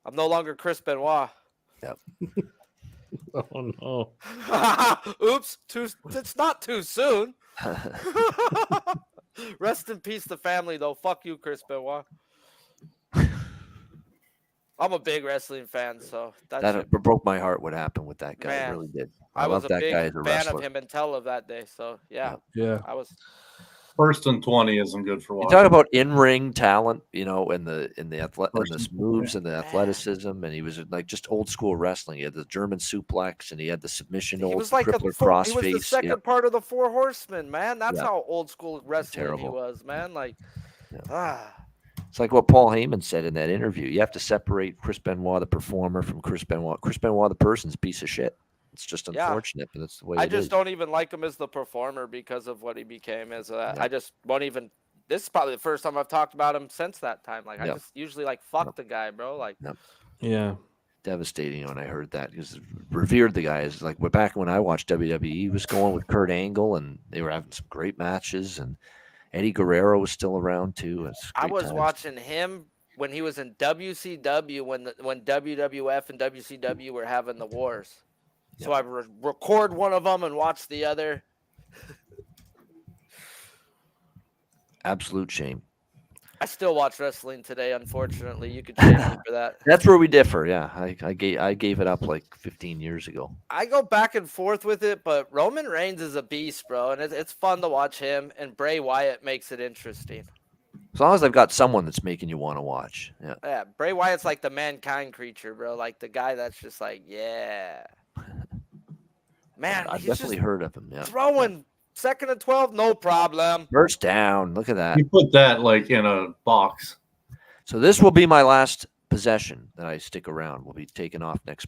I'm no longer Chris Benoit. Oh no. Oops. It's not too soon. Rest in peace, the family, though. Fuck you, Chris Benoit. I'm a big wrestling fan, so That broke my heart what happened with that guy. Man, It really did. I was love a that big guy as a fan wrestler. of him and Tell that day. So yeah, Yeah. I was. 1st and 20 isn't good for You Washington. talk about in-ring talent, and the First moves and the athleticism, and he was like just old school wrestling. He had the German suplex, and he had the submission He hold, was like crippler he was the crossface. second Yep. part of the Four Horsemen, man. That's Yeah. how old school wrestling he Terrible. was, man. Like, Yeah. It's like what Paul Heyman said in that interview. You have to separate Chris Benoit, the performer, from Chris Benoit. Chris Benoit, the person's a piece of shit. It's just Yeah. unfortunate, but that's the way I it is. just don't even like him as the performer because of what he became. Yeah. I just won't even. This is probably the first time I've talked about him since that time. Like, I Yep. just usually like fuck Yep. the guy, bro. Like, Yeah. Devastating when I heard that, because revered the guys. Like back when I watched WWE, he was going with Kurt Angle, and they were having some great matches. And Eddie Guerrero was still around too. It's I great was times. watching him when he was in WCW when WWF and WCW were having the wars. So I record one of them and watch the other. Absolute shame. I still watch wrestling today. Unfortunately, you could shame me for that. That's where we differ. Yeah, I gave it up like 15 years ago. I go back and forth with it, but Roman Reigns is a beast, bro, and it's fun to watch him. And Bray Wyatt makes it interesting. As long as I've got someone that's making you want to watch. Yeah. Yeah, Bray Wyatt's like the mankind creature, bro. Like the guy that's just like, yeah, man. I've He's definitely just heard of him. Yeah. throwing 2nd and 12, no problem. First down. Look at that. You put that like in a box. So this will be my last possession that I stick around. We'll be taking off next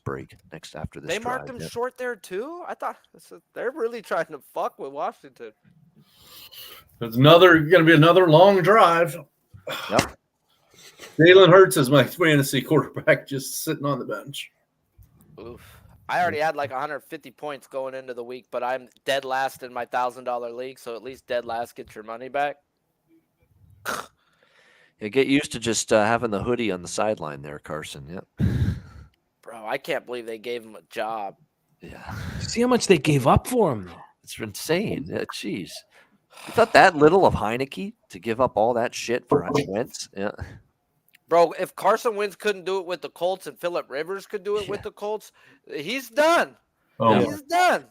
after this. They marked drive. him Yeah. short there too. I thought they're really trying to fuck with Washington. It's going to be another long drive. Yep. Jalen Hurts is my fantasy quarterback, just sitting on the bench. Oof. I already had like 150 points going into the week, but I'm dead last in my $1,000 league, so at least dead last gets your money back. Yeah, get used to just having the hoodie on the sideline there, Carson. Yep. Bro, I can't believe they gave him a job. Yeah. See how much they gave up for him, though. It's insane. Yeah, jeez. You thought that little of Heineke to give up all that shit for Wentz? Yeah. Bro, if Carson Wentz couldn't do it with the Colts and Phillip Rivers could do it with the Colts, he's done. Oh, He's done.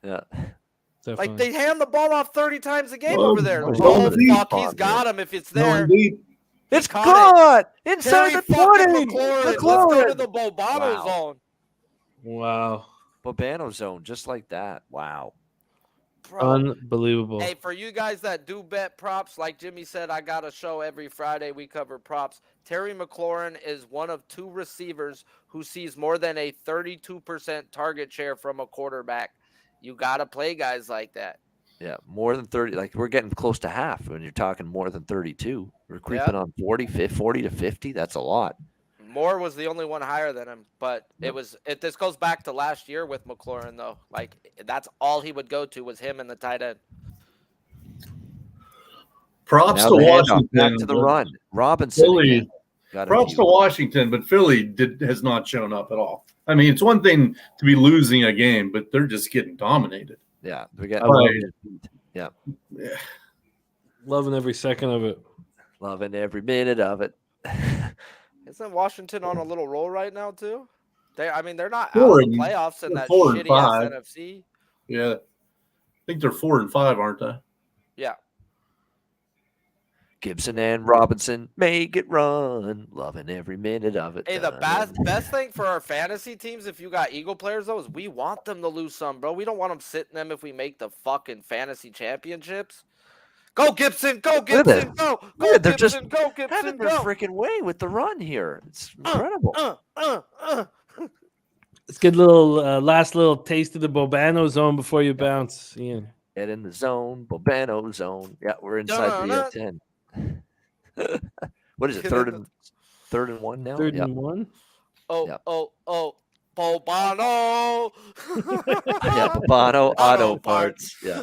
Yeah. Definitely. Like, they hand the ball off 30 times a game Oh, over there. oh, Oh, deep. fuck, he's got him if it's there. indeed. It's caught caught inside Terry the fucking 20. McLaurin. Let's go to McLaurin. the Bobano Wow. zone. Wow. Bobano zone, just like that. Wow. Bro. Unbelievable. Hey, for you guys that do bet props, like Jimmy said, I got a show every Friday. We cover props. Terry McLaurin is one of 2 receivers who sees more than a 32% target share from a quarterback. You got to play guys like that. Yeah, more than 30. Like, we're getting close to half when you're talking more than 32. We're creeping on 40 to 50. That's a lot. Moore was the only one higher than him, but this goes back to last year with McLaurin, though. Like, that's all he would go to was him and the tight end. Props Now to the handoff, Washington. back to the run. Robinson. Philly, again. Got him props to huge. Washington, but Philly has not shown up at all. I mean, it's one thing to be losing a game, but they're just getting dominated. Yeah, they're getting Yeah. Loving every second of it. loving every minute of it. Isn't Washington on a little roll right now, too? They're not out Four of the and- playoffs in that 4 and shitty ass 5. NFC. Yeah. I think they're 4 and 5, aren't they? Yeah. Gibson and Robinson make it run, loving every minute of it. Hey, the best thing for our fantasy teams, if you got Eagle players, though, is we want them to lose some, bro. We don't want them sitting them if we make the fucking fantasy championships. Go, Gibson! Go, Look at Gibson! that. Go! Look Go, at- they're just Gibson! Go, Gibson! having their Go! freaking way with the run here. It's incredible. Let's get a little last little taste of the Bobano zone before you bounce, Ian. Get in the zone, Bobano zone. Yeah, we're inside the 10. What is it? Third and 1 now? Third Yep. and 1. Yep. Bobano. Yeah, Bobano Auto Parts. Yeah.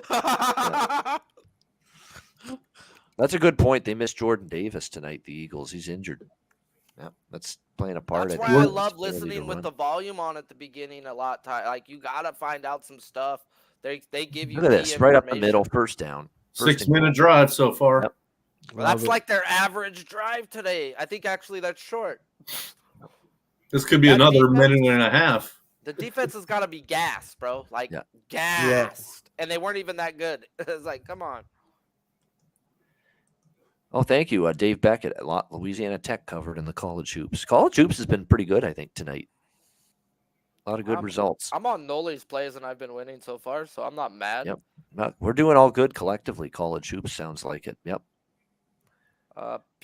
That's a good point. They missed Jordan Davis tonight, the Eagles. He's injured. Yeah, that's playing a part. That's why I love listening with the volume on at the beginning a lot. Like, you got to find out some stuff. They give you Look at this, right up the middle, first down. 6-minute drive so far. Yep. Well, that's like their average drive today. I think actually that's short. This could be another minute and a half. The defense has got to be gassed, bro. Like, gassed. Yeah. And they weren't even that good. It's like, come on. Oh, thank you, Dave Beckett at Louisiana Tech covered in the college hoops. College hoops has been pretty good, I think, tonight. A lot of good results. I'm on Noli's plays, and I've been winning so far, so I'm not mad. Yep. We're doing all good collectively. College hoops sounds like it. Yep.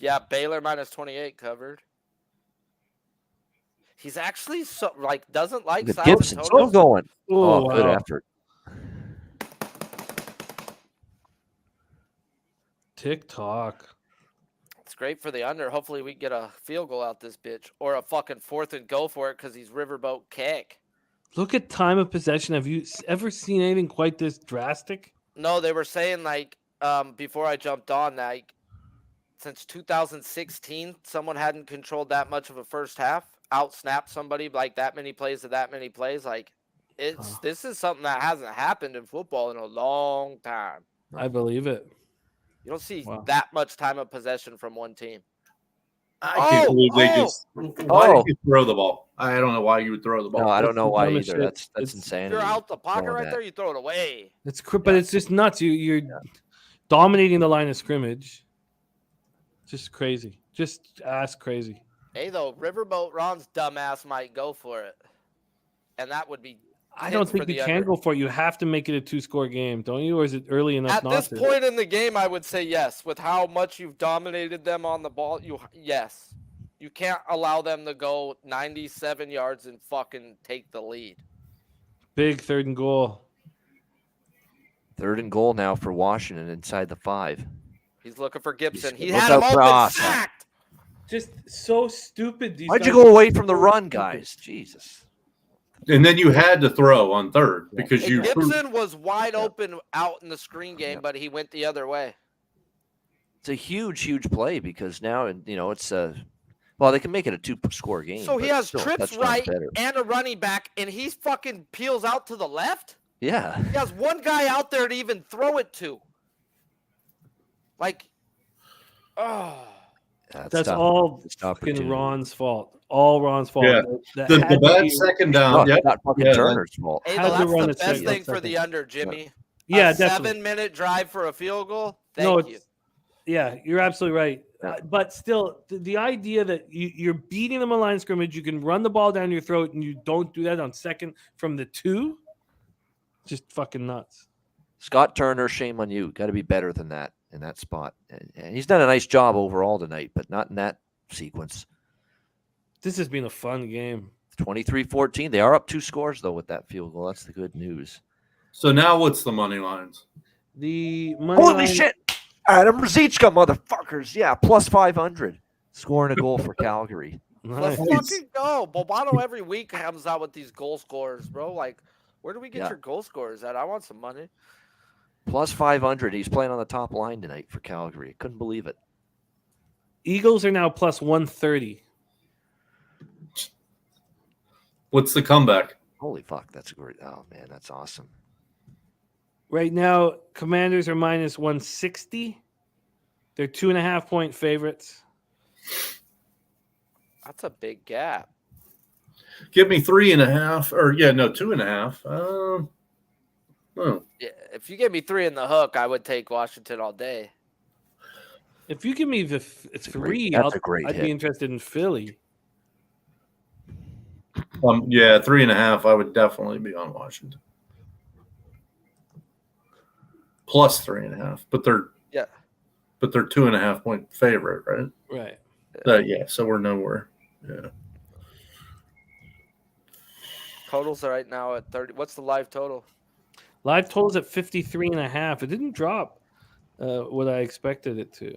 Yeah, Baylor minus 28 covered. He's actually doesn't like silent Gibson still totals. going. Oh, good wow. effort. TikTok. It's great for the under. Hopefully we get a field goal out this bitch or a fucking 4th and go for it because he's riverboat kick. Look at time of possession. Have you ever seen anything quite this drastic? No, they were saying before I jumped on since 2016, someone hadn't controlled that much of a first half, out-snapped somebody like that many plays to that many plays. Like this is something that hasn't happened in football in a long time. I believe it. You don't see that much time of possession from one team. I can't believe they just. Why did you throw the ball? I don't know why you would throw the ball. No, I don't know why either. Shit. That's insane. You're out the pocket right there. You throw it away. But it's just nuts. You're dominating the line of scrimmage. Just crazy. Just ass crazy. Hey, though, Riverboat Ron's dumbass might go for it, and that would be. I don't think you can go for it. You have to make it a 2-score game, don't you? Or is it early enough At not this to? point in the game, I would say yes. With how much you've dominated them on the ball, yes. You can't allow them to go 97 yards and fucking take the lead. Big 3rd and goal. 3rd and goal now for Washington inside the 5. He's looking for Gibson. He Look had him out, open, Ross. sacked. Just so stupid. Why'd you go away from the run, guys? Jesus. And then you had to throw on 3rd because you. Gibson was wide open out in the screen game, but he went the other way. It's a huge play because now it's they can make it a 2-score game. So he has trips right better. and a running back, and he fucking peels out to the left. Yeah. He has one guy out there to even throw it to. Like, That's all fucking Ron's fault. All Ron's fault. Yeah. The bad second down. No, not fucking Turner's fault. Hey, that's the best thing for the under, Jimmy. Yeah, a definitely. 7-minute drive for a field goal. Thank you. Yeah, you're absolutely right. Yeah. But still, the idea that you're beating them on line of scrimmage, you can run the ball down your throat, and you don't do that on 2nd from the 2, just fucking nuts. Scott Turner, shame on you. Got to be better than that in that spot. And he's done a nice job overall tonight, but not in that sequence. This has been a fun game. 23-14. They are up 2 scores, though, with that field goal. That's the good news. So now what's the money lines? The money Holy line, shit! Adam Ruzicka, motherfuckers. Yeah, plus 500. Scoring a goal for Calgary. Nice. Let's fucking go. Bobano every week comes out with these goal scorers, bro. Like, where do we get your goal scorers at? I want some money. Plus 500. He's playing on the top line tonight for Calgary. Couldn't believe it. Eagles are now plus 130. What's the comeback? Holy fuck, that's great. Oh, man, that's awesome. Right now, Commanders are minus 160. They're 2.5-point favorites. That's a big gap. Give me 3.5 or 2.5. Yeah, if you give me 3 in the hook, I would take Washington all day. If you give me the 3, I'd be interested in Philly. 3.5. I would definitely be on Washington. Plus 3.5, but they're 2.5-point favorite, right? Right. So we're nowhere. Yeah. Totals are right now at 30. What's the live total? Live totals at 53.5. It didn't drop what I expected it to.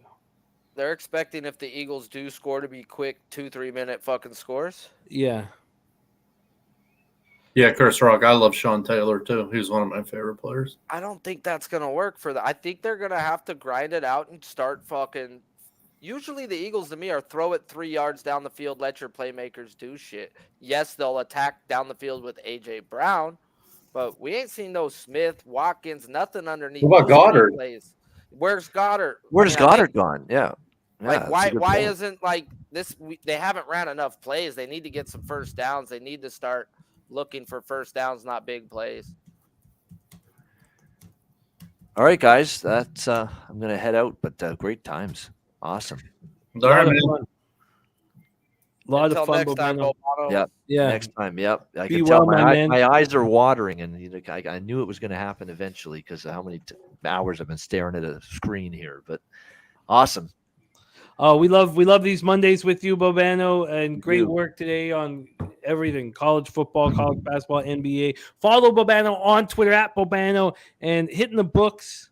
They're expecting if the Eagles do score to be quick 2-3 minute fucking scores. Yeah. Yeah, Chris Rock. I love Sean Taylor too. He's one of my favorite players. I don't think that's gonna work for them. I think they're gonna have to grind it out and start fucking. Usually the Eagles to me are throw it 3 yards down the field, let your playmakers do shit. Yes, they'll attack down the field with AJ Brown, but we ain't seen no Smith, Watkins, nothing underneath. What about those Goddard? Plays. Where's Goddard? Where's Man, Goddard gone? Yeah. Like that's a why good why point. isn't like this? They haven't ran enough plays. They need to get some first downs. They need to start looking for first downs, not big plays. All right, guys. That's I'm gonna head out, but great times. Awesome. All right, man. Fun. Lot Until of fun. next time, Bobano. Bobano. Yeah. Yeah. Next time, yep. I Be can tell well, my man. my eyes are watering, and I knew it was going to happen eventually because of how many hours I've been staring at a screen here. But awesome. Oh, we love these Mondays with you, Bobano, and great do. work today on everything: college football, college basketball, NBA. Follow Bobano on Twitter at Bobano, and hitting the books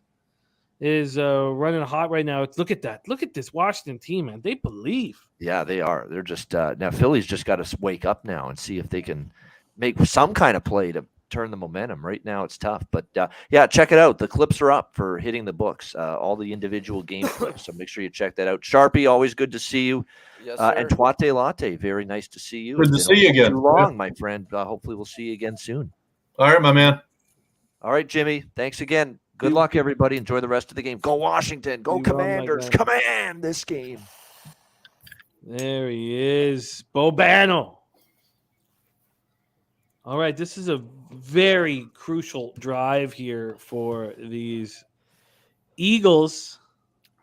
is running hot right now. Look at that! Look at this Washington team, man. They believe. Yeah, they are. They're just now. Philly's just got to wake up now and see if they can make some kind of play to turn the momentum. Right now, it's tough, but yeah, check it out. The clips are up for hitting the books. All the individual game clips. So make sure you check that out. Sharpie, always good to see you. Yes, sir. And Tuate Latte, very nice to see you. Good to It's been see you again. Too long, my friend. Hopefully, we'll see you again soon. All right, my man. All right, Jimmy. Thanks again. Good luck, everybody. Enjoy the rest of the game. Go Washington. Go Be well, my Commanders. guy. Command this game. There he is, Bobano. All right, this is a very crucial drive here for these Eagles.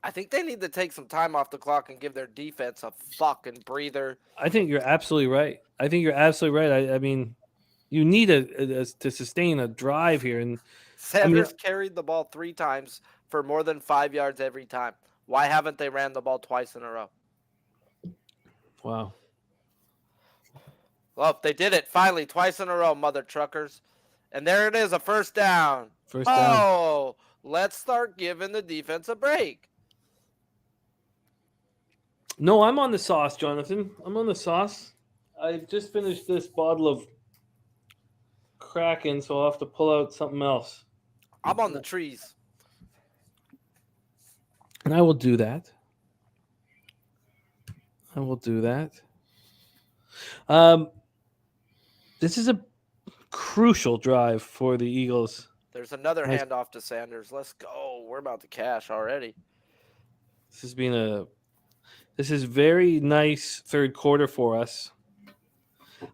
I think they need to take some time off the clock and give their defense a fucking breather. I think you're absolutely right. I mean, you need to sustain a drive here, and Sanders carried the ball 3 times for more than 5 yards every time. Why haven't they ran the ball twice in a row? wow. Well, they did it finally twice in a row, mother truckers. And there it is, a first down. First down. Oh, let's start giving the defense a break. No, I'm on the sauce, Jonathan. I'm on the sauce. I just finished this bottle of Kraken, so I'll have to pull out something else. I'm on the trees. And I will do that. This is a crucial drive for the Eagles. There's another Nice. handoff to Sanders. Let's go. We're about to cash already. This is very nice third quarter for us.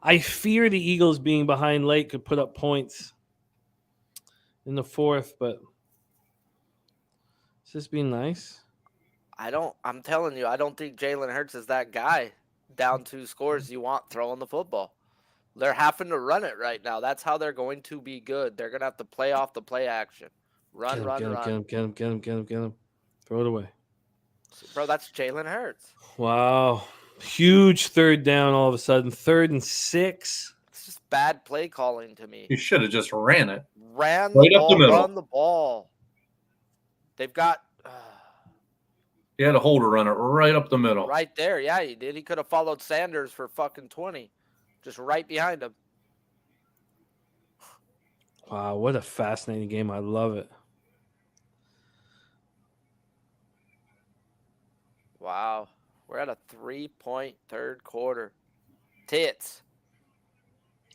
I fear the Eagles being behind late could put up points in the fourth, but this has been nice. I'm telling you, I don't think Jalen Hurts is that guy. Down 2 scores you want throwing the football. They're having to run it right now. That's how they're going to be good. They're going to have to play off the play action. Run. Get him. Throw it away. Bro, that's Jalen Hurts. Wow. Huge third down all of a sudden. 3rd and 6. It's just bad play calling to me. You should have just ran it. Ran Right the up the ball, middle. run the ball. They've got You had a holder run it right up the middle. right there. Yeah, he did. He could have followed Sanders for fucking 20. Just right behind him. Wow, what a fascinating game. I love it. Wow. We're at a 3-point third quarter. Tits.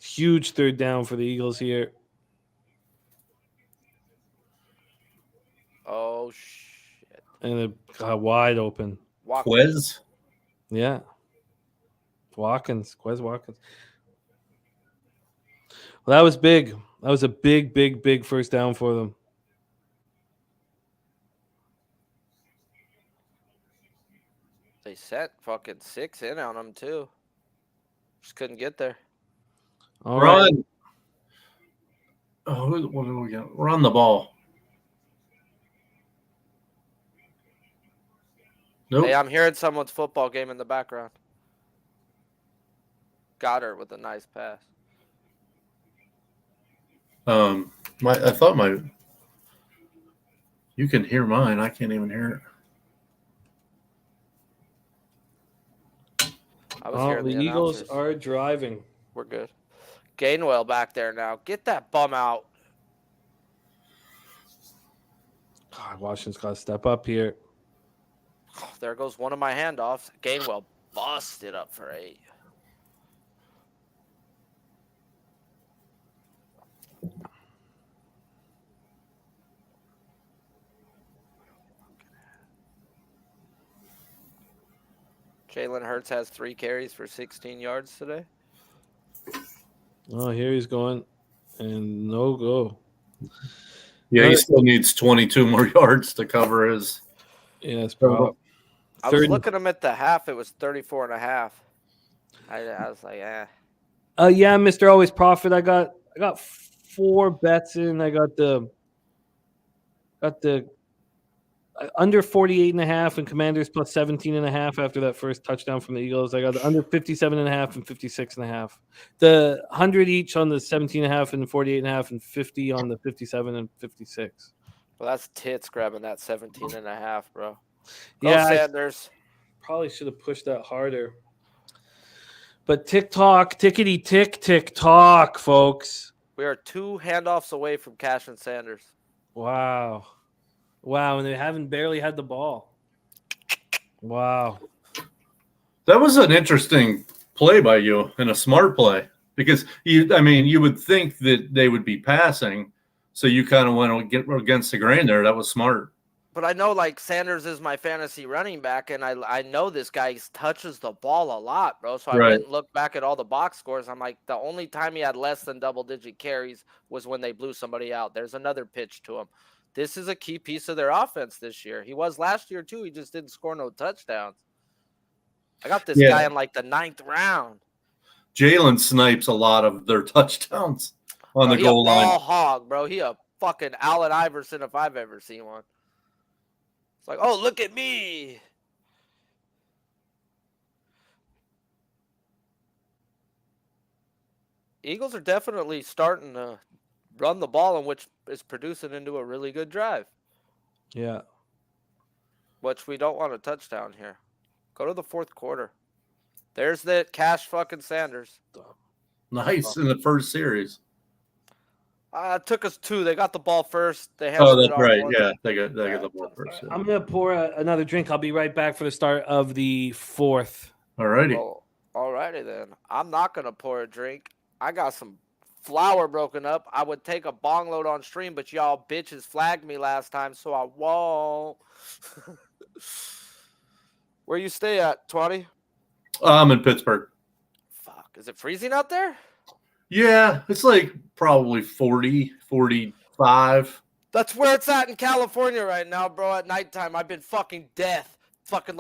Huge third down for the Eagles here. Oh, shit. And it got wide open. Quiz. Yeah. Quez Watkins. Well, that was big. That was a big first down for them. They sent fucking 6 in on him, too. Just couldn't get there. All right. Run. Oh, what do we got? Run the ball. Nope. Hey, I'm hearing someone's football game in the background. Goddard with a nice pass. I thought you can hear mine. I can't even hear it. I was hearing the the Eagles announcers. are driving. We're good. Gainwell back there now. Get that bum out. God, Washington's got to step up here. There goes one of my handoffs. Gainwell busted up for 8. Jalen Hurts has 3 carries for 16 yards today. Oh, here he's going. And no go. Yeah, he still needs 22 more yards to cover his. Yes, bro. I was looking him at the half. It was 34 and a half. I was like, yeah, Mr. Always Profit. I got 4 bets in. I got the under 48.5 and Commanders plus 17.5 after that first touchdown from the Eagles. I got the under 57.5 and 56.5. The 100 each on the 17.5 and 48.5 and 50 on the 57 and 56. Well, that's tits grabbing that 17.5, bro. Go Yeah, Sanders. Probably should have pushed that harder. But tick-tock, tick-tock, folks. We are 2 handoffs away from Cash and Sanders. Wow, and they haven't barely had the ball. Wow. That was an interesting play by you and a smart play because you would think that they would be passing, so you kind of went against the grain there. That was smart. But I know, like, Sanders is my fantasy running back, and I know this guy touches the ball a lot, bro. So I went and looked back at all the box scores. I'm like, the only time he had less than double-digit carries was when they blew somebody out. There's another pitch to him. This is a key piece of their offense this year. He was last year, too. He just didn't score no touchdowns. I got this guy in, like, the 9th round. Jalen snipes a lot of their touchdowns on the goal line. Ball hog, bro. He a fucking Allen Iverson if I've ever seen one. It's like, oh, look at me. Eagles are definitely starting to run the ball, and which is producing into a really good drive. Yeah. Which we don't want a touchdown here. Go to the 4th quarter. There's the Cash fucking Sanders. Nice in the first series. It took us 2. They got the ball first. That's right. Yeah, they got the ball first. Yeah. I'm gonna pour another drink. I'll be right back for the start of the 4th. All righty. Well, all righty then. I'm not gonna pour a drink. I got some flour broken up. I would take a bong load on stream, but y'all bitches flagged me last time, so I won't. Where you stay at, 20? I'm in Pittsburgh. Fuck. Is it freezing out there? Yeah, it's like probably 40, 45. That's where it's at in California right now, bro. At nighttime, I've been fucking death. Fucking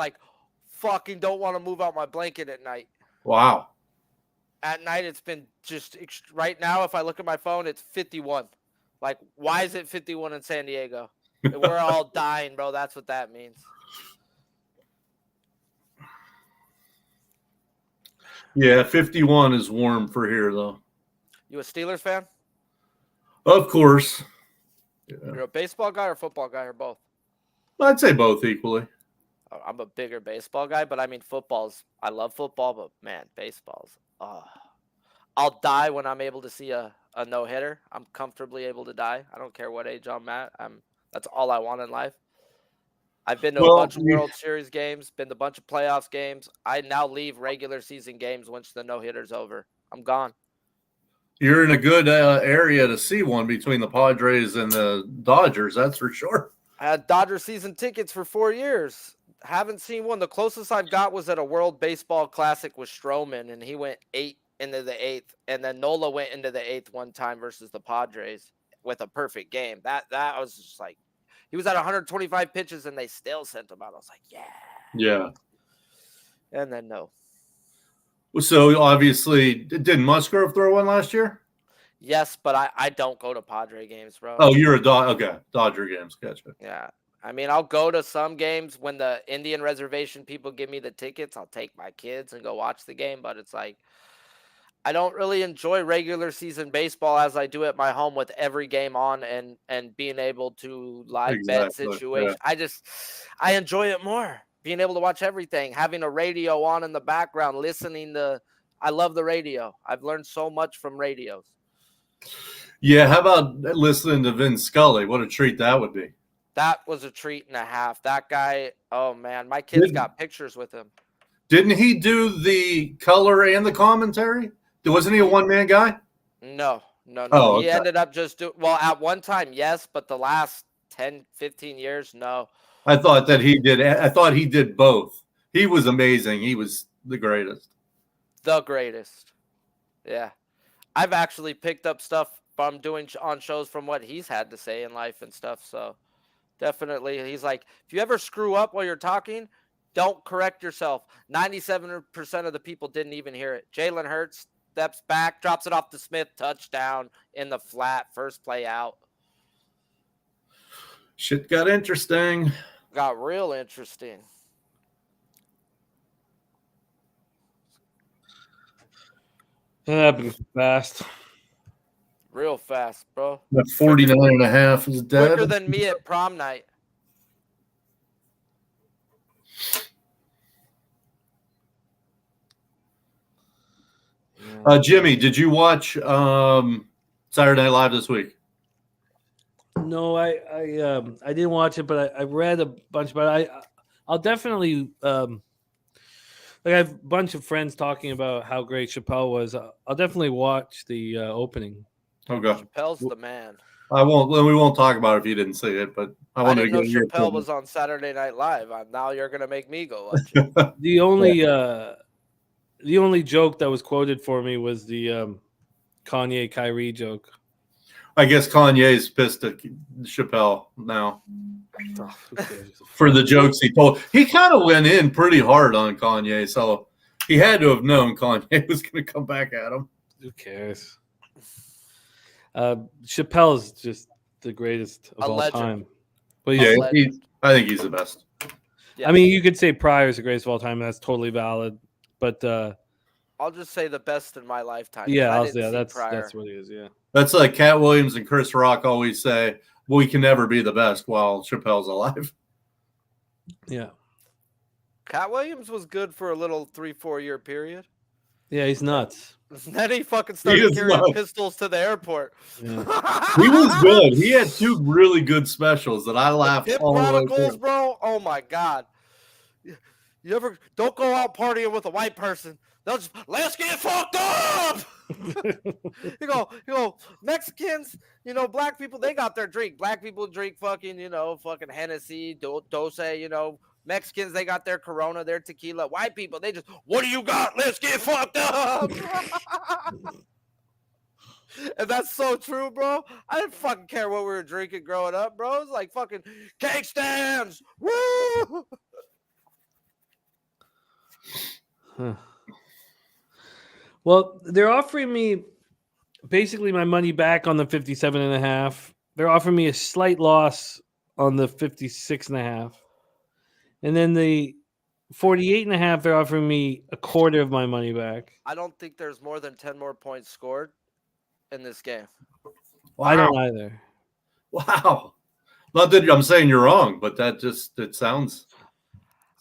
don't want to move out my blanket at night. Wow. At night, it's been just right now. If I look at my phone, it's 51. Like, why is it 51 in San Diego? We're all dying, bro. That's what that means. Yeah, 51 is warm for here, though. You a Steelers fan? Of course. Yeah. You're a baseball guy or football guy or both? I'd say both equally. I'm a bigger baseball guy, but I mean I love football, but man, baseball's. I'll die when I'm able to see a no-hitter. I'm comfortably able to die. I don't care what age I'm at. That's all I want in life. I've been to a bunch of World Series games, been to a bunch of playoffs games. I now leave regular season games once the no-hitter's over. I'm gone. You're in a good area to see one between the Padres and the Dodgers, that's for sure. I had Dodger season tickets for 4 years. Haven't seen one. The closest I've got was at a World Baseball Classic with Stroman, and he went 8 into the 8th, and then Nola went into the 8th one time versus the Padres with a perfect game. That was just like, he was at 125 pitches, and they still sent him out. I was like, yeah. Yeah. And then no. So obviously, didn't Musgrove throw one last year? Yes, but I don't go to Padre games, bro. Oh, you're a Dodger games. Gotcha. Yeah. I mean, I'll go to some games when the Indian reservation people give me the tickets. I'll take my kids and go watch the game, but it's like I don't really enjoy regular season baseball as I do at my home with every game on and being able to live bet Exactly, situation. I enjoy it more. Being able to watch everything, having a radio on in the background, listening to. I love the radio. I've learned so much from radios. Yeah, how about listening to Vin Scully? What a treat that would be. That was a treat and a half. That guy, oh man, my kids got pictures with him. Didn't he do the color and the commentary? Wasn't he a one-man guy? No. Oh, He okay. ended up just well, at one time, yes, but the last 10, 15 years, no. I thought he did both. He was amazing. He was the greatest. The greatest. Yeah. I've actually picked up stuff from doing on shows from what he's had to say in life and stuff. So definitely, he's like, if you ever screw up while you're talking, don't correct yourself. 97% of the people didn't even hear it. Jalen Hurts steps back, drops it off to Smith, touchdown in the flat, first play out. Shit got interesting. Got real interesting. It happened fast. Real fast, bro. That 49.5 is dead. Quicker than me at prom night. Jimmy, did you watch Saturday Night Live this week? No, I didn't watch it, but I read a bunch about it. I'll definitely I have a bunch of friends talking about how great Chappelle was. I'll definitely watch the opening. Okay. Chappelle's the man. We won't talk about it if you didn't see it, but I didn't know Chappelle was on Saturday Night Live. Now you're gonna make me go watch it. The only joke that was quoted for me was the Kanye Kyrie joke. I guess Kanye's pissed at Chappelle now for the jokes he told. He kind of went in pretty hard on Kanye, so he had to have known Kanye was going to come back at him. Who cares? Chappelle's just the greatest of all time. But yeah, I think he's the best. Yeah. I mean, you could say Pryor's the greatest of all time. That's totally valid. But I'll just say the best in my lifetime. Yeah, that's what it is. Yeah, that's like Cat Williams and Chris Rock always say, "We can never be the best while Chappelle's alive." Yeah, Cat Williams was good for a little 3-4 year period. Yeah, he's nuts. Then he fucking started carrying pistols to the airport. Yeah. He was good. He had 2 really good specials that I laughed all the way through. Bro. Oh my god! You ever don't go out partying with a white person? They'll just let's get fucked up. you go. Mexicans, black people, they got their drink. Black people drink fucking Hennessy, Dose. Mexicans, they got their Corona, their tequila. White people, they just, what do you got? Let's get fucked up. And that's so true, bro. I didn't fucking care what we were drinking growing up, bro. It's like fucking cake stands. Woo! Huh. Well, they're offering me basically my money back on the 57.5. They're offering me a slight loss on the 56.5. And then the 48.5, they're offering me a quarter of my money back. I don't think there's more than 10 more points scored in this game. Wow. I don't either. Wow. Not that I'm saying you're wrong, but it sounds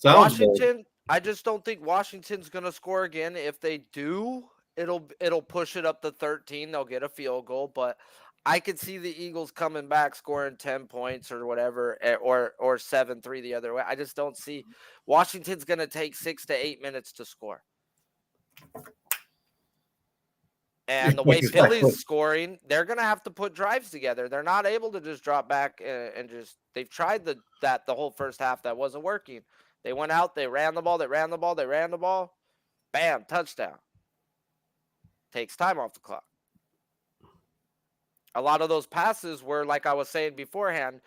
Washington, bold. I just don't think Washington's going to score again. If they do, it'll push it up to 13. They'll get a field goal, but I could see the Eagles coming back, scoring 10 points or whatever, or 7-3 the other way. I just don't see Washington's going to take 6 to 8 minutes to score. And the way Philly's scoring, they're going to have to put drives together. They're not able to just drop back and just – they've tried the whole first half. That wasn't working. They went out, they ran the ball. Bam, touchdown. Takes time off the clock. A lot of those passes were, like I was saying beforehand,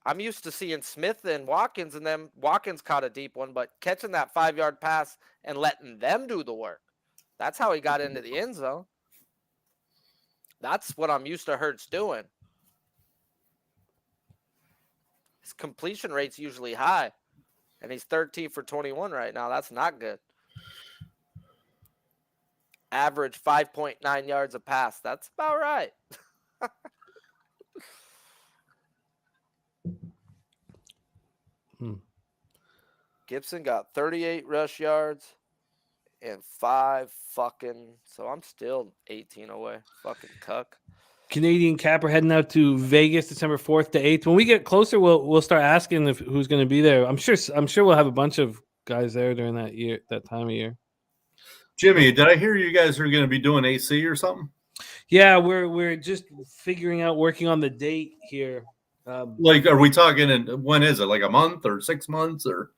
I'm used to seeing Smith and Watkins, and then Watkins caught a deep one, but catching that 5-yard pass and letting them do the work. That's how he got into the end zone. That's what I'm used to Hurts doing. His completion rate's usually high, and he's 13 for 21 right now. That's not good. average 5.9 yards a pass. That's about right. Gibson got 38 rush yards and 5 fucking. So I'm still 18 away. Fucking cuck. Canadian Cap are heading out to Vegas December 4th to 8th. When we get closer, we'll start asking who's going to be there. I'm sure we'll have a bunch of guys there during that time of year. Jimmy, did I hear you guys are going to be doing AC or something? Yeah, we're just working on the date here. Like, are we talking? When is it? Like a month or 6 months or?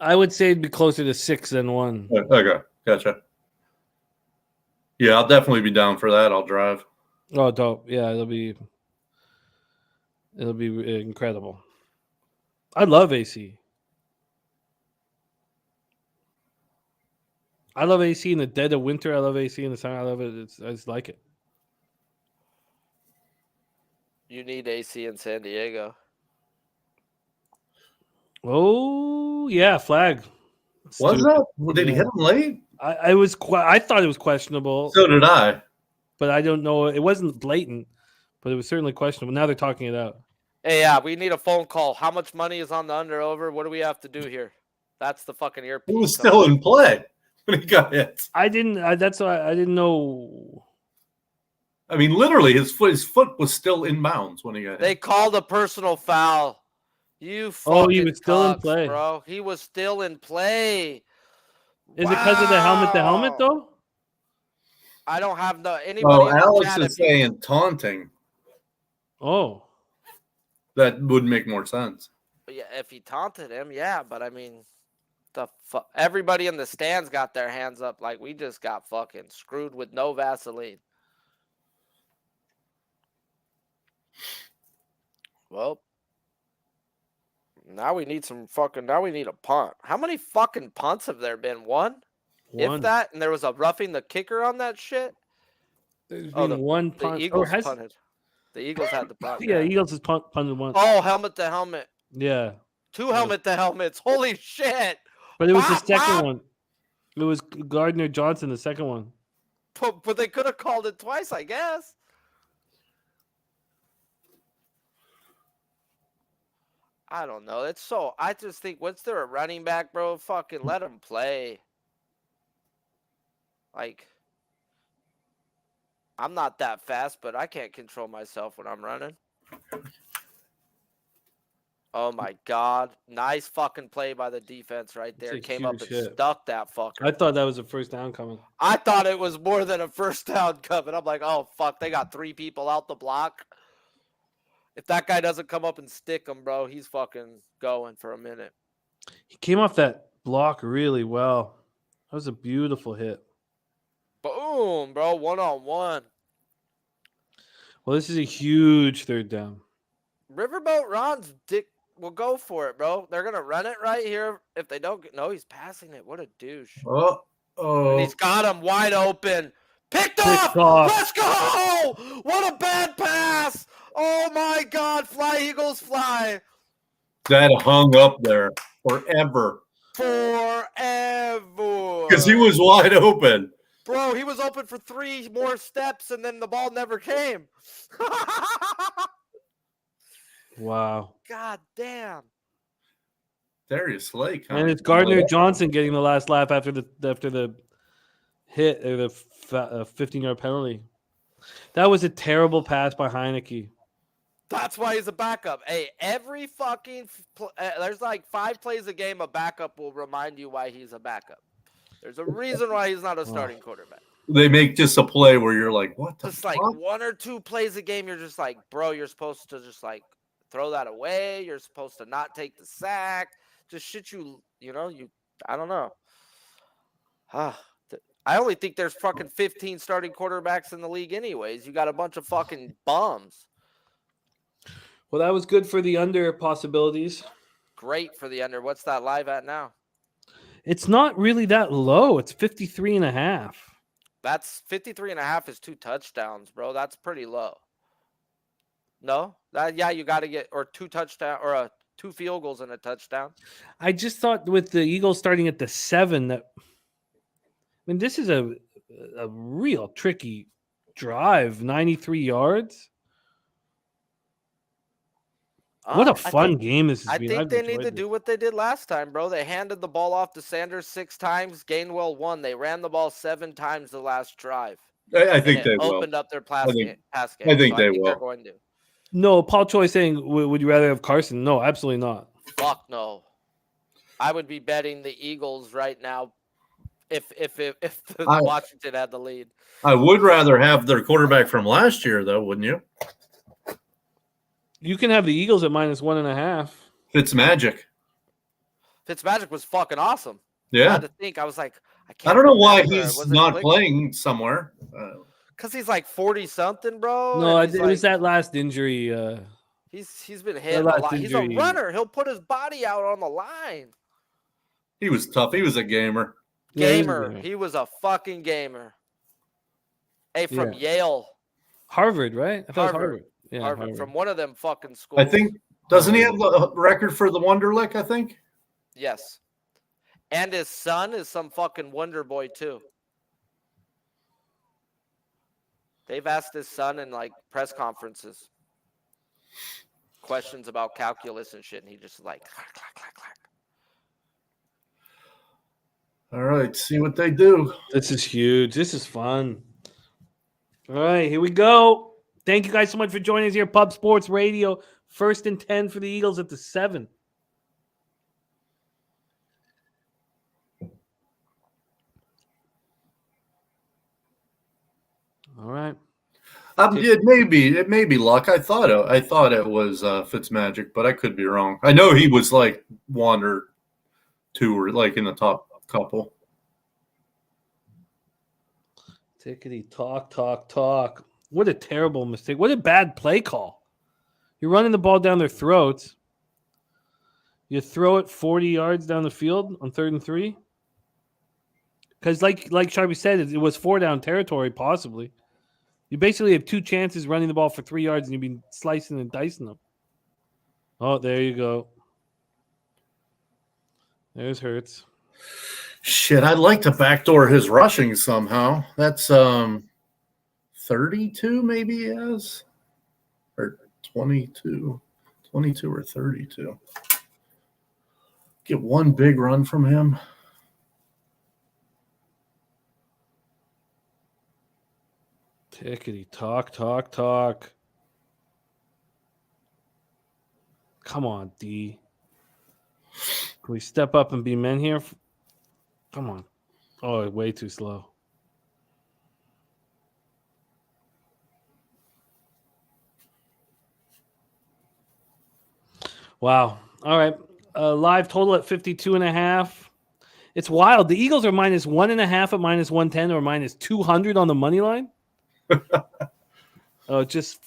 I would say it'd be closer to 6 than 1. Okay, gotcha. Yeah, I'll definitely be down for that. I'll drive. Oh, dope! Yeah, it'll be incredible. I love AC. I love AC in the dead of winter. I love AC in the summer. I love it. I just like it. You need AC in San Diego. Oh yeah, flag. Was that? Did he hit him late? I thought it was questionable. So did I. But I don't know. It wasn't blatant, but it was certainly questionable. Now they're talking it out. Hey, yeah, we need a phone call. How much money is on the under over? What do we have to do here? That's the fucking earpiece. He was still in play when he got hit. That's why I didn't know. I mean, literally, his foot was still in bounds when he got hit. They called a personal foul. You fucking Oh, he was still in cucks, play, bro. He was still in play. Is it because of the helmet? The helmet, though. I don't have anybody. Oh, in the Alex chat is saying taunting. Oh, that would make more sense. Yeah, if he taunted him, yeah. But I mean, everybody in the stands got their hands up like we just got fucking screwed with no Vaseline. Well, now we need a punt. How many fucking punts have there been? One? If that, and there was a roughing the kicker on that shit. There's been one punt. The Eagles punted. The Eagles had the punt. Yeah, Eagles has punted once. Oh, helmet to helmet. Yeah. 2 helmet to helmets. Holy shit. But it was the second one. It was Gardner Johnson, the second one. But they could have called it twice, I guess. I don't know. I just think once they're a running back, bro, fucking let them play. Like, I'm not that fast, but I can't control myself when I'm running. Oh, my God. Nice fucking play by the defense right there. Came up and stuck that fucker. I thought that was a first down coming. I thought it was more than a first down coming. I'm like, oh, fuck. They got 3 people out the block. If that guy doesn't come up and stick him, bro, he's fucking going for a minute. He came off that block really well. That was a beautiful hit. Boom, bro. 1-on-1. Well, this is a huge third down. Riverboat Ron's dick will go for it, bro. They're going to run it right here. If they don't get... No, he's passing it. What a douche. Oh. And he's got him wide open. Picked off. Let's go. What a bad pass. Oh, my God. Fly, Eagles, fly. That hung up there forever. Because he was wide open. Bro, he was open for 3 more steps, and then the ball never came. Wow. God damn. Darius Slay. And it's Gardner Johnson getting the last laugh after the hit or the 15-yard penalty. That was a terrible pass by Heineke. That's why he's a backup. Hey, every fucking there's like 5 plays a game a backup will remind you why he's a backup. There's a reason why he's not a starting quarterback. They make just a play where you're like, what the fuck? Like 1 or 2 plays a game, you're just like, bro, you're supposed to just like throw that away. You're supposed to not take the sack. Just shit I don't know. I only think there's fucking 15 starting quarterbacks in the league anyways. You got a bunch of fucking bums. Well, that was good for the under possibilities. Great for the under. What's that live at now? It's not really that low. It's 53.5. That's 53.5 is 2 touchdowns, bro. That's pretty low. No? You got to get 2 touchdowns or 2 field goals and a touchdown. I just thought with the Eagles starting at the 7 that this is a a real tricky drive, 93 yards. What a fun game this has I been. think I've they need enjoyed to this. do what they did last time, bro. They handed the ball off to Sanders 6 times. Gainwell won. They ran the ball 7 times the last drive. I And think it they will. opened up their pass game. I So think I they think they're will. going to. No, Paul Choi saying, would you rather have Carson? No, absolutely not. Fuck no. I would be betting the Eagles right now if Washington had the lead. I would rather have their quarterback from last year, though, wouldn't you? You can have the Eagles at -1.5. Fitzmagic. Fitzmagic was fucking awesome. I Yeah. had to think. I was like, I can't. I don't know why remember. he's Was it not Glick? playing somewhere. Because he's like 40-something, bro. No, and it was that last injury. He's been hit a last lot. He's a injury. runner. He'll put his body out on the line. He was tough. He was a gamer. Gamer. He was a fucking gamer. Hey, from Yale. Harvard, right? I thought it was Harvard. Harvard. Yeah, Harvard. From one of them fucking schools. I think, doesn't he have the record for the Wonderlick, I think? Yes. And his son is some fucking wonder boy, too. They've asked his son in, like, press conferences questions about calculus and shit, and he just like, clack, clack, clack, clack. All right, see what they do. This is huge. This is fun. All right, here we go. Thank you guys so much for joining us here, Pub Sports Radio. 1st and 10 for the Eagles at the 7. All right. It may be luck. I thought it was Fitzmagic, but I could be wrong. I know he was like 1 or 2 or like in the top couple. Tickety talk. What a terrible mistake. What a bad play call. You're running the ball down their throats. You throw it 40 yards down the field on 3rd and 3. Because like Sharpie said, it was 4 down territory, possibly. You basically have 2 chances running the ball for 3 yards, and you've been slicing and dicing them. Oh, there you go. There's Hurts. Shit, I'd like to backdoor his rushing somehow. That's 32 maybe he has, or 22 or 32. Get one big run from him. Tickety talk. Come on, D. Can we step up and be men here? Come on. Oh, way too slow. Wow. All right. Live total at 52.5. It's wild. The Eagles are -1.5 at -110 or -200 on the money line. Oh, it just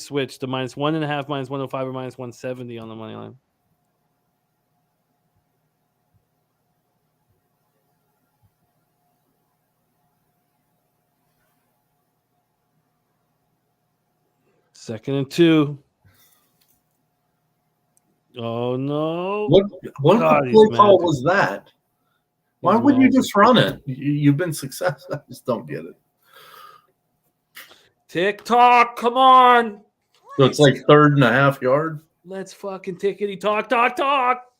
switched to -1.5, -105 or -170 on the money line. Second and 2. Oh no! What God, play call mad. was that? Why He's would you mad. just run it? You've been successful. I just don't get it. TikTok, come on! So it's like 3.5 yards. Let's fucking tickety talk. Fuck.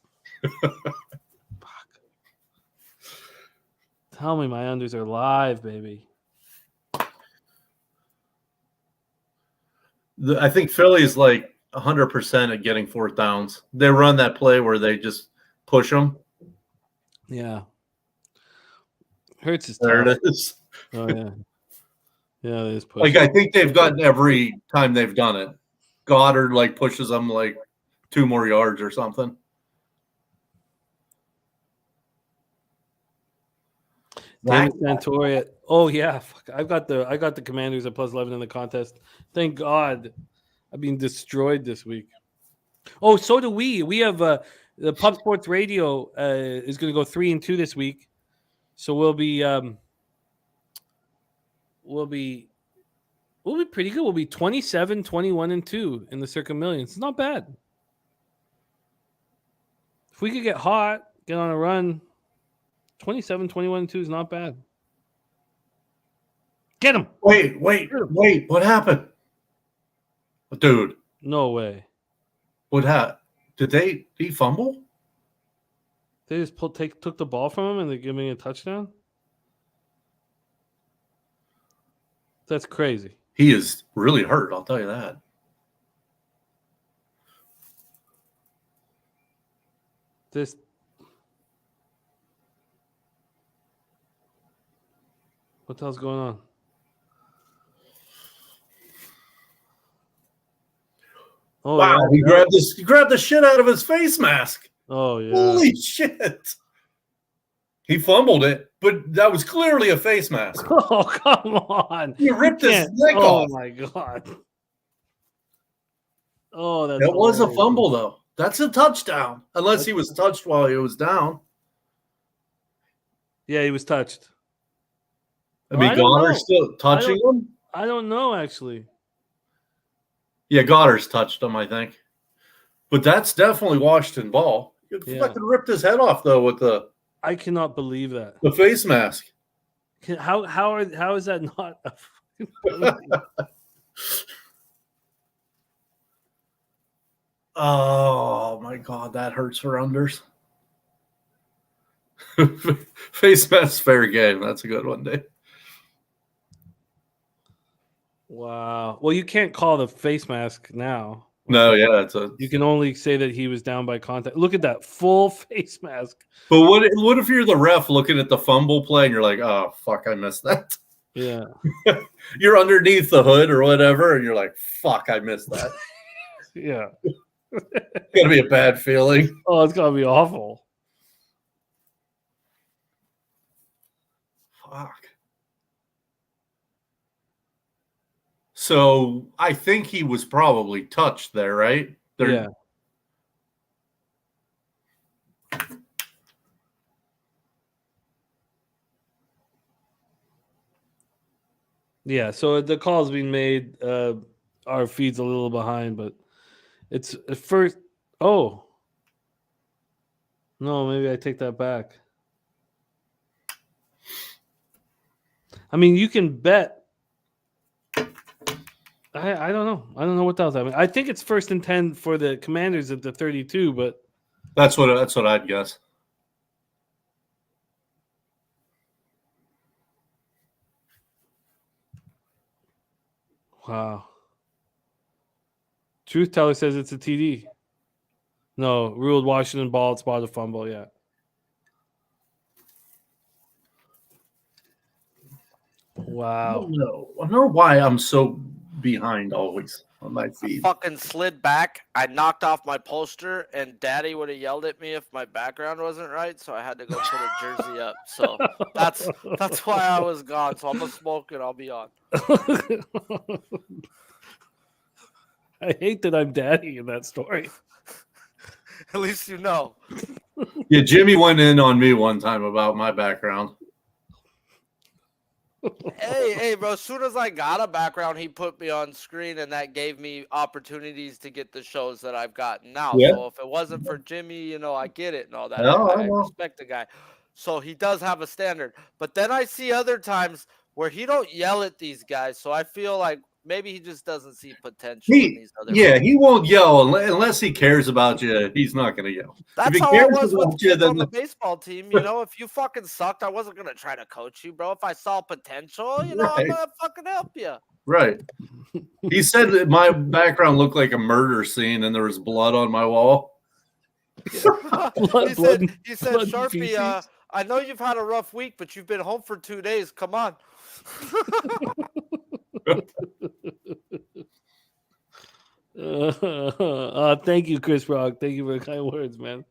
Tell me my unders are live, baby. I think Philly's like 100% at getting 4th downs. They run that play where they just push them. Yeah. Hurts is There tough. it is. Oh yeah. Yeah, it is push. Like I think they've gotten every time they've done it. Goddard like pushes them like 2 more yards or something. David Santoria. Oh yeah, fuck. I got the Commanders at +11 in the contest. Thank God. I've been destroyed this week. Oh, so do we. We have the Pub Sports Radio is going to go 3-2 this week, so we'll be pretty good. We'll be 27, 21-2 in the Circa Millions. It's not bad. If we could get hot, get on a run, 27, 21-2 is not bad. Get him. Wait. What happened? Dude, No way. what happened? Did he fumble? They just took the ball from him and they're giving a touchdown? That's crazy. He is really hurt, I'll tell you that. This What the hell's going on? Oh, Wow, yeah. he grabbed the shit out of his face mask. Oh, yeah. Holy shit. He fumbled it, but that was clearly a face mask. Oh, come on. He ripped his neck Oh, off. my God. Oh, that's That was a hilarious. fumble, though. That's a touchdown, unless he was touched while he was down. Yeah, he was touched. I mean, I don't Goddard's know. still touching him? I don't know, actually. Yeah, Goddard's touched him, I think. But that's definitely Washington ball. He fucking ripped his head off, though, with the I cannot believe that. face mask. How is that not a Oh, my God, that hurts for unders. Face mask, fair game. That's a good one, Dave. Wow. Well, you can't call the face mask now. No, yeah, You can only say that he was down by contact. Look at that full face mask. But what if you're the ref looking at the fumble play and you're like, oh, fuck, I missed that. Yeah. You're underneath the hood or whatever, and you're like, fuck, I missed that. Yeah. It's going to be a bad feeling. Oh, it's gonna be awful. Fuck. So I think he was probably touched there, right? Yeah. Yeah, so the call's being made. Our feed's a little behind, but it's at first. Oh, no, maybe I take that back. I mean, you can bet. I don't know. I don't know what that was. I mean, I think it's 1st and 10 for the Commanders at the 32, but That's what I'd guess. wow. Truth Teller says it's a TD. No, ruled Washington ball, spotted a fumble. Yeah. Wow. No, I don't know why I'm so behind always on my I feed. fucking slid back. I knocked off my poster, and Daddy would have yelled at me if my background wasn't right. So I had to go put a jersey up. So that's why I was gone. So I'm gonna smoke and I'll be on. I hate that I'm daddy in that story. At least you know. Yeah, Jimmy went in on me one time about my background. Hey, bro. As soon as I got a background, he put me on screen, and that gave me opportunities to get the shows that I've gotten now. Yeah. So if it wasn't for Jimmy, I get it and all that. No, I I know. respect the guy. So he does have a standard. But then I see other times where he don't yell at these guys. So I feel like maybe he just doesn't see potential in these other guys. He won't yell unless he cares about you. He's not going to yell. That's he how I cares was with about you, kids on then the baseball team. If you fucking sucked, I wasn't gonna try to coach you, bro. If I saw potential, I'm Right. gonna fucking help you. Right. He said that my background looked like a murder scene and there was blood on my wall. He said, Sharpie, feces. I know you've had a rough week, but you've been home for 2 days. Come on. Thank you, Chris Rock. Thank you for the kind words, man.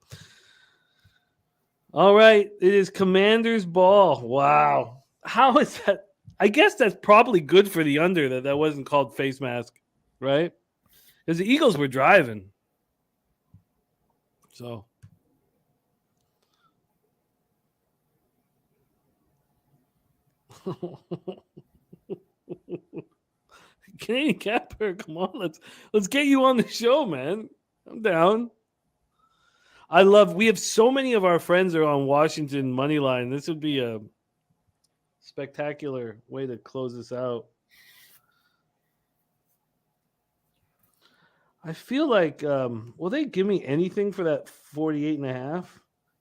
All right, it is Commanders ball. Wow, how is that? I guess that's probably good for the under that wasn't called face mask, right? Because the Eagles were driving. So. Canadian Capper, come on, let's get you on the show, man. I'm down. We have so many of our friends are on Washington money line. This would be Spectacular way to close this out. I feel like, will they give me anything for that 48.5?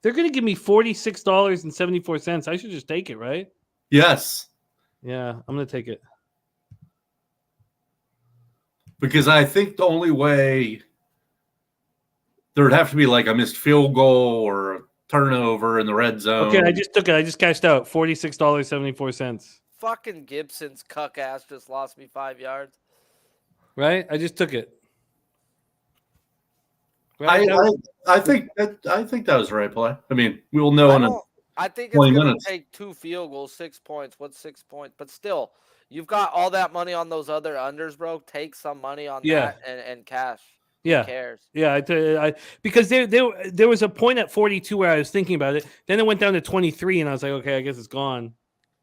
They're going to give me $46.74. I should just take it, right? Yes, Yeah, I'm going to take it. because I think the only way there would have to be like a missed field goal or a turnover in the red zone. Okay, I just took it. I just cashed out $46.74. Fucking Gibson's cuck ass just lost me 5 yards. Right? I just took it. Right? I think that was the right play. I mean, we will know in a I think it's 20 going to minutes. take 2 field goals, 6 points. What's 6 points? But still, you've got all that money on those other unders, bro. Take some money on that and cash. Yeah. Who cares? Yeah, because there was a point at 42 where I was thinking about it. Then it went down to 23, and I was like, okay, I guess it's gone.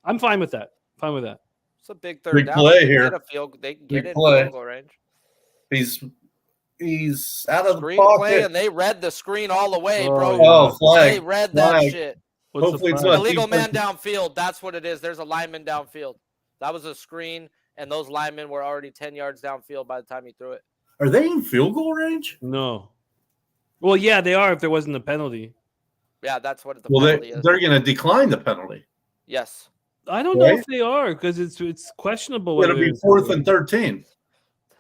I'm fine with that. Fine with that. It's a big third down. Play they here. They can get Big in play. field goal range. He's out of Screen the pocket. play, and they read the screen all the way, bro. yeah. Flag. They read that shit. What's Hopefully the it's flag? not Illegal man downfield. That's what it is. There's a lineman downfield. That was a screen, and those linemen were already 10 yards downfield by the time he threw it. Are they in field goal range? No. Well, yeah, they are if there wasn't a penalty. Yeah, that's what the penalty is. They're going to decline the penalty. Yes. I don't know if they are because it's questionable. It'll be 4th and 13.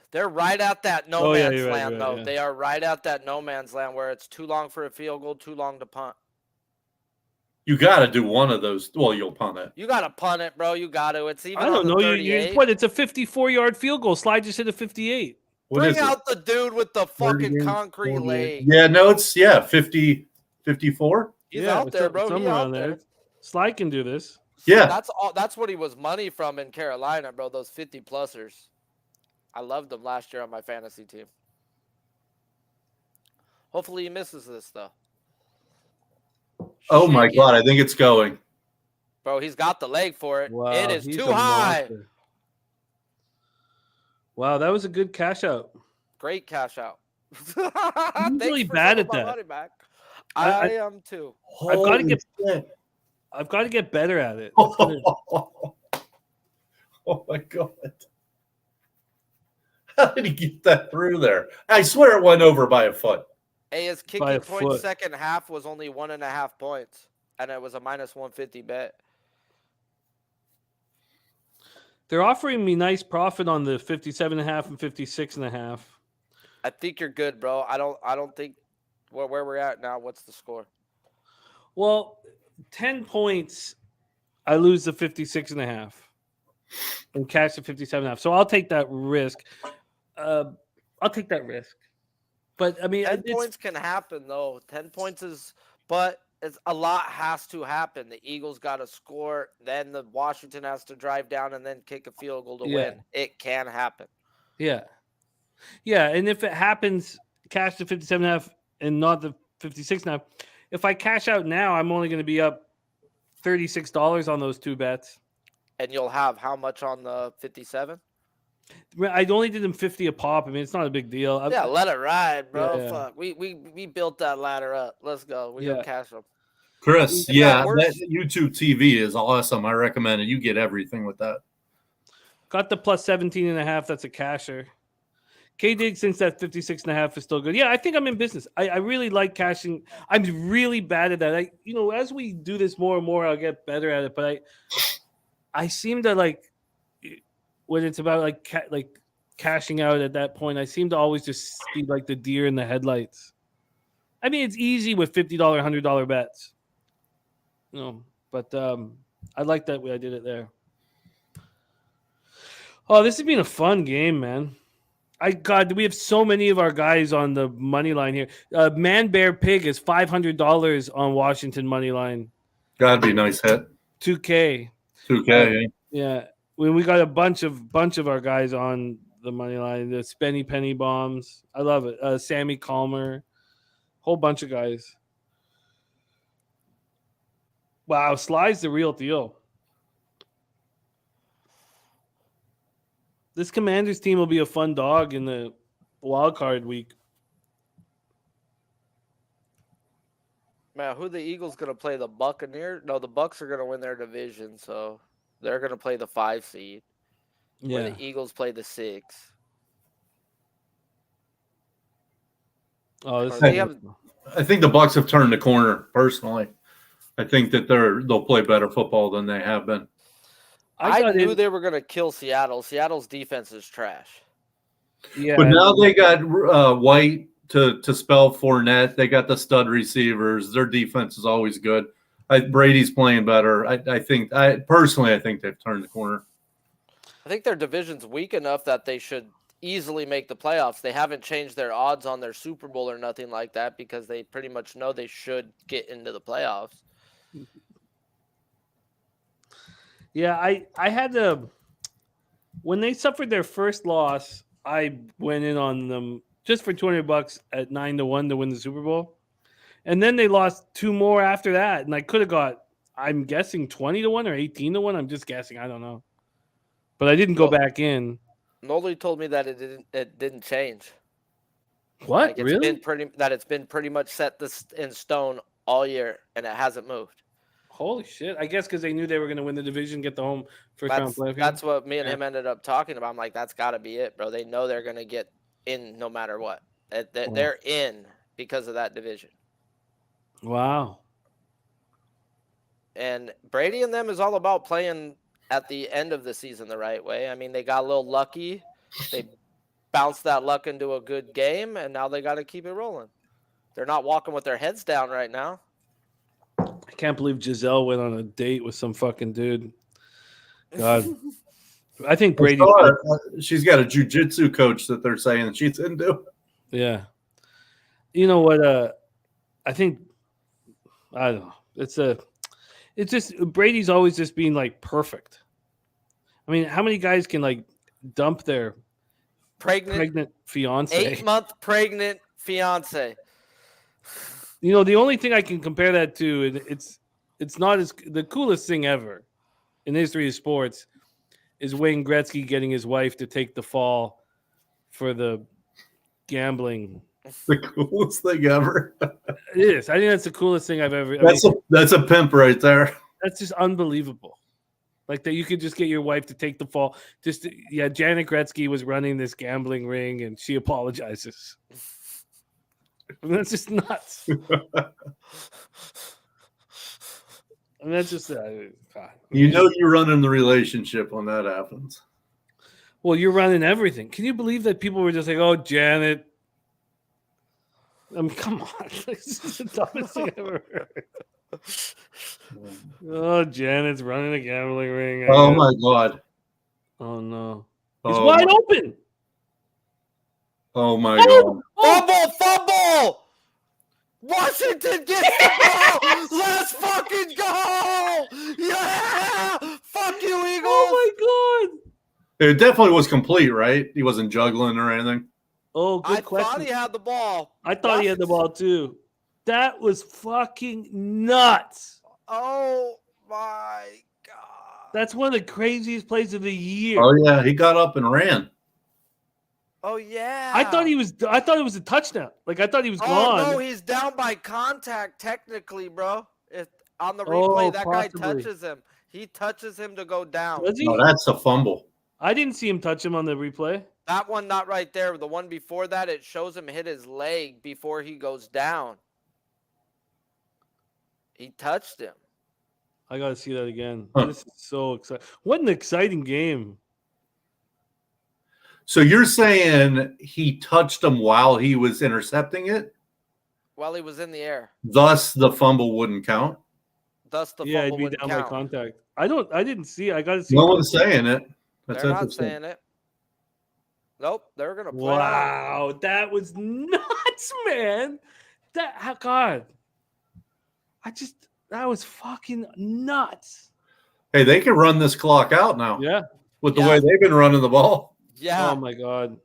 They're right at that no man's right, land, though. yeah. They are right at that no man's land where it's too long for a field goal, too long to punt. You got to do one of those. Well, you'll punt it. You got to punt it, bro. You got to. It's even I don't on know. the 38. What? It's a 54-yard field goal. Slide just hit a 58. Bring out the dude with the fucking concrete leg. Yeah, no, it's 50, 54. He's out there, bro. He's out there. Slide can do this. Yeah, that's what he was money from in Carolina, bro. Those 50-plussers. I loved them last year on my fantasy team. Hopefully he misses this, though. Oh, my God. I think it's going. Bro, he's got the leg for it. Wow, it is too high. Monster. Wow, that was a good cash out. Great cash out. I'm really bad at that. I am too. I've got to get better at it. Oh my God. How did he get that through there? I swear it went over by a foot. Hey, his kicking point second half was only 1.5 points, and it was a -150 bet. They're offering me nice profit on the 57.5 and 56.5. I think you're good, bro. I don't think where we're at now. What's the score? Well, 10 points, I lose the 56.5 and cash the 57.5. So I'll take that risk. I'll take that risk. But I mean, 10 points can happen though. 10 points is, but it's a lot has to happen. The Eagles got to score, then the Washington has to drive down and then kick a field goal to win. It can happen. Yeah. Yeah, and if it happens, cash the 57.5 and not the 56.5. If I cash out now, I'm only going to be up $36 on those two bets. And you'll have how much on the 57? I only did them 50 a pop. I mean, it's not a big deal. Yeah, let it ride, bro. Yeah. Fuck. We built that ladder up. Let's go. We gonna cash them. Chris, that YouTube TV is awesome. I recommend it. You get everything with that. Got the plus 17.5. That's a casher. K-Dig, since that 56.5 is still good. Yeah, I think I'm in business. I really like cashing. I'm really bad at that. As we do this more and more, I'll get better at it. But I seem to like when it's about like cashing out at that point. I seem to always just see like the deer in the headlights. I mean, it's easy with $50, $100 bets. But I like that way I did it there. Oh, this has been a fun game, man. We have so many of our guys on the money line here. Man Bear Pig is $500 on Washington money line. Gotta be a nice hit. 2K. 2K. Yeah. We got a bunch of our guys on the money line. The Spenny Penny Bombs. I love it. Sammy Calmer. Whole bunch of guys. Wow, Sly's the real deal. This Commanders team will be a fun dog in the wild card week. Man, who the Eagles gonna play? The Buccaneers? No, the Bucks are gonna win their division. So They're going to play the 5 seed. Where Yeah. the Eagles play the 6. Oh, this They is have- I think the Bucs have turned the corner. Personally, I think that they'll play better football than they have been. I got knew in- they were going to kill Seattle. Seattle's defense is trash. Yeah. But now they got White to spell Fournette. They got the stud receivers. Their defense is always good. Brady's playing better. I think they've turned the corner. I think their division's weak enough that they should easily make the playoffs. They haven't changed their odds on their Super Bowl or nothing like that because they pretty much know they should get into the playoffs. Yeah, I had to when they suffered their first loss, I went in on them just for $200 at 9-1 to win the Super Bowl. And then they lost 2 more after that. And I could have got, I'm guessing 20-1 or 18-1. I'm just guessing. I don't know. But I didn't go back in. Noli told me that it didn't change. What? Like Really? It's been pretty much set in stone all year and it hasn't moved. Holy shit. I guess because they knew they were going to win the division, get the home first round playoff game. That's what me and him ended up talking about. I'm like, that's got to be it, bro. They know they're going to get in no matter what. They're in because of that division. Wow. And Brady and them is all about playing at the end of the season the right way. I mean, they got a little lucky. They bounced that luck into a good game, and now they got to keep it rolling. They're not walking with their heads down right now. I can't believe Giselle went on a date with some fucking dude. God. I think Brady. She's got a jiu-jitsu coach that they're saying she's into. Yeah. You know what? I think, I don't know. It's just Brady's always just being like perfect. I mean, how many guys can like dump their pregnant fiance? 8-month pregnant fiance. You know, the only thing I can compare that to, and it's not as the coolest thing ever in the history of sports, is Wayne Gretzky getting his wife to take the fall for the gambling. The coolest thing ever. It is. I think that's the coolest thing I've ever. That's a pimp right there. That's just unbelievable. Like that, you could just get your wife to take the fall. Janet Gretzky was running this gambling ring, and she apologizes. And that's just nuts. And that's just you're running the relationship when that happens. Well, you're running everything. Can you believe that people were just like, "Oh, Janet"? I mean, come on. This is the dumbest thing I've ever heard. Oh, Janet's running a gambling ring. Oh my God. Oh no. He's wide open. Oh my God. Fumble! Washington gets the ball! Let's fucking go! Yeah! Fuck you, Eagles! Oh my God. It definitely was complete, right? He wasn't juggling or anything. Oh, good question. I thought he had the ball. I thought he had the ball too. That was fucking nuts. Oh my God. That's one of the craziest plays of the year. Oh yeah, he got up and ran. Oh yeah. I thought it was a touchdown. Like I thought he was gone. Oh no, he's down by contact technically, bro. If on the replay guy touches him. He touches him to go down. Was he? No, that's a fumble. I didn't see him touch him on the replay. That one not right there. The one before that, it shows him hit his leg before he goes down. He touched him. I got to see that again. Huh. This is so exciting. What an exciting game. So you're saying he touched him while he was intercepting it? While he was in the air. Thus, the fumble wouldn't count? Thus, the Yeah, fumble it'd be wouldn't down count. by contact. I didn't see. I got to see. No one's saying it. That's They're not interesting. saying it. Nope, they're gonna play. Wow, that was nuts, man. God. That was fucking nuts. Hey, they can run this clock out now. Yeah. With the way they've been running the ball. Yeah. Oh my God.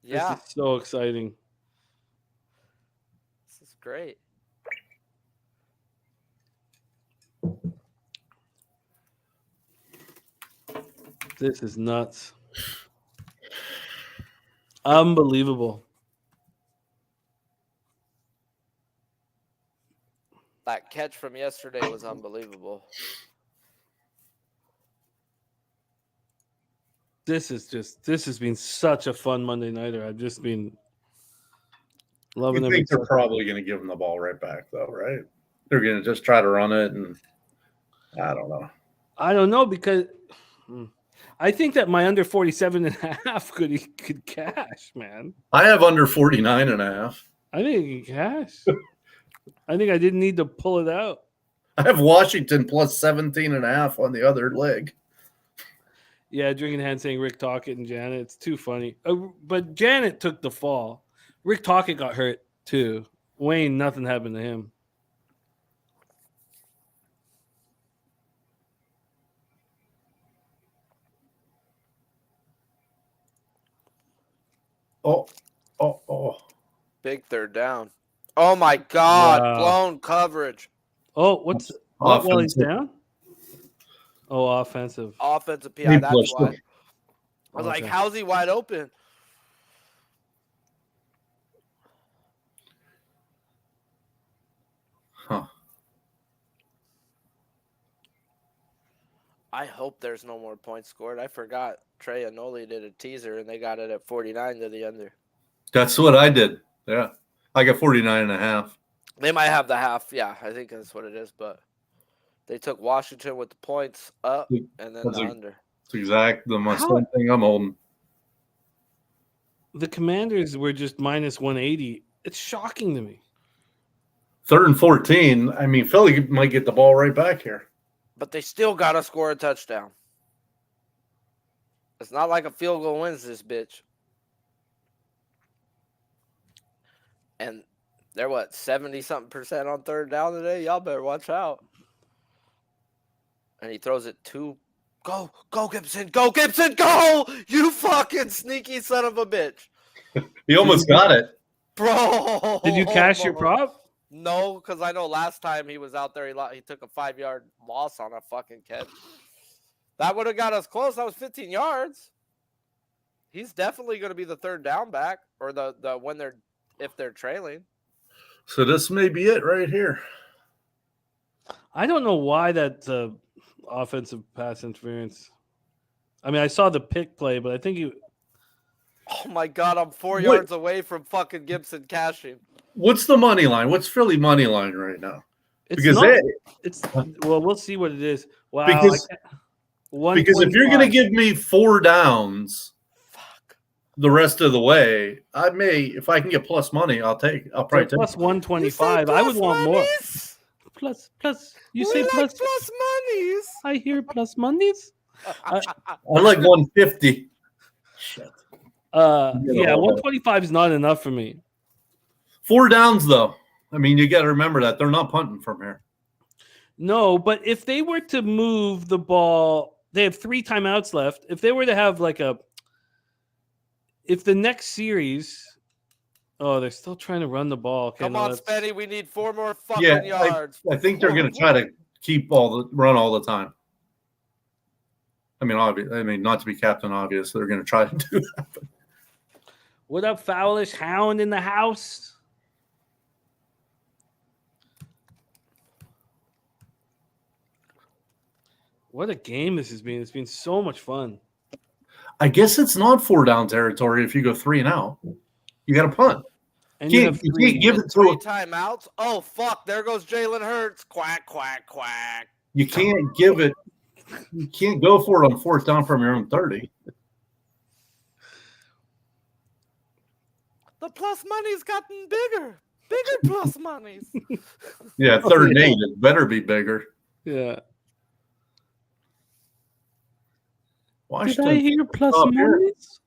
Yeah. This is so exciting. This is great. This is nuts. Unbelievable. That catch from yesterday was unbelievable. This has been such a fun Monday nighter. I've just been loving You every think they're second. probably going to give him the ball right back, though, right? They're going to just try to run it, and I don't know. I don't know because I think that my under 47.5 could cash, man. I have under 49.5. I think he can cash. I think I didn't need to pull it out. I have Washington plus 17.5 on the other leg. Yeah, drinking hand saying Rick Tocchet and Janet. It's too funny. But Janet took the fall. Rick Tocchet got hurt too. Wayne, nothing happened to him. Oh. Big third down. Oh my God! Wow. Blown coverage. Oh, what while he's down? Oh, offensive. Offensive PI. That's why. them. I was like, Okay. how's he wide open? Huh. I hope there's no more points scored. I forgot Trey Anoli did a teaser and they got it at 49 to the under. That's what I did. Yeah. I got 49.5. They might have the half. Yeah, I think that's what it is. But they took Washington with the points up and then That's the a- under. It's exactly the How- same thing I'm holding. The Commanders were just minus 180. It's shocking to me. 3rd and 14. I mean, Philly might get the ball right back here. But they still got to score a touchdown. It's not like a field goal wins this bitch. And they're 70-something% on third down today? Y'all better watch out. And he throws it to go Gibson, go! You fucking sneaky son of a bitch. He almost got it. Bro. Did you cash your prop? No, because I know last time he was out there, he took a 5-yard loss on a fucking catch. That would have got us close. That was 15 yards. He's definitely going to be the third down back, or the if they're trailing. So this may be it right here. I don't know why that offensive pass interference. I mean, I saw the pick play, but I think you. Oh my God, I'm 4 Wait. yards away from fucking Gibson cashing. What's the money line? What's Philly money line right now? It's Because not, they- it's well, we'll see what it is. Wow, Because- Because if you're going to 1.5. give me 4 downs Fuck. the rest of the way, I may, if I can get plus money, I'll probably take it. Plus You 125. say I would plus want more. monies? Plus. You We say like plus. plus monies. I hear plus monies. I like 150. Shit. Yeah, 125 is not enough for me. 4 downs, though. I mean, you got to remember that. They're not punting from here. No, but if they were to move the ball, they have 3 timeouts left. If they were to have if the next series, they're still trying to run the ball. Okay, Come no, on, that's- Spenny. We need 4 more fucking Yeah, yards. I think they're going to try to keep run all the time. I mean, not to be Captain Obvious, they're going to try to do that. What up, Fowlish Hound in the house? What a game this has been. It's been so much fun. I guess it's not 4 down territory if you go 3 and out. You got to punt. And You you can't, have you 3. can't give it to 3 a, timeouts. Oh, fuck. There goes Jalen Hurts. Quack, quack, quack. you can't give it. You can't go for it on 4th down from your own 30. The plus money's gotten bigger. Bigger plus monies. Yeah, 3rd and 8. It better be bigger. Yeah. Did I Washington. hear plus Oh, here. monies?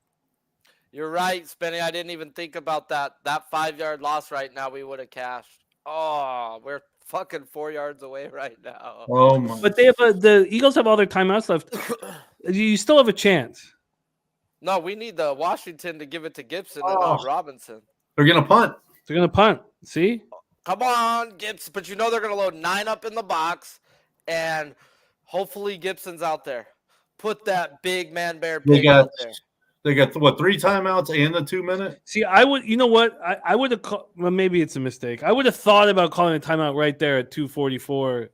You're right, Spenny. I didn't even think about that. That 5-yard loss right now, we would have cashed. Oh, we're fucking 4 yards away right now. Oh my! But they have the Eagles have all their timeouts left. You still have a chance. No, we need the Washington to give it to Gibson and not Robinson. They're gonna punt. They're gonna punt. See? Come on, Gibson. But you know they're going to load 9 up in the box, and hopefully Gibson's out there. Put that big man bear They pig got. out there. They got 3 timeouts and the 2-minute. See, I would. You know what? I would have. Well, maybe it's a mistake. I would have thought about calling a timeout right there at 2:44.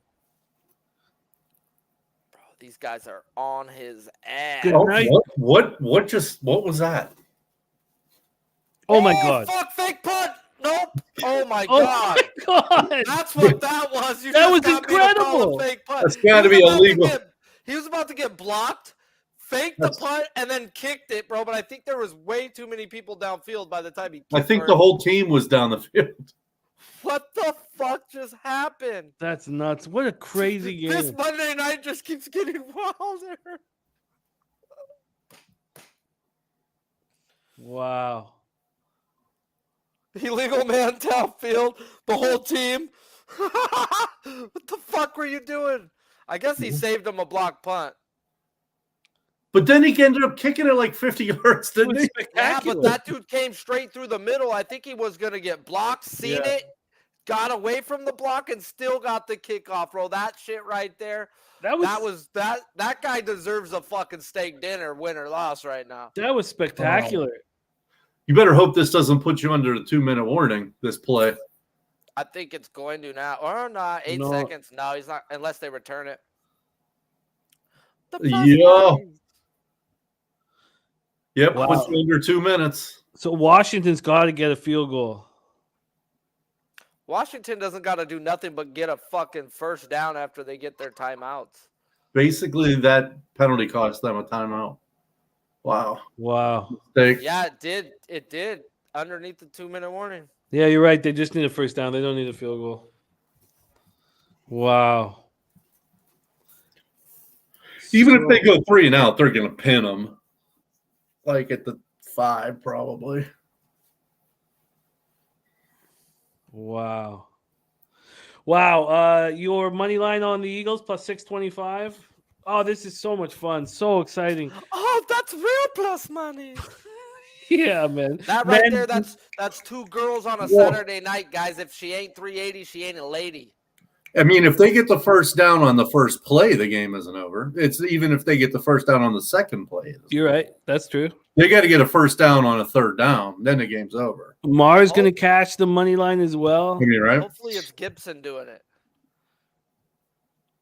Bro, these guys are on his ass. Good Oh, night. what was that? Oh my god. Fuck, fake punt. Nope. Oh my Oh god. my god. That's what that was. You That just was got me to call incredible. a fake punt. That's got to be illegal. He was about to get blocked, faked the punt, and then kicked it, bro. But I think there was way too many people downfield by the time he kicked. I think the whole team was down the field. What the fuck just happened? That's nuts. What a crazy game. This Monday night just keeps getting wilder. Wow. Illegal man downfield, the whole team. What the fuck were you doing? I guess he saved him a block punt. But then he ended up kicking it like 50 yards, didn't he? Yeah, but that dude came straight through the middle. I think he was going to get blocked, seen it, got away from the block, and still got the kickoff, bro. That shit right there. That guy deserves a fucking steak dinner, win or loss right now. That was spectacular. You better hope this doesn't put you under the 2-minute warning, this play. I think it's going to now. Or not, 8 seconds. No, he's not, unless they return it. Yeah. Yep, Wow. puts you under 2 minutes. So Washington's got to get a field goal. Washington doesn't got to do nothing but get a fucking first down after they get their timeouts. Basically, that penalty cost them a timeout. Wow. Yeah, it did. It did. Underneath the 2-minute warning. Yeah, you're right. They just need a first down. They don't need a field goal. Wow. Even if they go 3 and out, they're going to pin them. Like at the 5, probably. Wow. Your money line on the Eagles plus 625. Oh, this is so much fun. So exciting. Oh, that's real plus money. Yeah, man. That right there, that's 2 girls on a Saturday night, guys. If she ain't 380, she ain't a lady. I mean, if they get the first down on the first play, the game isn't over. It's even if they get the first down on the second play. You're right. That's true. They got to get a first down on a third down. Then the game's over. Mars going to catch the money line as well. I mean, right? Hopefully it's Gibson doing it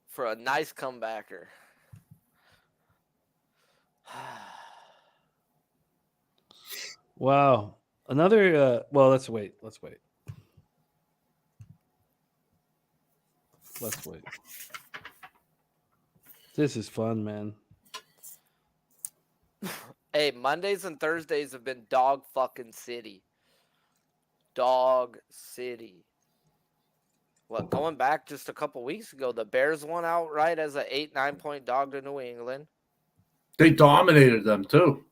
for a nice comebacker. Wow. Another let's wait. Let's wait. This is fun, man. Hey, Mondays and Thursdays have been dog fucking city. Dog city. Well, going back just a couple weeks ago, the Bears won outright as an 8-9 point dog to New England. They dominated them too.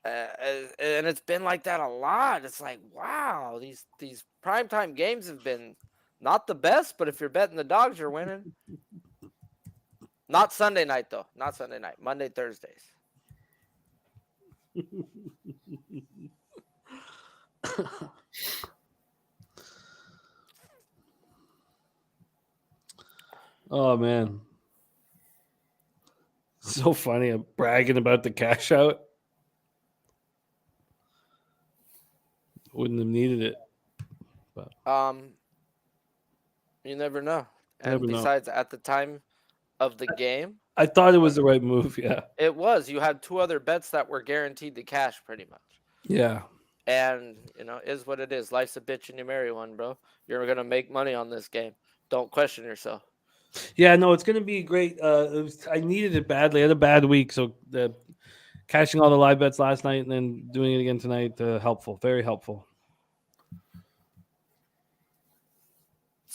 And it's been like that a lot. It's like, wow, these primetime games have been not the best, but if you're betting the dogs, you're winning. Not Sunday night, though. Not Sunday night. Monday, Thursdays. Oh, man. So funny. I'm bragging about the cash out. Wouldn't have needed it. But you never know. And Never know. besides, at the time of the game, I thought it was the right move. Yeah. it was. You had 2 other bets that were guaranteed to cash pretty much. Yeah. And, is what it is. Life's a bitch and you marry one, bro. You're going to make money on this game. Don't question yourself. Yeah, no, it's going to be great. I needed it badly. I had a bad week, so cashing all the live bets last night and then doing it again tonight, helpful, very helpful.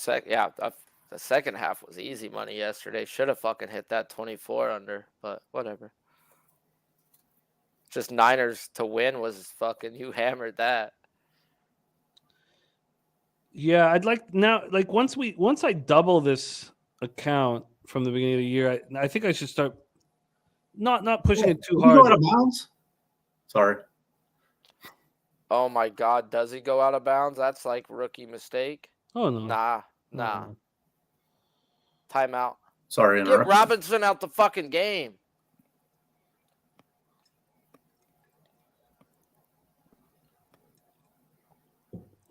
The second half was easy money yesterday. Should have fucking hit that 24 under, but whatever. Just Niners to win was fucking, you hammered that. Yeah, I'd like now, like once I double this account from the beginning of the year, I think I should start not pushing it too hard. You go out of bounds? Sorry. Oh my God, does he go out of bounds? That's like rookie mistake. Oh no. Nah. No. Timeout. Sorry, Get Robinson out the fucking game.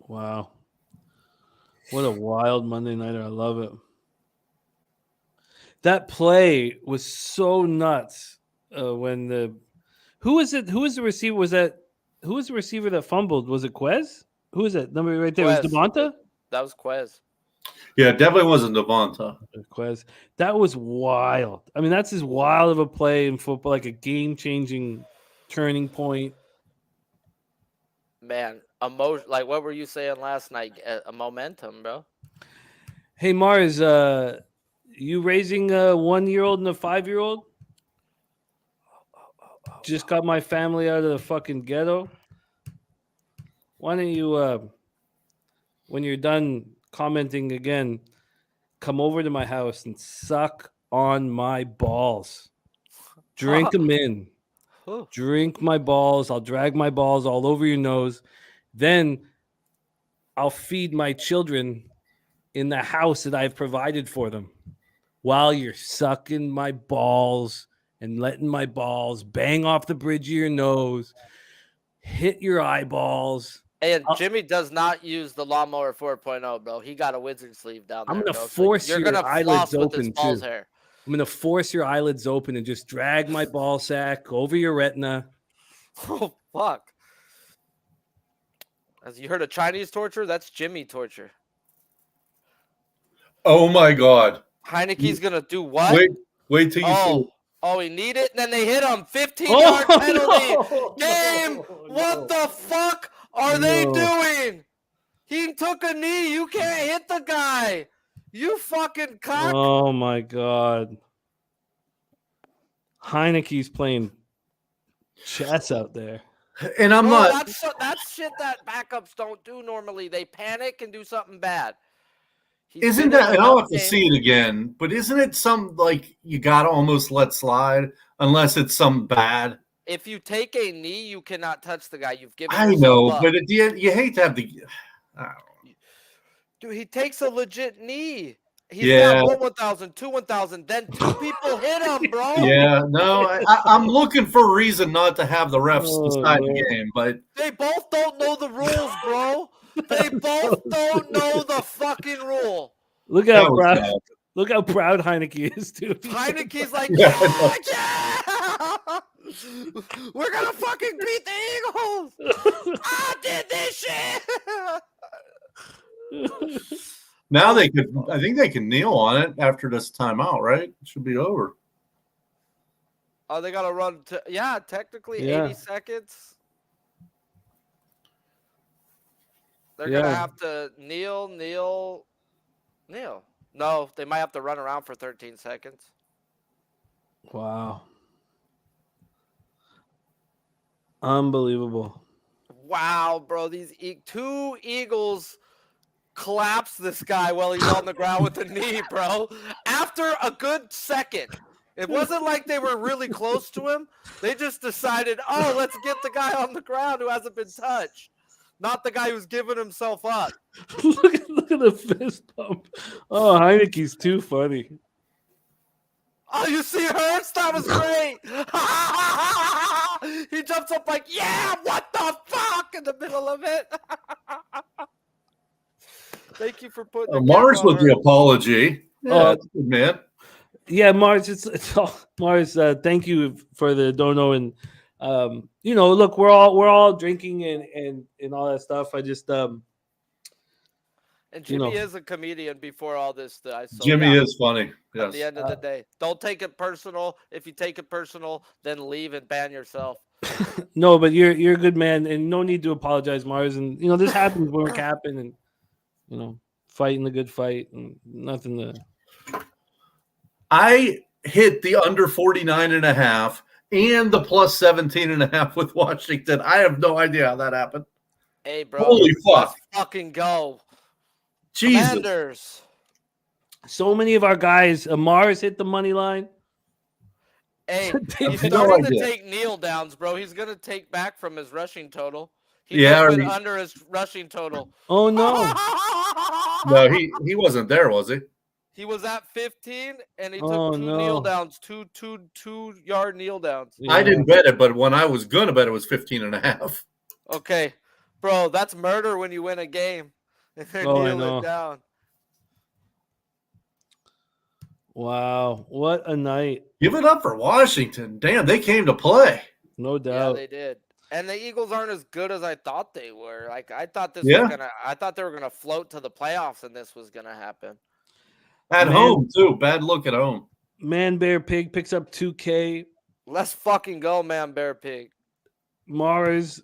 Wow. What a wild Monday nighter. I love it. That play was so nuts when the who was it? Who was the receiver? Who was the receiver that fumbled? Was it Quez? Who is that number right there? Was Quez. Devonta? That was Quez. Yeah, it definitely wasn't Devonta. Quez. That was wild. I mean, that's as wild of a play in football, like a game-changing turning point. Man, emotion. Like what were you saying last night? A momentum, bro. Hey Mars, you raising a 1-year-old and a 5-year-old? Just got my family out of the fucking ghetto. Why don't you, when you're done commenting again, come over to my house and suck on my balls. Drink them in. Drink my balls. I'll drag my balls all over your nose. Then I'll feed my children in the house that I've provided for them while you're sucking my balls and letting my balls bang off the bridge of your nose, hit your eyeballs. And Jimmy does not use the lawnmower 4.0, bro. He got a wizard sleeve down there. I'm gonna bro. force you're your gonna eyelids floss with open his balls too. hair. I'm gonna force your eyelids open and just drag my ball sack over your retina. Oh fuck! As you heard of Chinese torture, that's Jimmy torture. Oh my God! Heineke's gonna do what? Wait till you see. Oh, he need it, and then they hit him. 15-yard penalty. No. Game. What the fuck are they doing? He took a knee. You can't hit the guy. You fucking cock. Oh my God. Heineke's playing chess out there. And I'm Bro, not. that's shit that backups don't do normally. They panic and do something bad. Isn't that? And I'll have to see it again. But isn't it some like you gotta almost let slide unless it's some bad? If you take a knee, you cannot touch the guy. You've given. I know, but you hate to have the. I don't know. Dude, he takes a legit knee. He's Yeah. got 1,000, 1,000. Then 2 people hit him, bro. Yeah, no, I'm looking for a reason not to have the refs decide the game, but They both don't know the rules, bro. They both don't know the fucking rule. Look how proud. Look how proud Heineke is, dude. Heineke's like, yeah, we're gonna fucking beat the Eagles. I did this shit. now they could. I think they can kneel on it after this timeout, right? It should be over. Oh, they gotta run. Technically 80 seconds. They're gonna have to kneel. No, they might have to run around for 13 seconds. Wow. Unbelievable. Wow, bro. These 2 Eagles collapse this guy while he's on the ground with the knee, bro. After a good second. It wasn't like they were really close to him. They just decided, let's get the guy on the ground who hasn't been touched. Not the guy who's giving himself up. look at the fist pump. Oh, Heineke's too funny. Oh, you see Hurts? That was great. He jumps up like, yeah, what the fuck, in the middle of it. Thank you for putting Mars with the apology. Yeah, that's good, man. Yeah, Mars, it's all Mars. Thank you for the dono, and look, we're all drinking and all that stuff. I just and Jimmy is a comedian before all this. Jimmy is funny. Yes. At the end of the day, don't take it personal. If you take it personal, then leave and ban yourself. No, but you're a good man, and no need to apologize, Mars. And this happens when we're capping and fighting the good fight, and nothing to. I hit the under 49.5 and the plus 17.5 with Washington. I have no idea how that happened. Hey, bro. Holy fuck. Let's fucking go. Jesus. Commanders. So many of our guys, Mars hit the money line. Hey, he's starting to take kneel downs, bro. He's going to take back from his rushing total. He went under his rushing total. Oh, no. No, he wasn't there, was he? He was at 15, and he took 2 kneel downs, two yard kneel downs. Yeah. I didn't bet it, but when I was going to bet it was 15.5. Okay, bro, that's murder when you win a game. And they're kneeling down. Wow, what a night! Give it up for Washington. Damn, they came to play. No Yeah, doubt. they did. And the Eagles aren't as good as I thought they were. Like I thought I thought they were gonna float to the playoffs and this was gonna happen. At home, too. Bad look at home. Man Bear Pig picks up 2K. Let's fucking go, man, Bear Pig. Mars,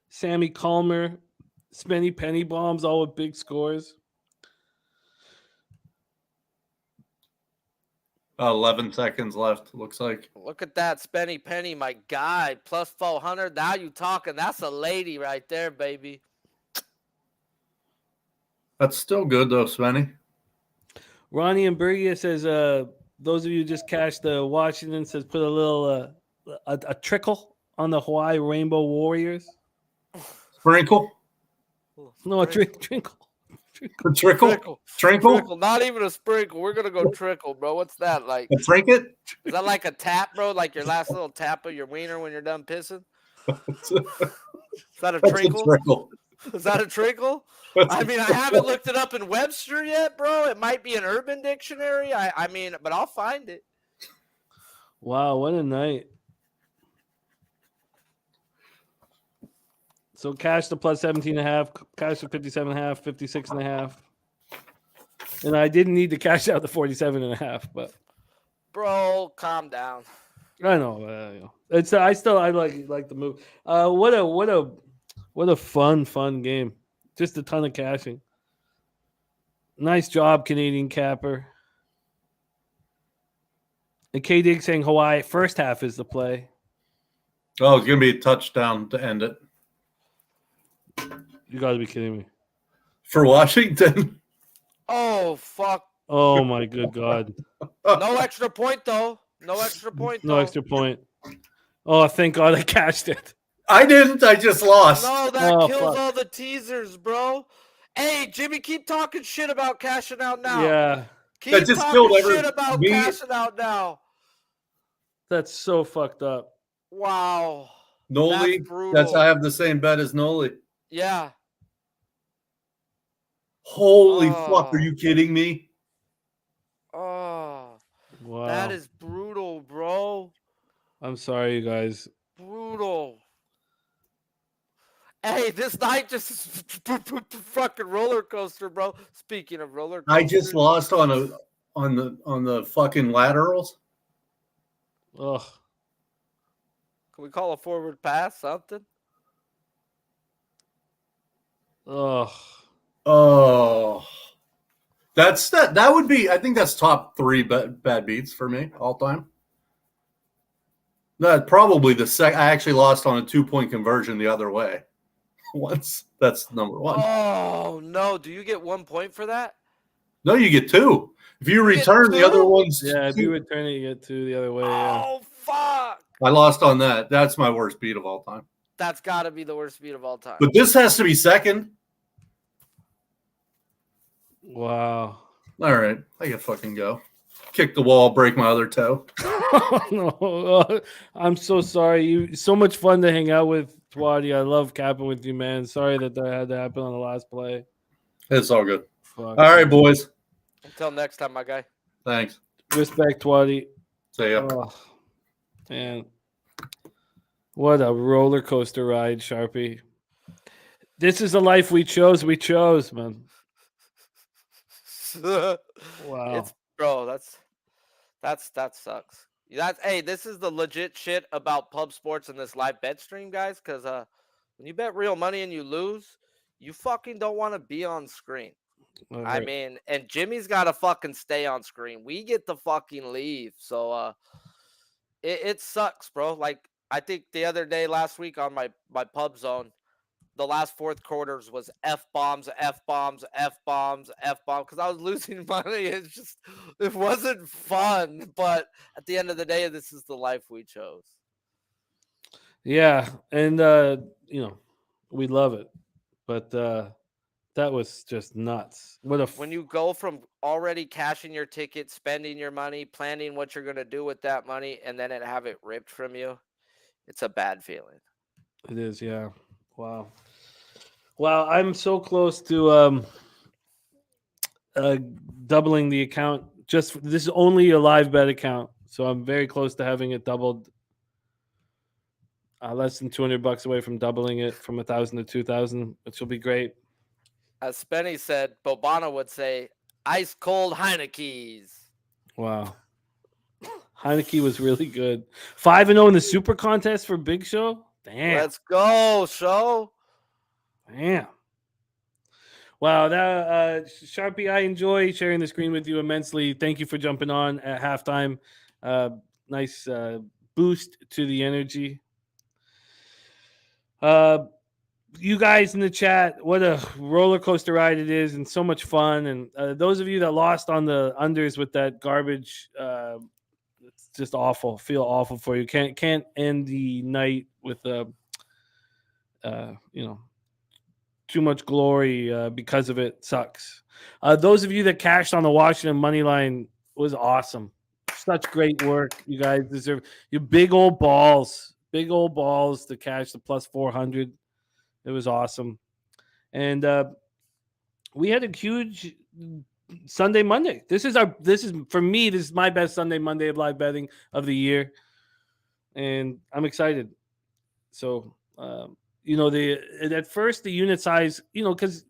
Sammy Calmer, Spenny Penny Bombs, all with big scores. 11 seconds left, looks like. Look at that, Spenny Penny, my guy. Plus 400. Now you talking. That's a lady right there, baby. That's still good, though, Svenny. Ronnie and Bergia says, those of you who just cashed the Washington says put a little a trickle on the Hawaii Rainbow Warriors. Sprinkle? No, a trinkle. Trickle? Trickle. Not even a sprinkle. We're gonna go trickle, bro. What's that like? A trinket? Is that like a tap, bro? Like your last little tap of your wiener when you're done pissing? Is that a trinkle? Trickle. Is that a trickle? I mean, I haven't looked it up in Webster yet, bro. It might be an Urban Dictionary. I mean, but I'll find it. Wow, what a night. So cash the plus 17.5, cash the 57.5, 56.5. And I didn't need to cash out the 47.5, but Bro, calm down. I know. It's I like the move. What a fun game. Just a ton of cashing. Nice job, Canadian Capper. And K Dig saying Hawaii first half is the play. Oh, it's gonna be a touchdown to end it. You gotta be kidding me. For Washington. Oh, fuck. Oh my good God. No extra point, though. No extra point, No though. extra point. Oh, thank God I cashed it. I didn't. I just lost. No, that Oh, kills fuck. all the teasers, bro. Hey, Jimmy, keep talking shit about cashing out now. Yeah, Keep That just talking killed shit about me. cashing out now. that's so fucked up. Wow. Noli. That's brutal. That's I have the same bet as Noli. Yeah. Holy Oh. fuck! Are you kidding me? Oh, Wow. that is brutal, bro. I'm sorry, you guys. Brutal. Hey, this night just is fucking roller coaster, bro. Speaking of roller coaster, I just lost on the fucking laterals. Ugh. Can we call a forward pass something? Ugh. Oh, that would be. I think that's top 3 bad beats for me all time. That probably the second. I actually lost on a 2-point conversion the other way. Once. That's number 1. Oh no! Do you get 1 point for that? No, you get 2. If you get return the other 2? ones, Yeah, if you 2. return it, you get 2 the other way. Yeah. Oh fuck! I lost on that. That's my worst beat of all time. That's got to be the worst beat of all time. But this has to be second. Wow. All right, I can fucking go. Kick the wall, break my other toe. No, I'm so sorry. You so much fun to hang out with, Twadi. I love capping with you, man. Sorry that had to happen on the last play. It's all good. Fuck. All right, boys. Until next time, my guy. Thanks. Respect, Twadi. See ya. Oh, man, what a roller coaster ride, Sharpie. This is the life we chose. We chose, man. Wow. It's bro, that sucks. Hey, this is the legit shit about pub sports and this live bet stream, guys. Because when you bet real money and you lose, you fucking don't want to be on screen. All I right. mean, and Jimmy's got to fucking stay on screen. We get to fucking leave. So it sucks, bro. Like I think the other day last week on my pub zone, the last 4th quarters was F-bombs, F-bombs, F-bombs, F-bombs because I was losing money. It wasn't fun. But at the end of the day, this is the life we chose. Yeah, and we love it, but that was just nuts. When you go from already cashing your ticket, spending your money, planning what you're gonna do with that money, and then have it ripped from you, it's a bad feeling. It is, yeah. Wow. I'm so close to doubling the account, This is only a live bet account, so I'm very close to having it doubled. Less than $200 away from doubling it from 1,000 to 2,000, which will be great. As Spenny said, Bobana would say, ice cold Heineke's. Wow. Heineke was really good. 5-0 in the Super Contest for Big Show. Damn. Let's go, Show. Damn. Wow, that Sharpie, I enjoy sharing the screen with you immensely. Thank you for jumping on at halftime. Nice boost to the energy. You guys in the chat, what a roller coaster ride it is, and so much fun. And those of you that lost on the unders with that garbage, it's just awful. Feel awful for you. Can't end the night with too much glory because of it. Sucks. Those of you that cashed on the Washington money line was awesome. Such great work. You guys deserve your big old balls to cash the plus 400. It was awesome. And we had a huge Sunday Monday. This is for me, this is my best Sunday Monday of live betting of the year. And I'm excited. So at first the unit size, because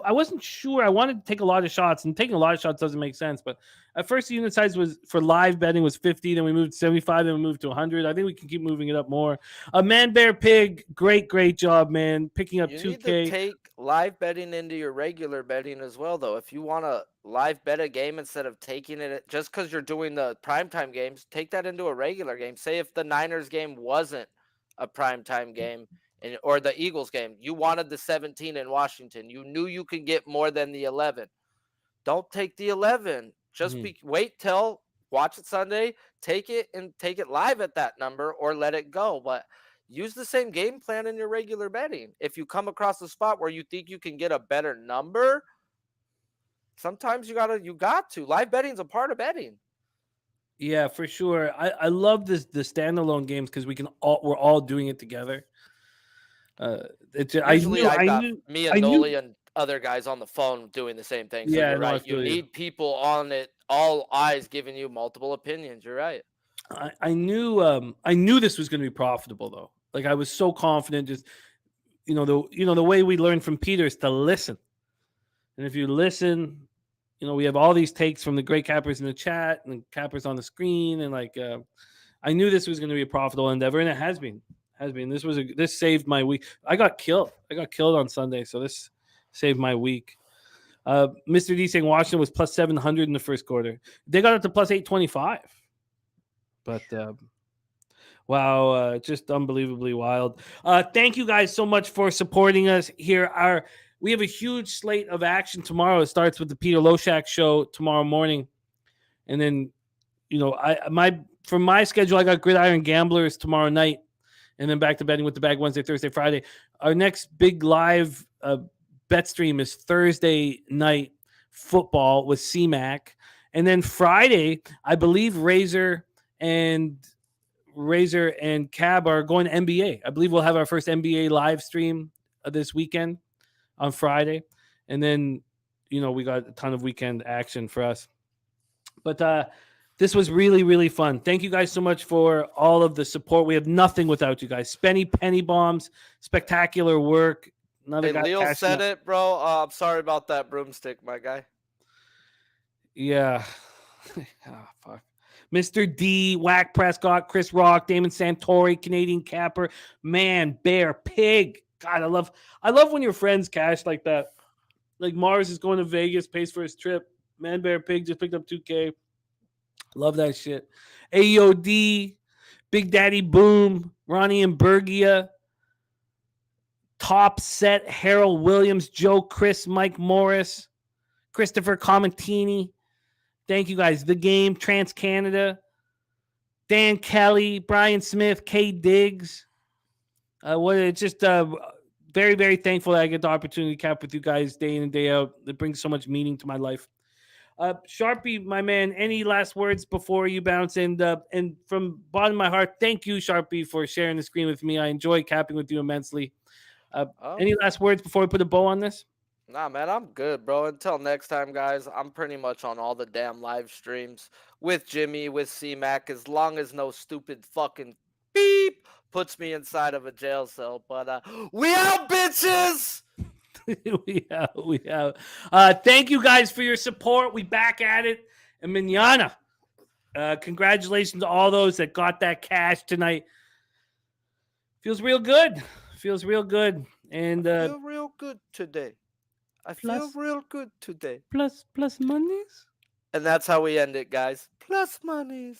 I wasn't sure. I wanted to take a lot of shots, and taking a lot of shots doesn't make sense. But at first the unit size was for live betting was 50. Then we moved to 75. Then we moved to 100. I think we can keep moving it up more. Man Bear Pig, great job, man. Picking up 2K. You need to take live betting into your regular betting as well, though. If you want to live bet a game instead of taking it just because you're doing the primetime games, take that into a regular game. Say if the Niners game wasn't a primetime game, or the Eagles game, you wanted the 17 in Washington. You knew you could get more than the 11. Don't take the 11. Just wait till watch it Sunday, take it live at that number, or let it go. But use the same game plan in your regular betting. If you come across a spot where you think you can get a better number, sometimes you got to. Live betting's a part of betting. Yeah, for sure. I love the standalone games because we're all doing it together. Me and Noli and other guys on the phone doing the same thing. So yeah, you're right. You need people on it, all eyes giving you multiple opinions. You're right. I knew this was going to be profitable though. Like I was so confident. Just the way we learned from Peter is to listen, and if you listen, we have all these takes from the great cappers in the chat and cappers on the screen, and I knew this was going to be a profitable endeavor, and it has been. This saved my week. I got killed on Sunday, so this saved my week. Mr. D saying Washington was plus 700 in the first quarter. They got up to plus 825. But wow, just unbelievably wild. Thank you guys so much for supporting us here. We have a huge slate of action tomorrow. It starts with the Peter Loshak show tomorrow morning, and then for my schedule, I got Gridiron Gamblers tomorrow night. And then back to betting with the bag Wednesday, Thursday, Friday. Our next big live bet stream is Thursday night football with CMAC. And then Friday, I believe Razor and Cab are going to NBA. I believe we'll have our first NBA live stream this weekend on Friday. And then, we got a ton of weekend action for us. But this was really, really fun. Thank you guys so much for all of the support. We have nothing without you guys. Spenny Penny Bombs, spectacular work. Hey, Leo said it, bro. I'm sorry about that broomstick, my guy. Yeah. Fuck. Mr. D, Whack Prescott, Chris Rock, Damon Santori, Canadian Capper, Man Bear Pig. God, I love when your friends cash like that. Like Mars is going to Vegas, pays for his trip. Man Bear Pig just picked up 2K. Love that shit. AOD, Big Daddy Boom, Ronnie and Bergia, Top Set, Harold Williams, Joe Chris, Mike Morris, Christopher Comentini. Thank you guys. The Game, Trans Canada, Dan Kelly, Brian Smith, Kay Diggs. It's just very, very thankful that I get the opportunity to cap with you guys day in and day out. It brings so much meaning to my life. Sharpie, my man, any last words before you bounce? And from bottom of my heart, thank you, Sharpie, for sharing the screen with me. I enjoy capping with you immensely. Any last words before we put a bow on this? Nah, man, I'm good, bro. Until next time, guys, I'm pretty much on all the damn live streams with Jimmy, with C-Mac, as long as no stupid fucking beep puts me inside of a jail cell. But we out, bitches! we out. Thank you guys for your support. We back at it. And manana. Congratulations to all those that got that cash tonight. Feels real good. And I feel real good today. I feel real good today. Plus monies. And that's how we end it, guys. Plus monies.